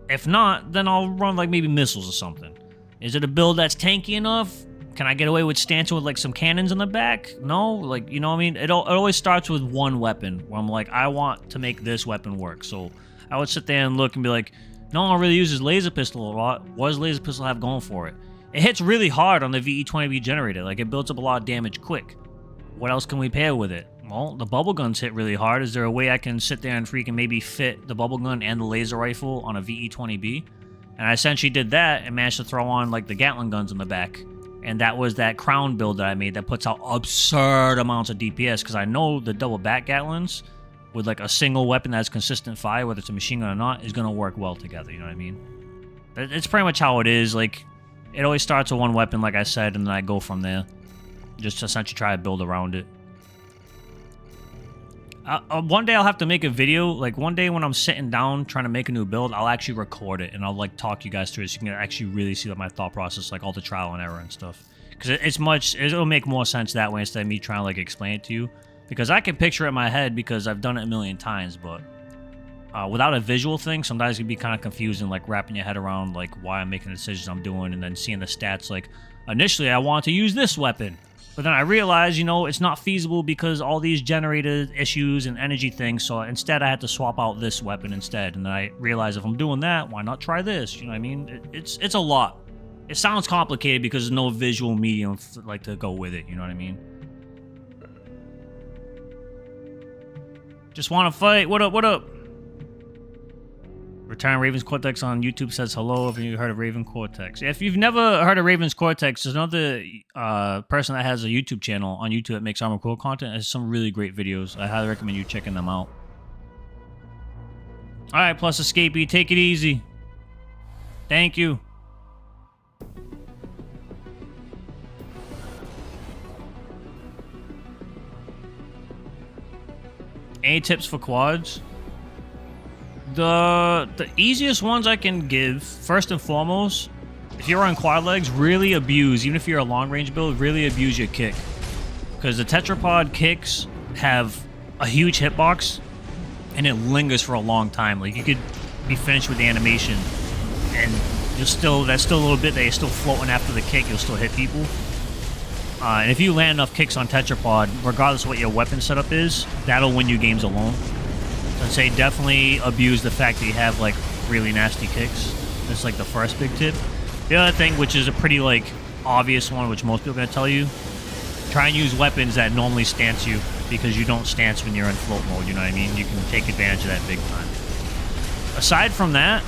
if not, then I'll run like maybe missiles or something. Is it a build that's tanky enough? Can I get away with stancing with like some cannons in the back? No, like, you know what I mean? It always starts with one weapon where I'm like, I want to make this weapon work. So I would sit there and look and be like, no one really uses laser pistol a lot. What does laser pistol have going for it? It hits really hard on the VE-20B generator. Like, it builds up a lot of damage quick. What else can we pair with it? Well, the bubble guns hit really hard. Is there a way I can sit there and freaking maybe fit the bubble gun and the laser rifle on a VE-20B? And I essentially did that and managed to throw on like the Gatling guns in the back. And that was that crown build that I made that puts out absurd amounts of DPS, because I know the double back Gatlings with like a single weapon that has consistent fire, whether it's a machine gun or not, is going to work well together, you know what I mean? It's pretty much how it is. Like, it always starts with one weapon, like I said, and then I go from there. Just to essentially try to build around it. One day I'll have to make a video. Like, one day when I'm sitting down trying to make a new build, I'll actually record it and I'll like talk you guys through it so you can actually really see what my thought process, like all the trial and error and stuff. Because it'll make more sense that way instead of me trying to like explain it to you. Because I can picture it in my head because I've done it a million times, but without a visual thing, sometimes it can be kind of confusing, like wrapping your head around like why I'm making the decisions I'm doing and then seeing the stats. Like, initially I want to use this weapon. But then I realized, you know, it's not feasible because all these generator issues and energy things, so instead I had to swap out this weapon instead. And then I realized if I'm doing that, why not try this? You know what I mean? It's a lot. It sounds complicated because there's no visual medium like to go with it, you know what I mean? Just want to fight. What up, what up? Return Raven's Cortex on YouTube says hello. If you heard of Raven Cortex. If you've never heard of Raven's Cortex, there's another person that has a YouTube channel on YouTube that makes Armored Core content. Has some really great videos. I highly recommend you checking them out. Alright, plus Escapee, take it easy. Thank you. Any tips for quads? The easiest ones I can give, first and foremost, if you're on quad legs, really abuse, even if you're a long range build, really abuse your kick. Because the tetrapod kicks have a huge hitbox, and it lingers for a long time. Like, you could be finished with the animation, and that's still a little bit that you're still floating after the kick. You'll still hit people. And if you land enough kicks on Tetrapod, regardless of what your weapon setup is, that'll win you games alone. I'd say definitely abuse the fact that you have, like, really nasty kicks. That's, like, the first big tip. The other thing, which is a pretty, like, obvious one, which most people are going to tell you, try and use weapons that normally stance you, because you don't stance when you're in float mode, you know what I mean? You can take advantage of that big time. Aside from that,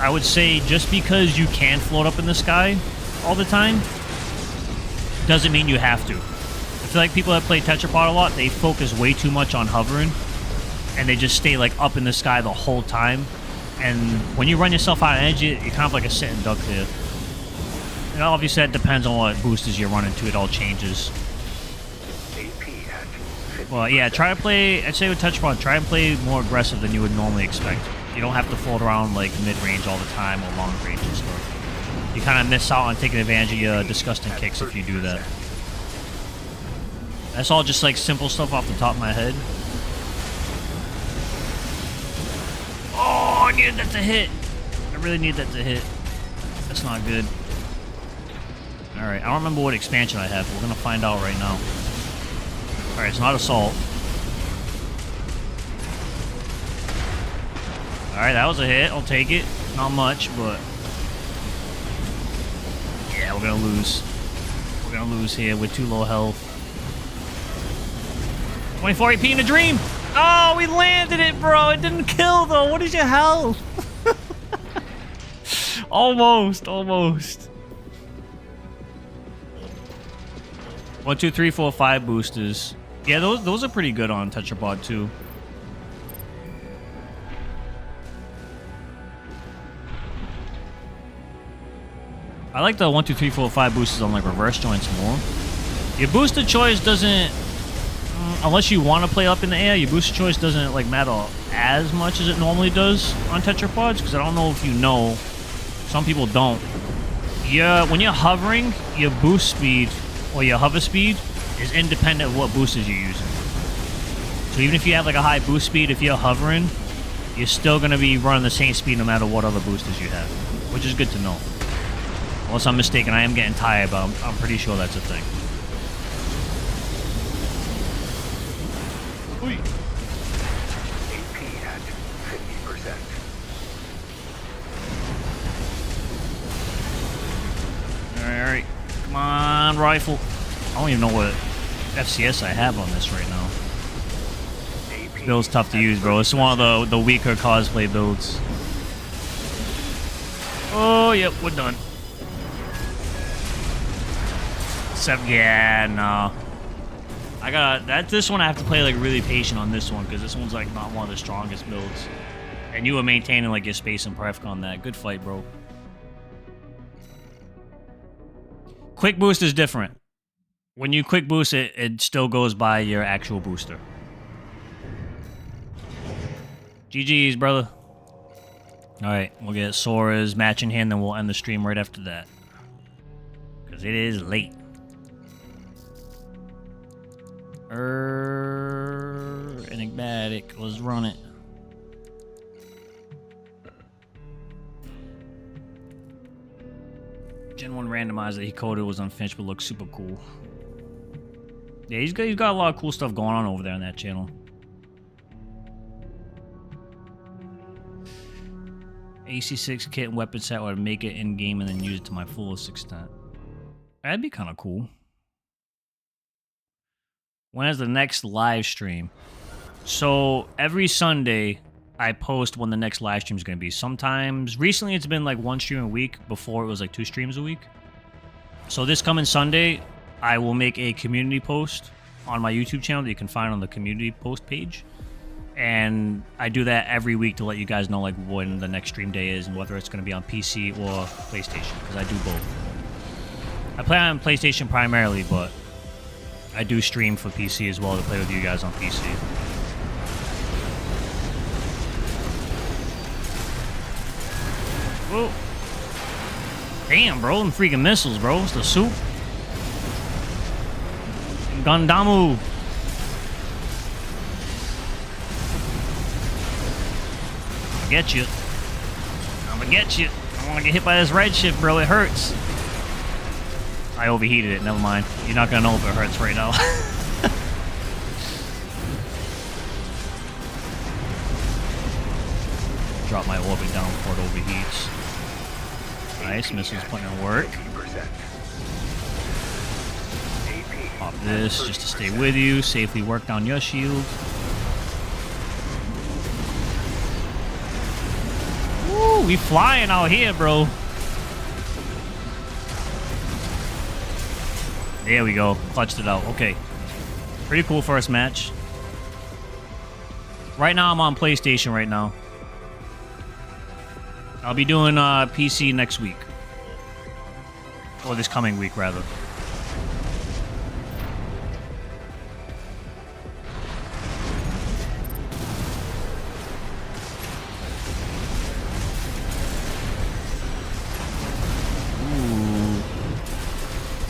I would say just because you can float up in the sky all the time, doesn't mean you have to. I feel like people that play Tetrapod a lot, they focus way too much on hovering, and they just stay, like, up in the sky the whole time. And when you run yourself out of energy, you're kind of like a sitting duck there. And obviously that depends on what boosters you're running to. It all changes. Well, yeah, try to play, I'd say with Tetrapod, try and play more aggressive than you would normally expect. You don't have to float around, like, mid-range all the time or long range and stuff. You kind of miss out on taking advantage of your disgusting kicks if you do that. That's all just, like, simple stuff off the top of my head. Oh, I needed that to hit. I really need that to hit. That's not good. Alright, I don't remember what expansion I have. We're going to find out right now. Alright, it's not Assault. Alright, that was a hit. I'll take it. Not much, but... yeah, we're going to lose. We're going to lose here with too low health. 24 AP in a dream! Oh, we landed it, bro! It didn't kill, though! What is your health? Almost, almost. 1, 2, 3, 4, 5 boosters. Yeah, those are pretty good on Tetrapod, too. I like the 1, 2, 3, 4, 5 boosters on, like, reverse joints more. Your booster choice doesn't... unless you want to play up in the air, your booster choice doesn't, like, matter as much as it normally does on Tetrapods, because I don't know if you know, some people don't. When you're hovering, your boost speed, or your hover speed, is independent of what boosters you're using. So even if you have, like, a high boost speed, if you're hovering, you're still going to be running the same speed no matter what other boosters you have, which is good to know. Unless I'm mistaken, I am getting tired, but I'm pretty sure that's a thing. Oi. AP at 50%. Alright. Come on, rifle. I don't even know what FCS I have on this right now. This build's tough to use, bro. It's one of the weaker cosplay builds. Oh, yep, we're done. Yeah, no. This one I have to play, like, really patient on this one, because this one's, like, not one of the strongest builds. And you were maintaining, like, your space and pref on that. Good fight, bro. Quick boost is different. When you quick boost it, it still goes by your actual booster. GG's, brother. Alright, we'll get Sora's match in hand, then we'll end the stream right after that. Because it is late. Enigmatic. Let's run it. Gen 1 randomizer that he coded was unfinished but looks super cool. Yeah, he's got a lot of cool stuff going on over there on that channel. AC6 kit and weapon set would make it in game and then use it to my fullest extent. That'd be kind of cool. When is the next live stream? So every Sunday I post when the next live stream is going to be. Sometimes, recently it's been like 1 stream a week. Before it was like 2 streams a week. So this coming Sunday, I will make a community post on my YouTube channel that you can find on the community post page. And I do that every week to let you guys know like when the next stream day is and whether it's going to be on PC or PlayStation, because I do both. I play on PlayStation primarily, but I do stream for PC as well to play with you guys on PC. Whoa. Damn, bro, them freaking missiles, bro. It's the soup. Gandamu. Get you. I'm gonna get you. I don't want to get hit by this red shift, bro. It hurts. I overheated it. Never mind. You're not gonna know if it hurts right now. Drop my orbit down before it overheats. Nice. Missiles putting in work. Pop this just to stay with you. Safely work down your shield. Woo, we flying out here, bro. There we go. Clutched it out. Okay. Pretty cool first match. Right now, I'm on PlayStation right now. I'll be doing PC next week. Or this coming week, rather.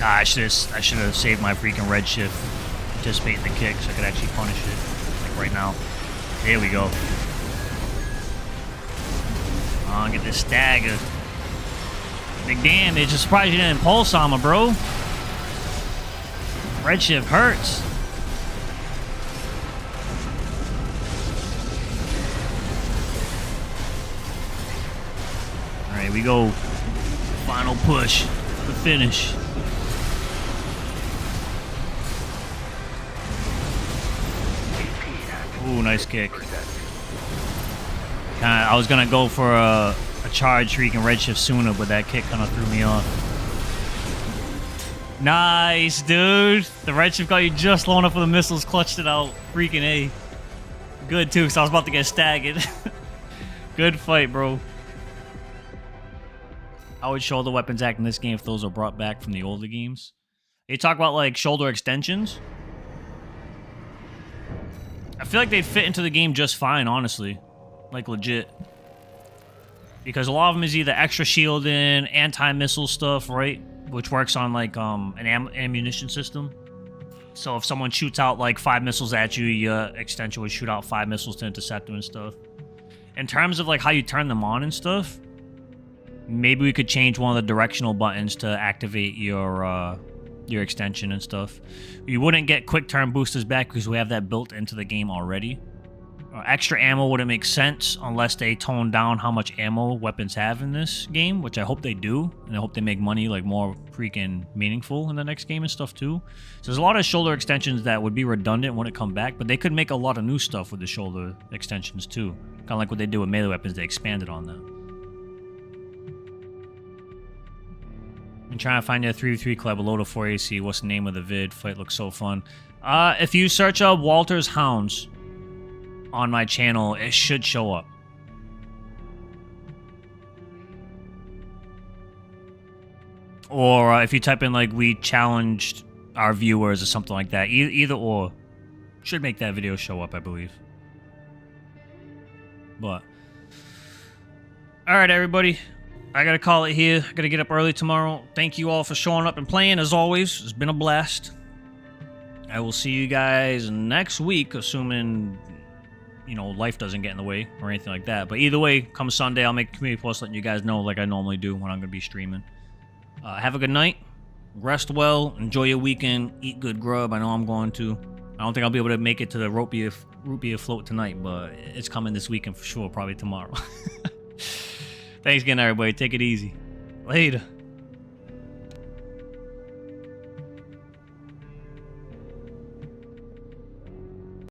I should have saved my freaking red shift, anticipating the kick, so I could actually punish it. Like right now. There we go. Oh, get this stagger. Big damage. I'm surprised you didn't pulse armor, bro. Red shift hurts. Alright, we go. Final push. The finish. Ooh, nice kick. I was gonna go for a charge freaking redshift sooner, but that kick kind of threw me off. Nice, dude. The redshift got you just long enough for the missiles, clutched it out. Freaking A. Good, too, because I was about to get staggered. Good fight, bro. How would shoulder weapons act in this game if those are brought back from the older games? They talk about, like, shoulder extensions. I feel like they'd fit into the game just fine, honestly. Like, legit. Because a lot of them is either extra shielding, anti-missile stuff, right? Which works on, like, an ammunition system. So if someone shoots out, like, 5 missiles at you, your extension would shoot out 5 missiles to intercept them and stuff. In terms of, like, how you turn them on and stuff, maybe we could change one of the directional buttons to activate your extension and stuff. You wouldn't get quick turn boosters back because we have that built into the game already. Extra ammo wouldn't make sense unless they tone down how much ammo weapons have in this game, which I hope they do, and I hope they make money like more freaking meaningful in the next game and stuff too. So there's a lot of shoulder extensions that would be redundant when it come back, but they could make a lot of new stuff with the shoulder extensions too. Kind of like what they did with melee weapons, they expanded on that. I'm trying to find your 3v3 club below the 4 AC. What's the name of the vid? Fight looks so fun. If you search up Walter's Hounds on my channel, it should show up. Or if you type in, like, we challenged our viewers or something like that. Either or. Should make that video show up, I believe. But. Alright, everybody. I gotta call it here. I gotta get up early tomorrow. Thank you all for showing up and playing, as always. It's been a blast. I will see you guys next week, assuming, you know, life doesn't get in the way or anything like that. But either way, come Sunday, I'll make a community post letting you guys know like I normally do when I'm gonna be streaming. Have a good night. Rest well. Enjoy your weekend. Eat good grub. I know I'm going to. I don't think I'll be able to make it to the root beer float tonight, but it's coming this weekend for sure, probably tomorrow. Thanks again, everybody. Take it easy. Later.